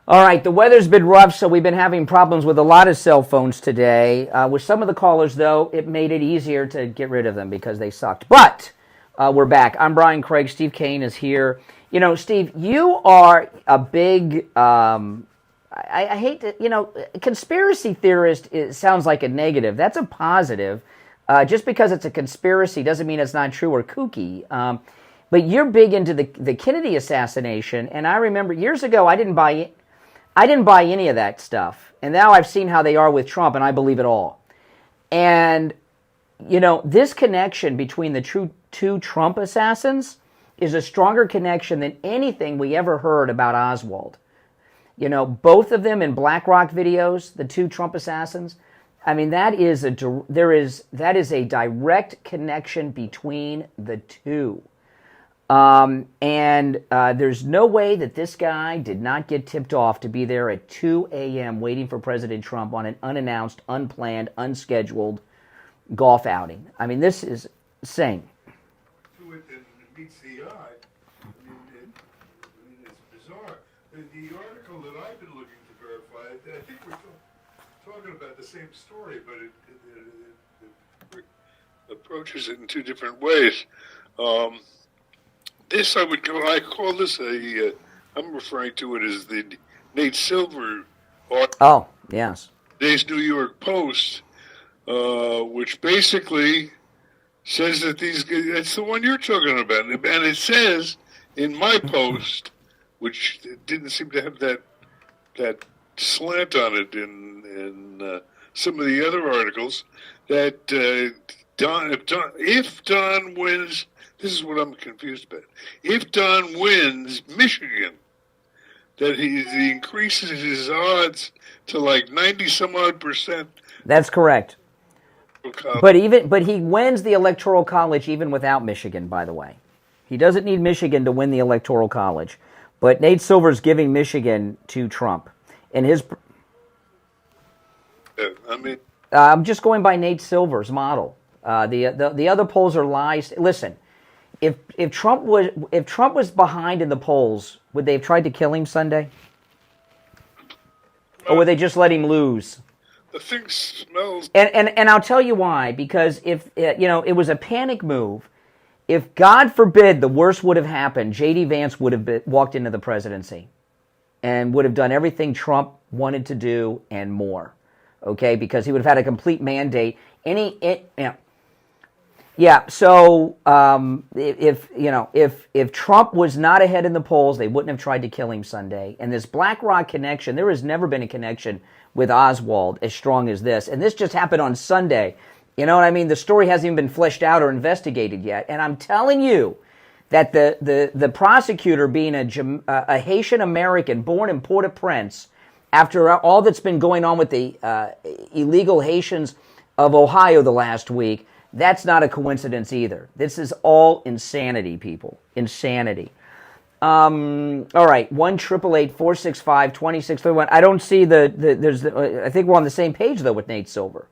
All right, the weather's been rough, so we've been having problems with a lot of cell phones today. With some of the callers, though, it made it easier to get rid of them because they sucked. But we're back. I'm Brian Craig. Steve Kane is here. Steve, you are a big... I hate to, conspiracy theorist sounds like a negative. That's a positive. Just because it's a conspiracy doesn't mean it's not true or kooky. But you're big into the Kennedy assassination, and I remember years ago I didn't buy any of that stuff. And now I've seen how they are with Trump, and I believe it all. And, this connection between the two Trump assassins is a stronger connection than anything we ever heard about Oswald. Both of them in BlackRock videos, the two Trump assassins. I mean, that is a direct connection between the two. There's no way that this guy did not get tipped off to be there at 2 a.m. waiting for President Trump on an unannounced, unplanned, unscheduled golf outing. I mean, this is insane. To it and meets the eye. It's bizarre. The article that I've been looking to verify, I think we're talking about the same story, but it approaches it in two different ways. This I call this I'm referring to it as the Nate Silver article. Oh, yes. Today's New York Post, which basically says that it's the one you're talking about. And it says in my post, which didn't seem to have that slant on it in some of the other articles, that if Don wins, this is what I'm confused about. If Don wins Michigan, that he increases his odds to like 90-some-odd%. That's correct. But he wins the Electoral College even without Michigan, by the way. He doesn't need Michigan to win the Electoral College. But Nate Silver's giving Michigan to Trump. And his... I'm just going by Nate Silver's model. The other polls are lies. Listen, if Trump was behind in the polls, would they have tried to kill him Sunday? Or would they just let him lose? The thing smells. And I'll tell you why. Because if it was a panic move. If God forbid the worst would have happened, J.D. Vance would have walked into the presidency, and would have done everything Trump wanted to do and more. Okay, because he would have had a complete mandate. So if Trump was not ahead in the polls, they wouldn't have tried to kill him Sunday. And this BlackRock connection, there has never been a connection with Oswald as strong as this. And this just happened on Sunday. You know what I mean? The story hasn't even been fleshed out or investigated yet. And I'm telling you that the prosecutor, being a Haitian American born in Port-au-Prince, after all that's been going on with the illegal Haitians of Ohio the last week, that's not a coincidence either. This is all insanity, people. Insanity. All right, 1-888-465-2631. I don't see I think we're on the same page though with Nate Silver.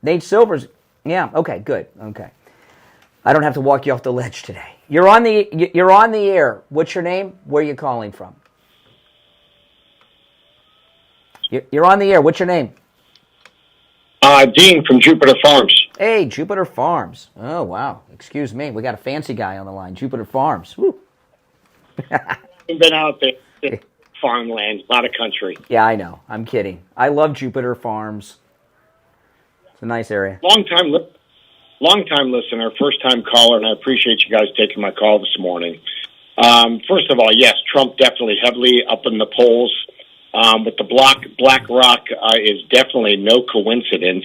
Nate Silver's, yeah. Okay, good. Okay, I don't have to walk you off the ledge today. You're on the air. What's your name? Where are you calling from? You're on the air. What's your name? Dean from Jupiter Farms. Hey, Jupiter Farms. Oh, wow. Excuse me. We got a fancy guy on the line. Jupiter Farms. Woo. I've been out there. Farmland, a lot of country. Yeah, I know. I'm kidding. I love Jupiter Farms. It's a nice area. Long time listener, first time caller, and I appreciate you guys taking my call this morning. First of all, yes, Trump definitely heavily up in the polls. But the BlackRock is definitely no coincidence.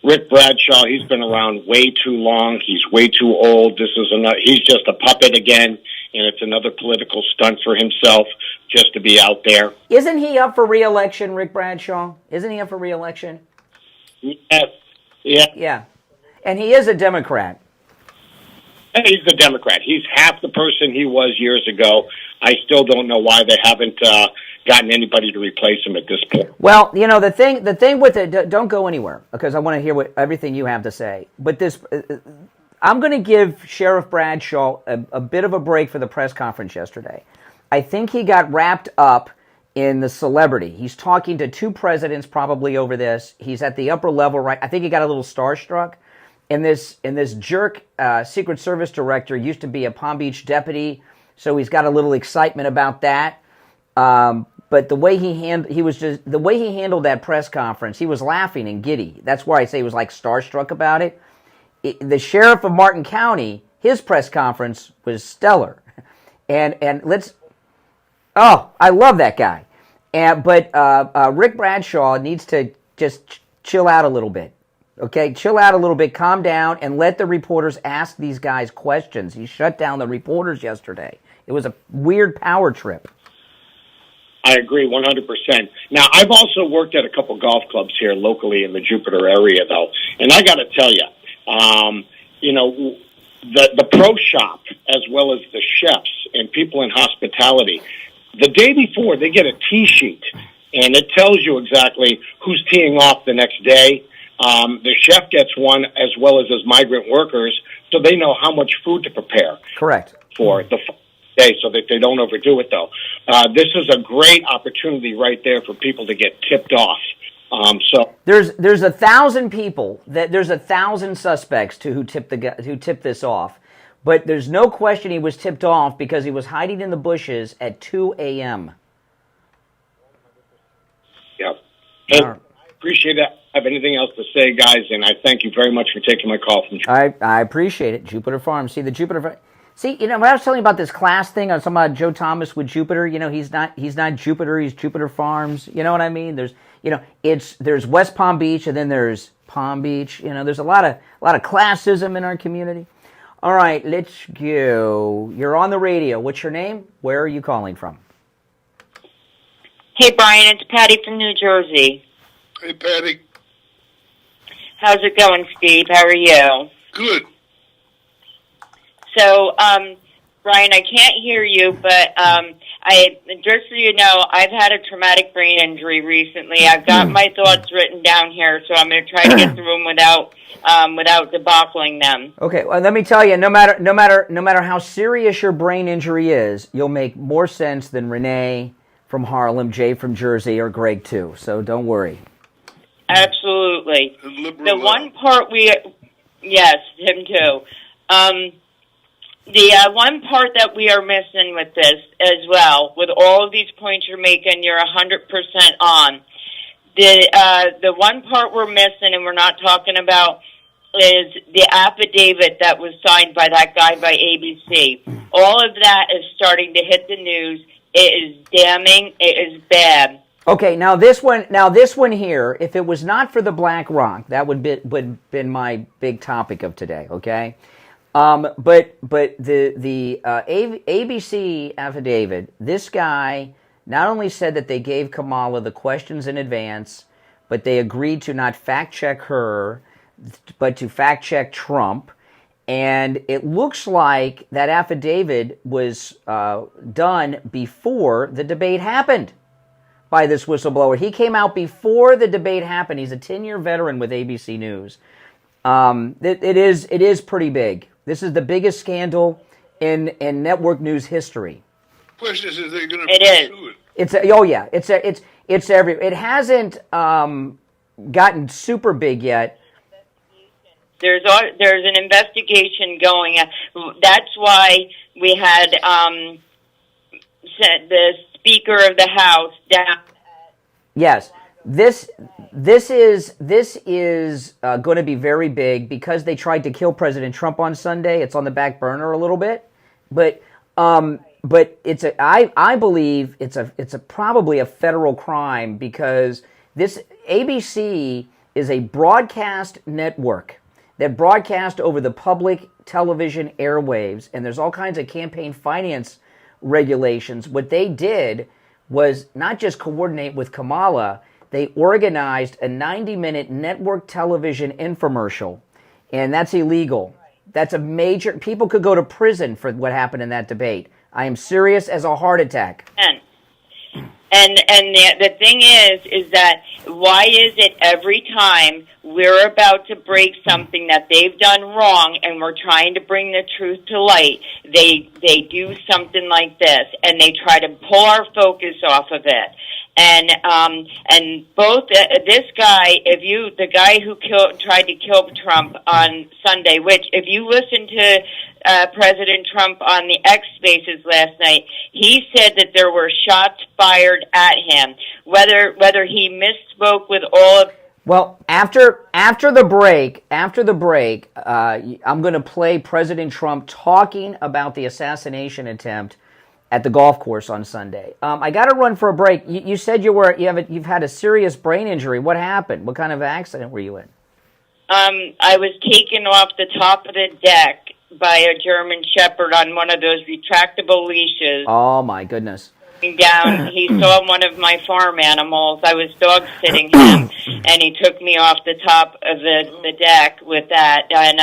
Rick Bradshaw, he's been around way too long. He's way too old. He's just a puppet again, and it's another political stunt for himself just to be out there. Isn't he up for re-election, Rick Bradshaw? Isn't he up for re-election? Yes. Yeah. Yeah. And he is a Democrat. He's a Democrat. He's half the person he was years ago. I still don't know why they haven't gotten anybody to replace him at this point. Well, the thing with it, don't go anywhere, because I want to hear everything you have to say. But I'm going to give Sheriff Bradshaw a bit of a break for the press conference yesterday. I think he got wrapped up in the celebrity. He's talking to two presidents probably over this. He's at the upper level, right? I think he got a little starstruck. And this jerk Secret Service director used to be a Palm Beach deputy, so he's got a little excitement about that. But the way he handled that press conference, he was laughing and giddy. That's why I say he was like starstruck about it. The sheriff of Martin County, his press conference was stellar, and I love that guy. But Rick Bradshaw needs to just chill out a little bit. Okay, chill out a little bit, calm down, and let the reporters ask these guys questions. He shut down the reporters yesterday. It was a weird power trip. I agree 100%. Now, I've also worked at a couple golf clubs here locally in the Jupiter area, though, and I got to tell you, the pro shop as well as the chefs and people in hospitality, the day before they get a tee sheet, and it tells you exactly who's teeing off the next day. The chef gets one as well as his migrant workers, so they know how much food to prepare. Correct. For the day, so that they don't overdo it, though. This is a great opportunity right there for people to get tipped off. So there's 1,000 people, there's 1,000 suspects who tipped this off, but there's no question he was tipped off because he was hiding in the bushes at 2 a.m. Yeah. Hey, I appreciate that. Have anything else to say, guys? And I thank you very much for taking my call from. I appreciate it, Jupiter Farms. See the Jupiter. See, when I was telling you about this class thing, I was talking about Joe Thomas with Jupiter. He's not Jupiter. He's Jupiter Farms. You know what I mean? There's West Palm Beach, and then there's Palm Beach. There's a lot of classism in our community. All right, let's go. You're on the radio. What's your name? Where are you calling from? Hey, Brian, it's Patty from New Jersey. Hey, Patty. How's it going, Steve? How are you? Good. So, Brian, I can't hear you, but just so you know, I've had a traumatic brain injury recently. I've got my thoughts written down here, so I'm going to try to get through them without debacling them. Okay, well, let me tell you, no matter how serious your brain injury is, you'll make more sense than Renee from Harlem, Jay from Jersey, or Greg too. So don't worry. Absolutely. The one part yes, him too. The one part that we are missing with this as well, with all of these points you're making, you're 100% on. The one part we're missing and we're not talking about is the affidavit that was signed by that guy by ABC. All of that is starting to hit the news. It is damning. It is bad. Okay, now this one here, if it was not for the Black Rock, that would been my big topic of today. Okay, but the ABC affidavit, this guy not only said that they gave Kamala the questions in advance, but they agreed to not fact check her, but to fact check Trump. And it looks like that affidavit was done before the debate happened by this whistleblower. He came out before the debate happened. He's a 10-year veteran with ABC News. It is pretty big. This is the biggest scandal in network news history. The question is they going to pursue it? It's it hasn't gotten super big yet. There's an investigation going. That's why we had the Speaker of the House down. Yes, this is going to be very big because they tried to kill President Trump on Sunday. It's on the back burner a little bit, but it's I believe it's probably a federal crime because this ABC is a broadcast network that broadcast over the public television airwaves, and there's all kinds of campaign finance regulations. What they did was not just coordinate with Kamala, they organized a 90-minute network television infomercial, and that's illegal. That's a major... People could go to prison for what happened in that debate. I am serious as a heart attack. And the thing is that why is it every time we're about to break something that they've done wrong and we're trying to bring the truth to light, they do something like this and they try to pull our focus off of it. And both this guy, the guy who tried to kill Trump on Sunday, which if you listen to President Trump on the X Spaces last night, he said that there were shots fired at him. Whether he misspoke with all of. Well, after the break, I'm going to play President Trump talking about the assassination attempt at the golf course on Sunday. I got to run for a break. You said you've had a serious brain injury. What happened? What kind of accident were you in? I was taken off the top of the deck by a German Shepherd on one of those retractable leashes. Oh my goodness! Down, he saw one of my farm animals. I was dog sitting him, and he took me off the top of the deck with that. And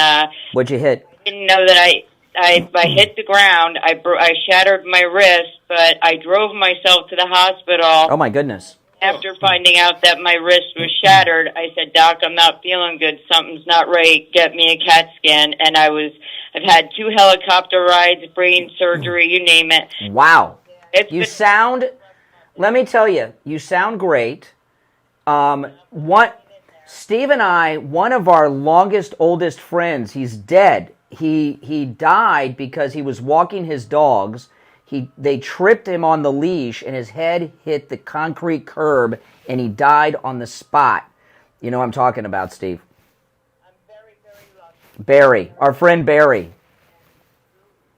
what'd you hit? I didn't know that I hit the ground. I shattered my wrist, but I drove myself to the hospital. Oh my goodness! After finding out that my wrist was shattered, I said, "Doc, I'm not feeling good. Something's not right. Get me a CAT scan." And I've had 2 helicopter rides, brain surgery, you name it. Wow. Let me tell you, you sound great. Steve and I, one of our oldest friends, he's dead. He died because he was walking his dogs. They tripped him on the leash and his head hit the concrete curb and he died on the spot. You know what I'm talking about, Steve. Barry, our friend Barry.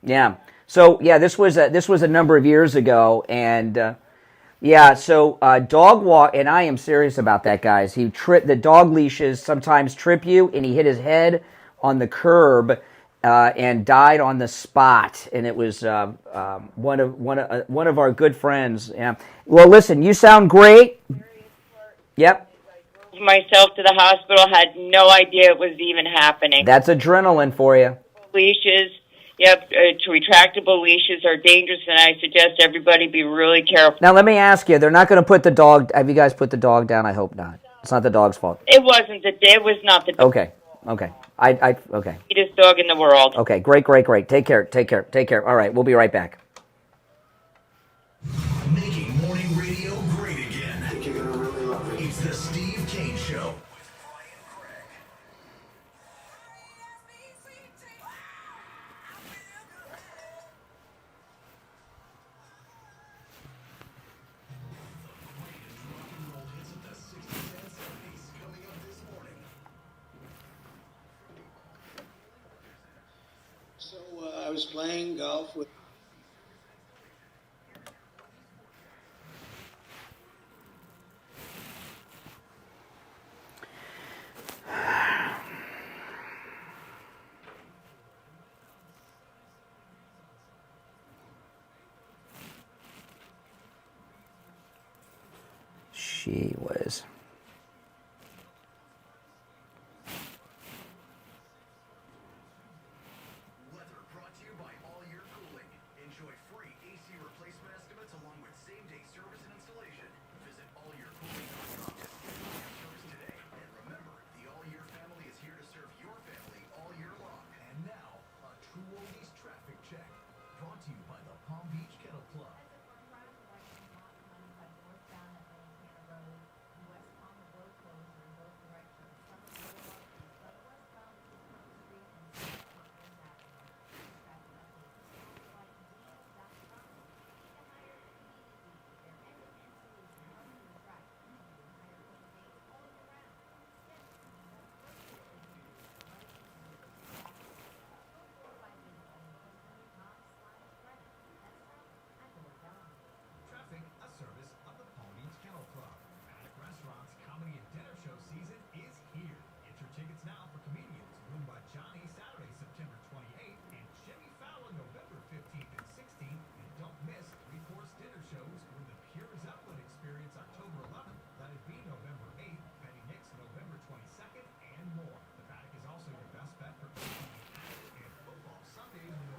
Yeah. So yeah, this was a number of years ago, and dog walk, and I am serious about that, guys. The dog leashes sometimes trip you, and he hit his head on the curb and died on the spot. And it was one of our good friends. Yeah. Well, listen, you sound great. Yep. Myself to the hospital, had no idea it was even happening. That's adrenaline for you. Leashes, Yep, retractable leashes are dangerous, and I suggest everybody be really careful. Now, let me ask you, they're not going to put the dog, have you guys put the dog down? I hope not. It's not the dog's fault. It was not the dog. Okay. Okay. Sweetest dog in the world. Okay, great. Take care. All right, we'll be right back. Making morning radio great again. I think you're going to really love it. It's the Steve Kane Show. I was playing golf with. She was.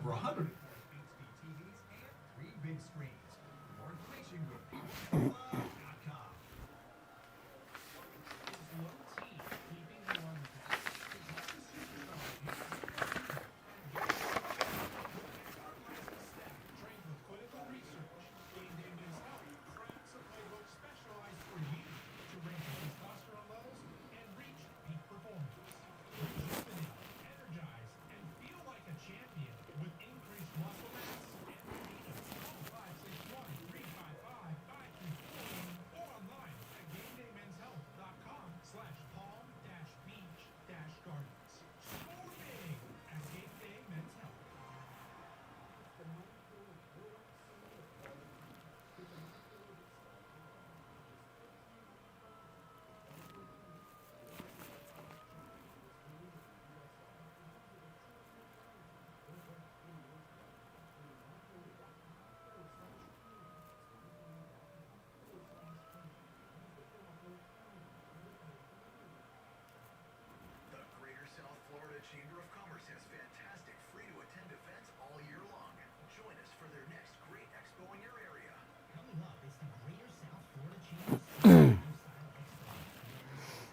For 100 HD TVs and 3 big screens. More information, go to PeopleClub.com. Trained with clinical research, Game Day Men's Health crafts a playbook specialized for you to raise your testosterone levels and reach peak performance. Rejuvenate, energize, and feel like a champion with increased muscle mass and speed. Call 561-355-5341 or online at GameDayMen'sHealth.com/palm-beach-gardens. Score big at Game Day Men's Health. The Greater South Florida Chamber of Commerce has fantastic free-to-attend events all year long. Join us for their next great expo in your area. Coming up, it's the Greater South Florida Chamber Lifestyle Expo.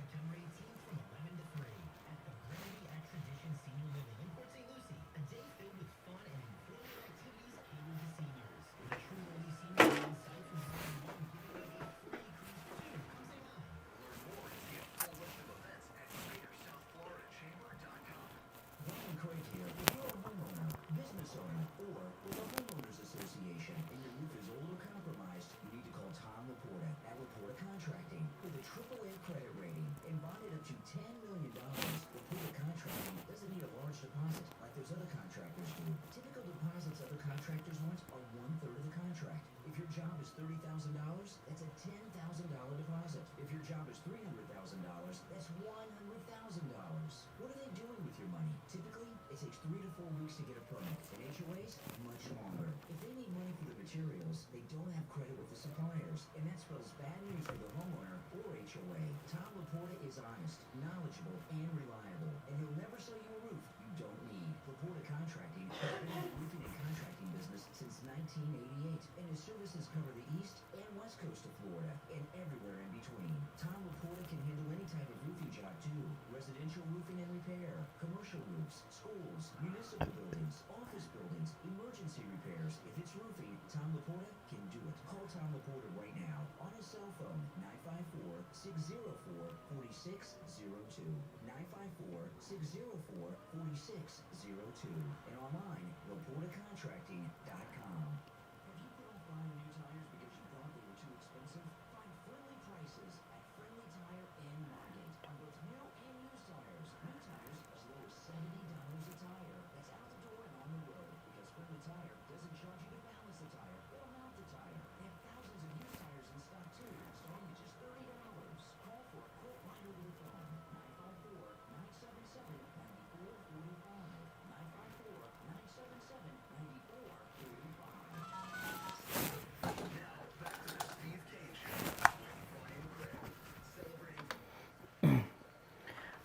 September 18th from 11 to 3 at the Brennedy Tradition Senior Living in Port St. Lucie. A day filled with fun and informative activities catered to seniors. With a true only senior living site from Brennedy, giving away a free cruise too. Come say hi. Learn more and see a full list of events at GreaterSouthFloridaChamber.com. Ryan Craig here. If you're a homeowner, business owner, or with a homeowners association and your roof is old or compromised, you need to call Tom Laporta at Laporta Contracting. With a AAA credit rating and bonded up to $10 million, Laporta Contracting doesn't need a large deposit like those other contractors do. Typical deposits other contractors want are 1/3 of the contract. If your job is $30,000, that's a $10,000 deposit. If your job is $300,000, that's $100,000. What are they doing with your money? Typically, it takes 3 to 4 weeks to get a permit. In HOAs, much longer. If they need money for the materials, they don't have credit with the suppliers, and that spells bad news for the homeowner or HOA. Tom Laporta is honest, knowledgeable, and reliable, and he'll never sell you a roof you don't need. Laporta Contracting has been in 1988, and his services cover the east and west coast of Florida and everywhere in between. Tom Laporta can handle any type of roofing job too. Residential roofing and repair, commercial roofs, schools, municipal buildings, office buildings, emergency repairs. If it's roofing, Tom Laporta can do it. Call Tom Laporta right now on his cell phone, 954-604-4602. 954-604-4602. And online, LaportaContracting.com. Have you put off buying new tires because you thought they were too expensive? Find friendly prices at Friendly Tire and Market on both new and used tires. New tires as low as $70 a tire. That's out the door and on the road, because Friendly Tire doesn't charge you to balance the tire or mount the tire. They have thousands of used tires in stock too, starting at just $30. Call for a quote right over the phone. 954-977-9445. 954-977-9445.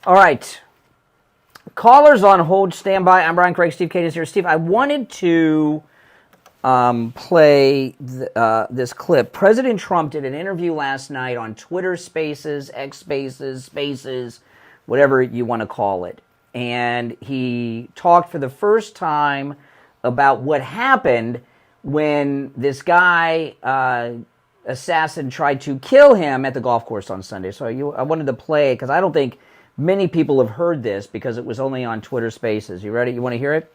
All right. Callers on hold, stand by. I'm Brian Craig. Steve Kane is here. Steve, I wanted to play this clip. President Trump did an interview last night on Twitter Spaces, X Spaces, Spaces, whatever you want to call it. And he talked for the first time about what happened when this guy, assassin, tried to kill him at the golf course on Sunday. So I wanted to play it because I don't think many people have heard this because it was only on Twitter Spaces. You ready? You want to hear it?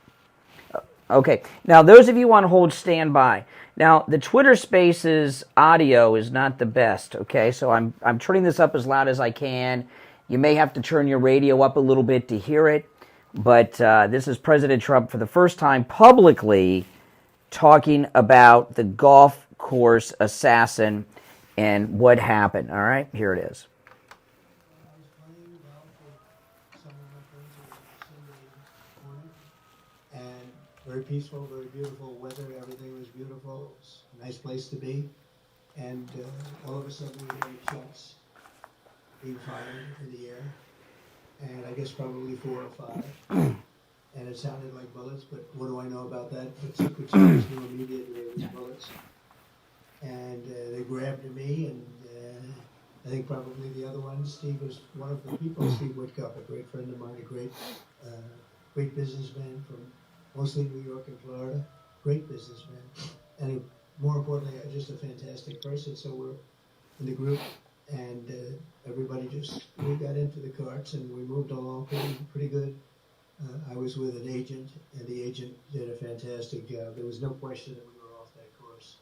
Okay. Now, those of you on hold, stand by. Now, the Twitter Spaces audio is not the best, okay? So I'm turning this up as loud as I can. You may have to turn your radio up a little bit to hear it. But this is President Trump for the first time publicly talking about the golf course assassin and what happened. All right? Here it is. Very peaceful, very beautiful weather. Everything was beautiful. It was a nice place to be. And all of a sudden we heard shots being fired in the air. And I guess probably 4 or 5. And it sounded like bullets, but what do I know about that? But Secret Service knew immediately it was bullets. And they grabbed me, and I think probably the other one, Steve, was one of the people. Steve Whitcup, a great friend of mine, a great businessman from mostly New York and Florida, great businessman, and more importantly, just a fantastic person. So we're in the group, and everybody we got into the carts, and we moved along pretty good. I was with an agent, and the agent did a fantastic job. There was no question that we were off that course.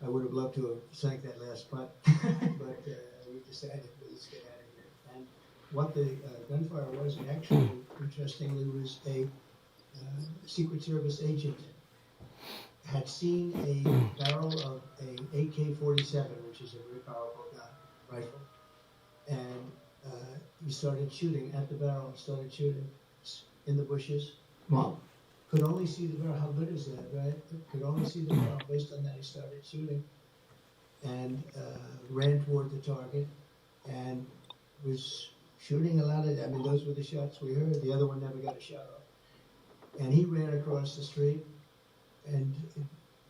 I would have loved to have sank that last putt, but we decided, let's get out of here. And what the gunfire was, actually, interestingly, was a Secret Service agent had seen a barrel of a AK-47, which is a very powerful gun, rifle, and he started shooting at the barrel, started shooting in the bushes. Wow. Could only see the barrel. How good is that, right? Could only see the barrel. Based on that, he started shooting and ran toward the target and was shooting a lot of, those were the shots we heard. The other one never got a shot off. And he ran across the street and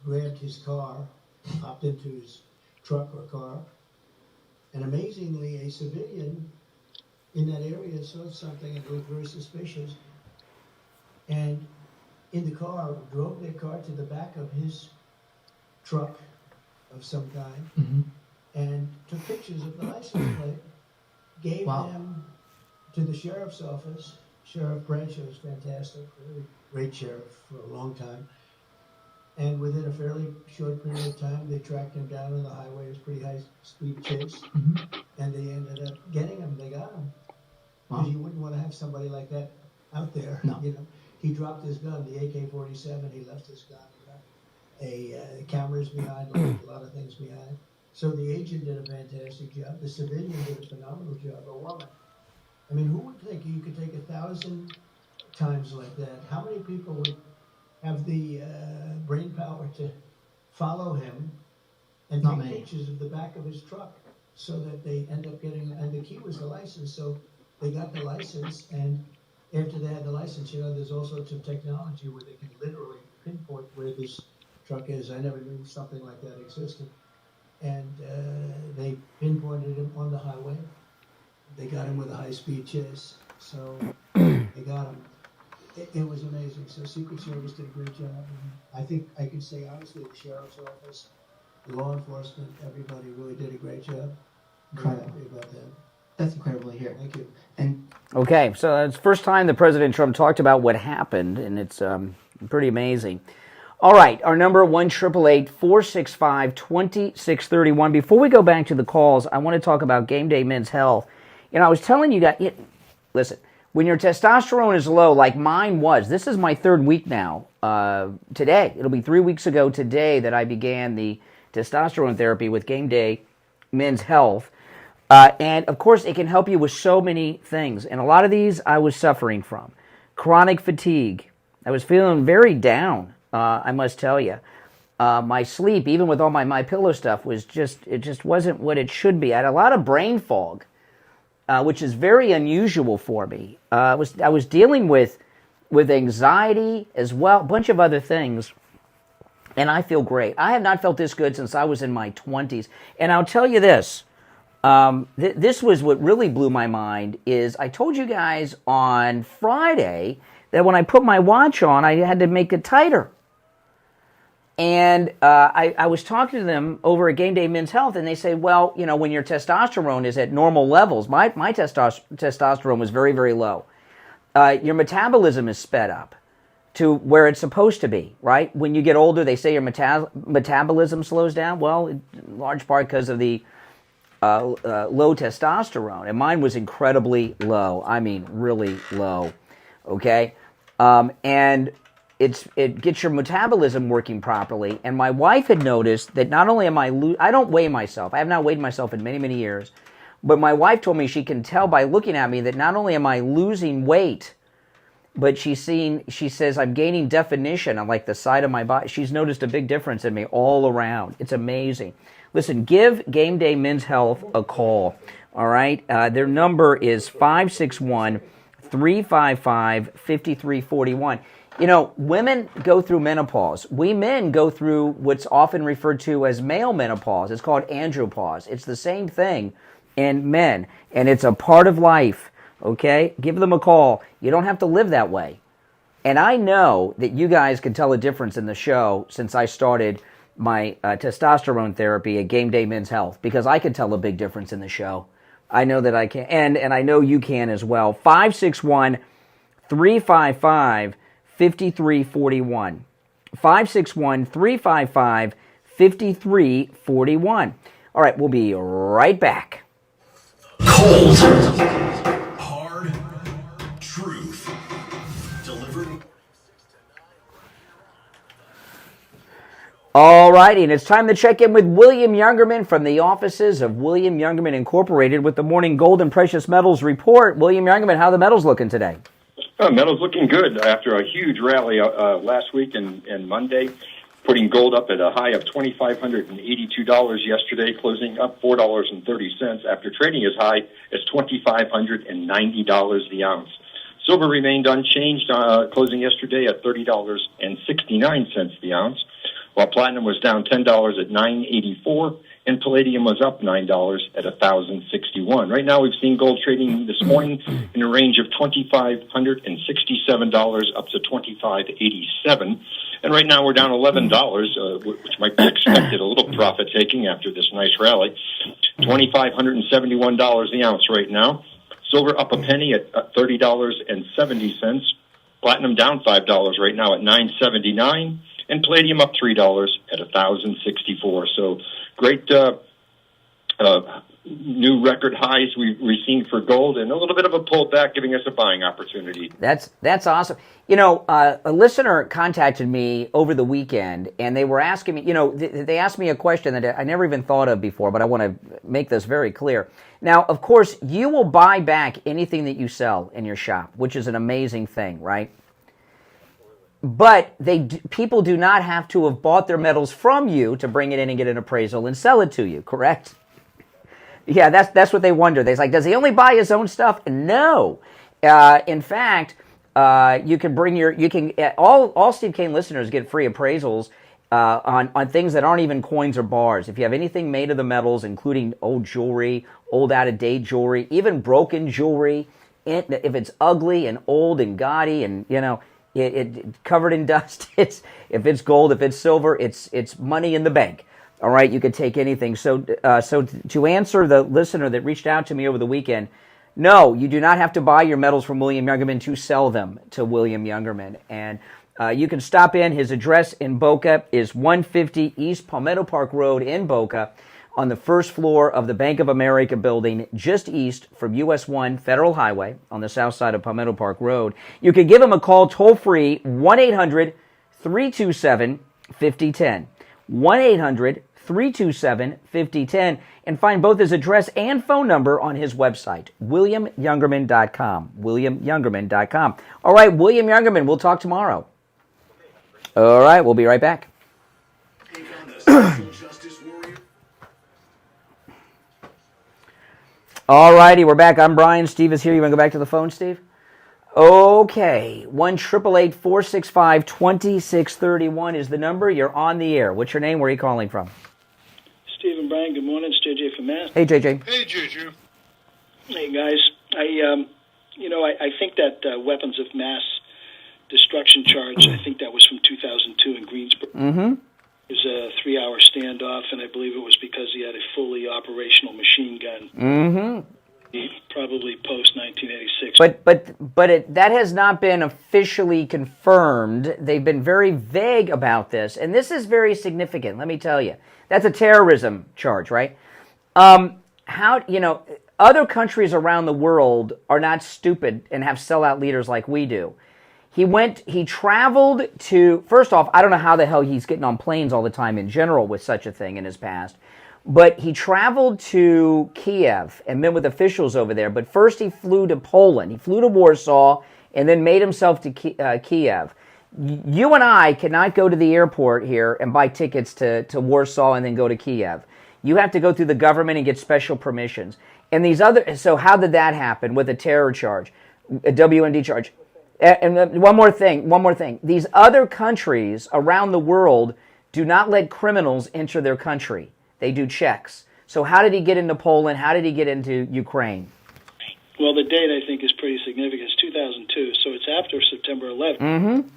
grabbed his car, hopped into his truck or car, and amazingly, a civilian in that area saw something and looked very suspicious, and in the car, drove their car to the back of his truck of some kind, and took pictures of the license plate, gave them to the sheriff's office. Sheriff Bradshaw is fantastic, really great sheriff for a long time. And within a fairly short period of time, they tracked him down on the highway. It was a pretty high-speed chase. And they ended up getting him. They got him. Because you wouldn't want to have somebody like that out there. No. He dropped his gun, the AK-47. He left his gun. Cameras behind, left a lot of things behind. So the agent did a fantastic job. The civilian did a phenomenal job. A woman. Who would think you could take 1,000 times like that? How many people would have the brain power to follow him and take pictures of the back of his truck so that they end up getting, and the key was the license, so they got the license, and after they had the license, there's all sorts of technology where they can literally pinpoint where this truck is. I never knew something like that existed. And they pinpointed him on the highway. They got him with a high-speed chase. So they got him. It was amazing. So Secret Service did a great job. And I think I can say honestly, the Sheriff's Office, the law enforcement, everybody really did a great job. I'm happy about that. That's incredible to hear. Thank you. And Okay, so it's the first time that President Trump talked about what happened, and it's pretty amazing. All right, our number 1-888-465-2631. Before we go back to the calls, I want to talk about Game Day Men's Health. You know, I was telling you guys, listen, when your testosterone is low, like mine was, this is my third week now. Today, it'll be 3 weeks ago today that I began the testosterone therapy with Game Day Men's Health. And, of course, it can help you with so many things. And a lot of these I was suffering from. Chronic fatigue. I was feeling very down, I must tell you. My sleep, even with all my MyPillow stuff, it just wasn't what it should be. I had a lot of brain fog, which is very unusual for me. I was dealing with anxiety as well, a bunch of other things. And I feel great. I have not felt this good since I was in my 20s. And I'll tell you this. This was what really blew my mind is I told you guys on Friday that when I put my watch on, I had to make it tighter. And I was talking to them over at Game Day Men's Health, and they say, well, you know, when your testosterone is at normal levels, my testosterone was very, very low. Your metabolism is sped up to where it's supposed to be, right? When you get older, they say your metabolism slows down. Well, in large part because of the low testosterone, and mine was incredibly low. I mean, really low. Okay, and it gets your metabolism working properly. And my wife had noticed that not only am I don't weigh myself. I have not weighed myself in many, many years. But my wife told me she can tell by looking at me that not only am I losing weight, but she says I'm gaining definition on like the side of my body. She's noticed a big difference in me all around. It's amazing. Listen, give Game Day Men's Health a call, all right? Their number is 561-355-5341. You know, women go through menopause. We men go through what's often referred to as male menopause. It's called andropause. It's the same thing in men, and it's a part of life, okay? Give them a call. You don't have to live that way. And I know that you guys can tell a difference in the show since I started my testosterone therapy at Game Day Men's Health, because I can tell a big difference in the show. I know that I can, and I know you can as well. 561-355-5341. 561-355-5341. All right, we'll be right back. Cold. Hard. Truth. Delivered. All righty, and it's time to check in with William Youngerman from the offices of William Youngerman Incorporated with the Morning Gold and Precious Metals Report. William Youngerman, how are the metals looking today? Metals looking good after a huge rally last week and Monday, putting gold up at a high of $2,582 yesterday, closing up $4.30 after trading as high as $2,590 the ounce. Silver remained unchanged, closing yesterday at $30.69 the ounce, while platinum was down $10 at $9.84, and palladium was up $9 at $1,061. Right now, we've seen gold trading this morning in a range of $2,567 up to $2,587. And right now, we're down $11, which might be expected, a little profit taking after this nice rally. $2,571 the ounce right now. Silver up a penny at $30.70. Platinum down $5 right now at $9.79. And palladium up $3 at $1,064. So great new record highs we've seen for gold, and a little bit of a pullback, giving us a buying opportunity. That's awesome. You know, a listener contacted me over the weekend, and they were asking me, you know, they asked me a question that I never even thought of before, but I want to make this very clear. Now, of course, you will buy back anything that you sell in your shop, which is an amazing thing, right? But people do not have to have bought their metals from you to bring it in and get an appraisal and sell it to you, correct? Yeah, that's what they wonder. They're like, does he only buy his own stuff? No. In fact, you can all Steve Kane listeners get free appraisals on things that aren't even coins or bars. If you have anything made of the metals, including old jewelry, old out-of-date jewelry, even broken jewelry, if it's ugly and old and gaudy and, it covered in dust, if it's gold, if it's silver, it's money in the bank. All right, you could take anything. So to answer the listener that reached out to me over the weekend, no, you do not have to buy your metals from William Youngerman to sell them to William Youngerman. And you can stop in. His address in Boca is 150 East Palmetto Park Road in Boca, on the first floor of the Bank of America building, just east from US 1 Federal Highway on the south side of Palmetto Park Road. You can give him a call toll-free, 1-800-327-5010. 1-800-327-5010, and find both his address and phone number on his website, WilliamYoungerman.com. WilliamYoungerman.com. All right, William Youngerman, we'll talk tomorrow. All right, we'll be right back. All righty, we're back. I'm Brian. Steve is here. You want to go back to the phone, Steve? Okay. 1-888-465-2631 is the number. You're on the air. What's your name? Where are you calling from? Steve and Brian, good morning. It's JJ from Mass. Hey, JJ. Hey, JJ. Hey, guys. I think that weapons of mass destruction charge, I think that was from 2002 in Greensboro. Mm-hmm. It was a 3-hour standoff, and I believe it was because he had a fully operational machine gun. Mm-hmm. Probably post-1986. But that has not been officially confirmed. They've been very vague about this, and this is very significant, let me tell you. That's a terrorism charge, right? Other countries around the world are not stupid and have sellout leaders like we do. He traveled to, first off, I don't know how the hell he's getting on planes all the time in general with such a thing in his past, but he traveled to Kiev and met with officials over there, but first he flew to Poland. He flew to Warsaw and then made himself to Kiev. You and I cannot go to the airport here and buy tickets to Warsaw and then go to Kiev. You have to go through the government and get special permissions. And so how did that happen with a terror charge, a WMD charge? And one more thing. These other countries around the world do not let criminals enter their country. They do checks. So how did he get into Poland? How did he get into Ukraine? Well, the date, I think, is pretty significant. It's 2002, so it's after September 11th. Mm-hmm.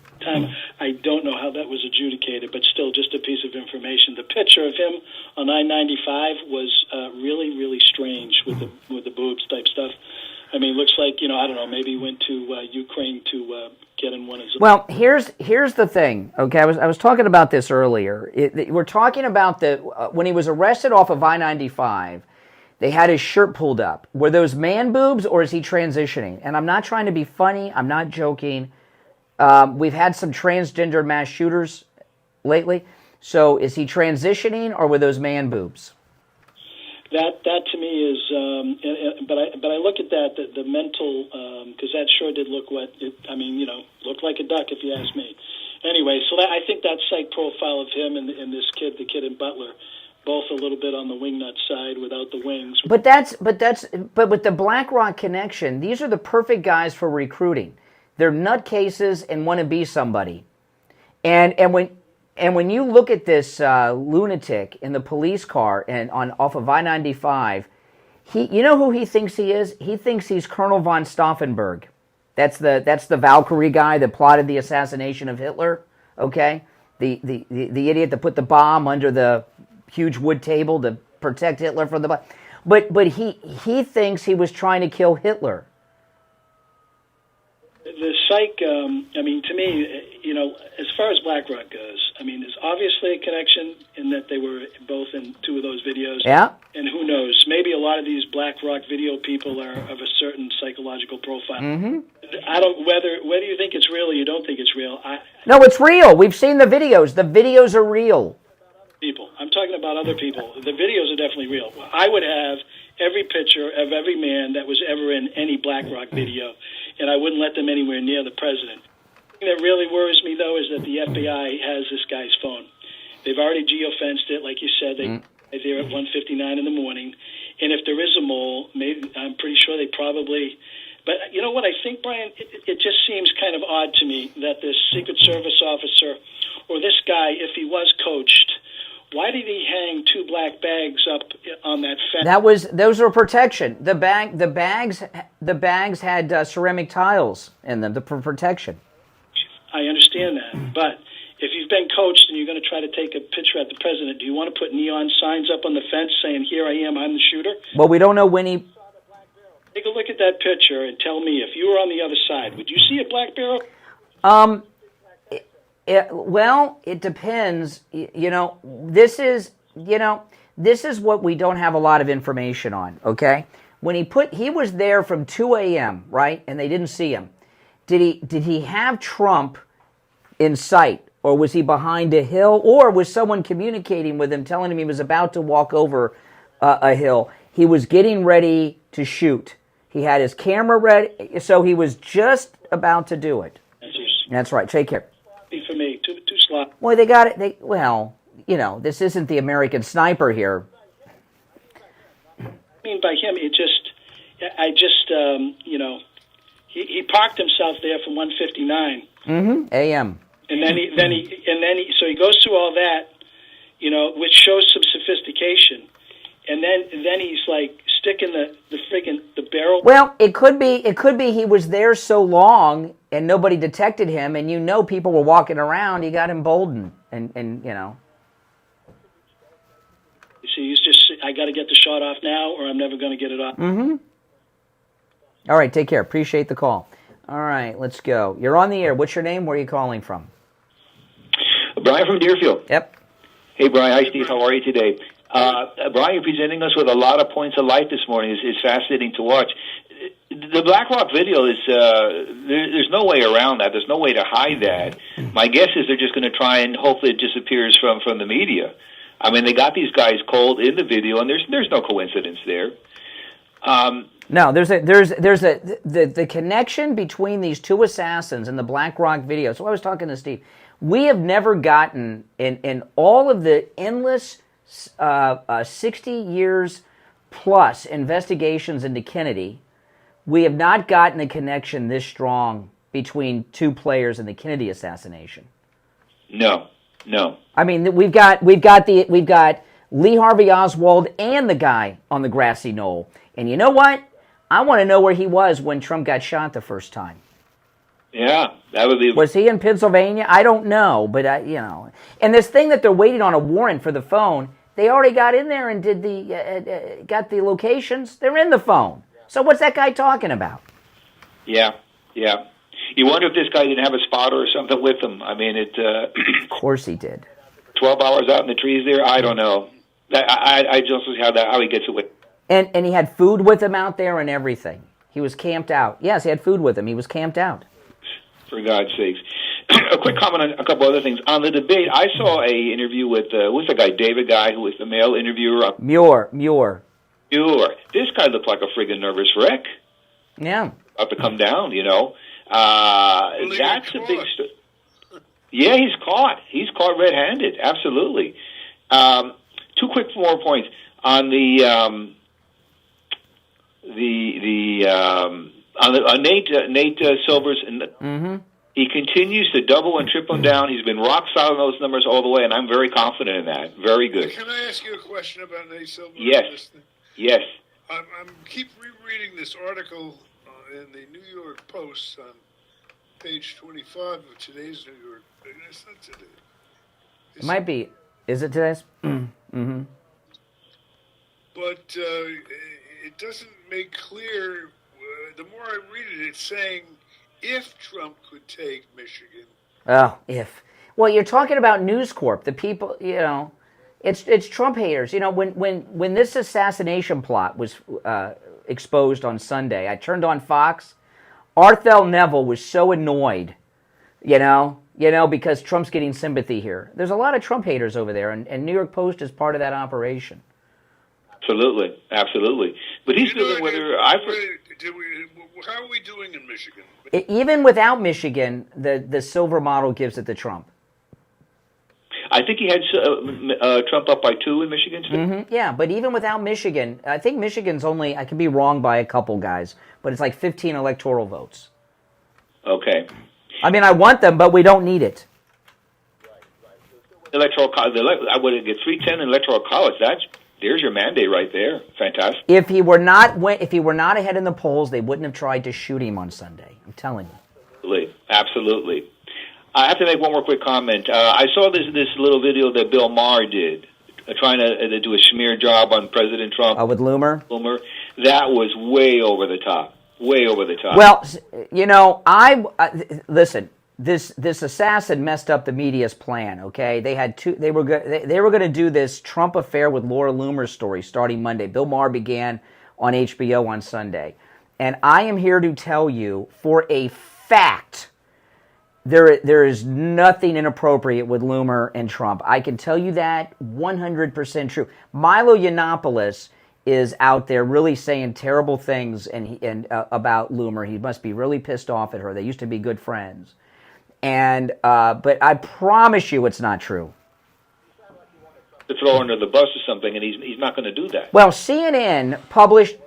I don't know how that was adjudicated, but still just a piece of information. The picture of him on I-95 was really, really strange with the boobs type stuff. I mean, looks like, I don't know, maybe he went to Ukraine to get in one of his... Well, here's the thing, okay? I was talking about this earlier. We're talking about when he was arrested off of I-95, they had his shirt pulled up. Were those man boobs or is he transitioning? And I'm not trying to be funny. I'm not joking. We've had some transgender mass shooters lately. So is he transitioning or were those man boobs? That to me is, but I look at that the mental, because that sure did look looked like a duck if you ask me. Anyway, so I think that psych profile of him and this kid, the kid in Butler, both a little bit on the wingnut side without the wings. But with the BlackRock connection, these are the perfect guys for recruiting. They're nutcases and want to be somebody, and when you look at this lunatic in the police car and off of I-95, you know who he thinks he is? He thinks he's Colonel von Stauffenberg. That's the Valkyrie guy that plotted the assassination of Hitler. Okay, the idiot that put the bomb under the huge wood table to protect Hitler from the bomb. But he thinks he was trying to kill Hitler. The psych, to me, as far as BlackRock goes, there's obviously a connection in that they were both in two of those videos. Yeah. And who knows, maybe a lot of these BlackRock video people are of a certain psychological profile. Mm-hmm. I don't, whether you think it's real or you don't think it's real. No, it's real. We've seen the videos. The videos are real. People. I'm talking about other people. The videos are definitely real. I would have every picture of every man that was ever in any BlackRock video, and I wouldn't let them anywhere near the president. The thing that really worries me, though, is that the FBI has this guy's phone. They've already geofenced it, like you said. They're there at 1:59 in the morning. And if there is a mole, maybe I'm pretty sure they probably But you know what I think, Brian? It just seems kind of odd to me that this Secret Service officer or this guy, if he was coached, why did he hang 2 black bags up on that fence? Those were protection. The bags had ceramic tiles in them for protection. I understand that, but if you've been coached and you're going to try to take a picture at the president, do you want to put neon signs up on the fence saying, "Here I am, I'm the shooter"? Well, we don't know when he. Take a look at that picture and tell me, if you were on the other side, would you see a black barrel? Well, it depends. This is what we don't have a lot of information on, okay? When he was there from 2 a.m., right? And they didn't see him. Did he have Trump in sight, or was he behind a hill, or was someone communicating with him, telling him he was about to walk over a hill? He was getting ready to shoot. He had his camera ready, so he was just about to do it. That's right. Take care. For me, too sloppy. Well, they got it. This isn't the American Sniper here. I mean, by him, he parked himself there from 1:59. A.M. And then he goes through all that, which shows some sophistication, and then he's like sticking the barrel. Well, it could be he was there so long and nobody detected him, and people were walking around. He got emboldened, and. You see, he's just, I got to get the shot off now, or I'm never going to get it off. All right, take care. Appreciate the call. All right, let's go. You're on the air. What's your name? Where are you calling from? Brian from Deerfield. Yep. Hey, Brian. Hi, Steve. How are you today? Brian, you're presenting us with a lot of points of light this morning. It's fascinating to watch. The BlackRock video is, there's no way around that. There's no way to hide that. My guess is they're just going to try and hopefully it disappears from the media. I mean, they got these guys cold in the video, and there's no coincidence there. No, the connection between these two assassins and the BlackRock video. So I was talking to Steve. We have never gotten in all of the endless 60 years plus investigations into Kennedy, we have not gotten a connection this strong between two players in the Kennedy assassination. No. I mean, we've got Lee Harvey Oswald and the guy on the grassy knoll. And you know what? I want to know where he was when Trump got shot the first time. Yeah, that would be. Was he in Pennsylvania? I don't know, but And this thing that they're waiting on a warrant for the phone, they already got in there and did got the locations. They're in the phone. So what's that guy talking about? Yeah. You wonder if this guy didn't have a spotter or something with him. I mean, Of course he did. 12 hours out in the trees there. I don't know. I just see how he gets away. And he had food with him out there and everything. He was camped out. Yes, he had food with him. He was camped out. For God's sakes. A quick comment on a couple other things. On the debate, I saw a interview with who's the guy, David Guy, who was the male interviewer. Muir. This guy looked like a friggin' nervous wreck. Yeah. About to come down, That's a big... Yeah, he's caught. He's caught red-handed. Absolutely. Two quick more points on on Nate Silver's. He continues to double and triple down. He's been rock solid on those numbers all the way, and I'm very confident in that. Very good. Can I ask you a question about Nate Silver? Yes. I'm keep rereading this article in the New York Post on page 25 of today's New York. It's not today. It might be. Is it today's? But it doesn't make clear. The more I read it, it's saying if Trump could take Michigan. Oh, if. Well, you're talking about News Corp. The people, it's Trump haters. When this assassination plot was exposed on Sunday, I turned on Fox. Arthel Neville was so annoyed, because Trump's getting sympathy here. There's a lot of Trump haters over there, and New York Post is part of that operation. Absolutely. But he's feeling whether how are we doing in Michigan? Even without Michigan, the silver model gives it to Trump. I think he had Trump up by 2 in Michigan today. Yeah, but even without Michigan, I think Michigan's only, I could be wrong by a couple guys, but it's like 15 electoral votes. Okay. I mean, I want them, but we don't need it. Electoral college. I would get 310 in electoral college. There's your mandate right there. Fantastic. If he were not ahead in the polls, they wouldn't have tried to shoot him on Sunday. I'm telling you. Absolutely. I have to make one more quick comment. I saw this little video that Bill Maher did, trying to do a smear job on President Trump. With Loomer? That was way over the top. Way over the top. Well, you know, listen. This assassin messed up the media's plan. Okay, they had they were going to do this Trump affair with Laura Loomer's story starting Monday. Bill Maher began on HBO on Sunday, and I am here to tell you for a fact there is nothing inappropriate with Loomer and Trump. I can tell you that 100% true. Milo Yiannopoulos is out there really saying terrible things about Loomer. He must be really pissed off at her. They used to be good friends. And but I promise you it's not true. To throw under the bus or something, and he's not going to do that. Well, CNN published,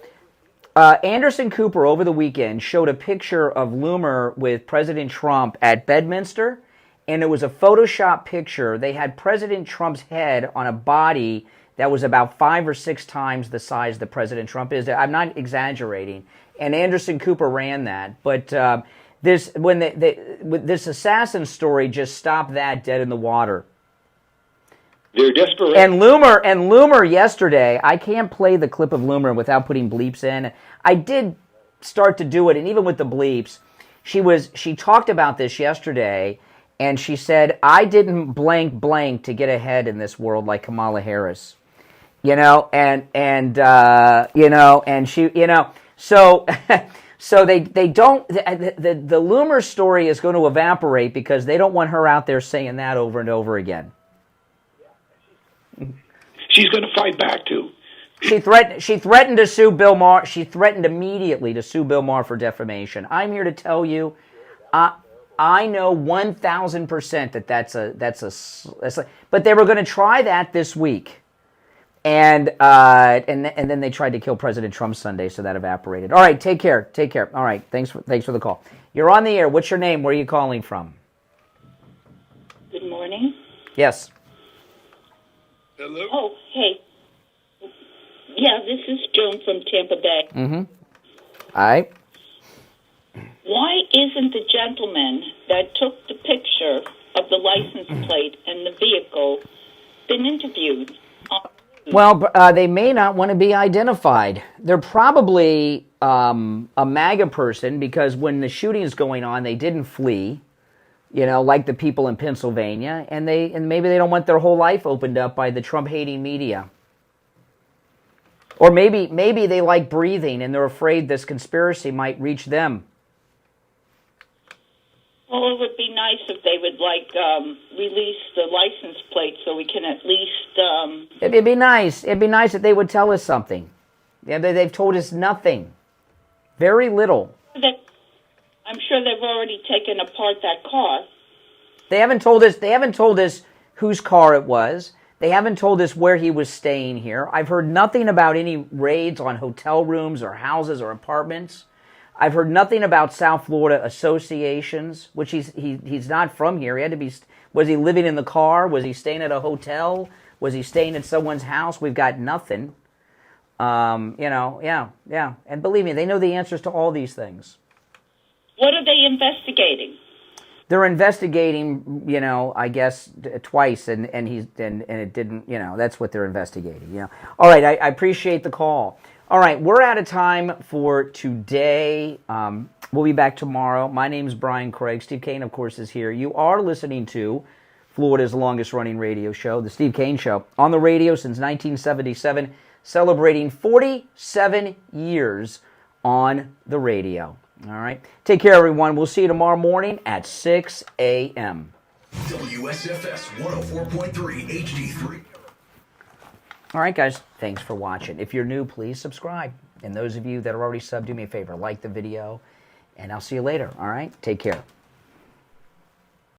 Anderson Cooper over the weekend showed a picture of Loomer with President Trump at Bedminster, and it was a Photoshop picture. They had President Trump's head on a body that was about 5 or 6 times the size that President Trump is. I'm not exaggerating. And Anderson Cooper ran that, but this assassin story just stopped that dead in the water. They're desperate. And Loomer yesterday, I can't play the clip of Loomer without putting bleeps in. I did start to do it, and even with the bleeps, she talked about this yesterday, and she said, I didn't blank to get ahead in this world like Kamala Harris. You know, so So they don't, the Loomer story is going to evaporate because they don't want her out there saying that over and over again. She's going to fight back too. She threatened to sue Bill Maher. She threatened immediately to sue Bill Maher for defamation. I'm here to tell you, I know 1,000% that that's a. But they were going to try that this week. And then they tried to kill President Trump Sunday, so that evaporated. All right, take care. All right, thanks for the call. You're on the air. What's your name? Where are you calling from? Good morning. Yes. Hello. Oh, hey. Yeah, this is Joan from Tampa Bay. Mm-hmm. All right. Why isn't the gentleman that took the picture of the license plate and the vehicle been interviewed? Well, they may not want to be identified. They're probably a MAGA person because when the shooting is going on, they didn't flee, you know, like the people in Pennsylvania, and maybe they don't want their whole life opened up by the Trump-hating media. Or maybe they like breathing and they're afraid this conspiracy might reach them. Well, it would be nice if they would, release the license plate so we can at least... It'd be nice. It'd be nice if they would tell us something. Yeah, they've told us nothing. Very little. I'm sure they've already taken apart that car. They haven't told us whose car it was. They haven't told us where he was staying here. I've heard nothing about any raids on hotel rooms or houses or apartments. I've heard nothing about South Florida associations, which he's not from here. He had to be. Was he living in the car? Was he staying at a hotel? Was he staying at someone's house? We've got nothing. Yeah. And believe me, they know the answers to all these things. What are they investigating? They're investigating, I guess twice, and it didn't, that's what they're investigating. All right, I appreciate the call. All right, we're out of time for today. We'll be back tomorrow. My name's Brian Craig. Steve Kane, of course, is here. You are listening to Florida's longest-running radio show, The Steve Kane Show, on the radio since 1977, celebrating 47 years on the radio. All right. Take care, everyone. We'll see you tomorrow morning at 6 a.m. WSFS 104.3 HD3. All right, guys. Thanks for watching. If you're new, please subscribe. And those of you that are already subbed, do me a favor. Like the video. And I'll see you later. All right? Take care.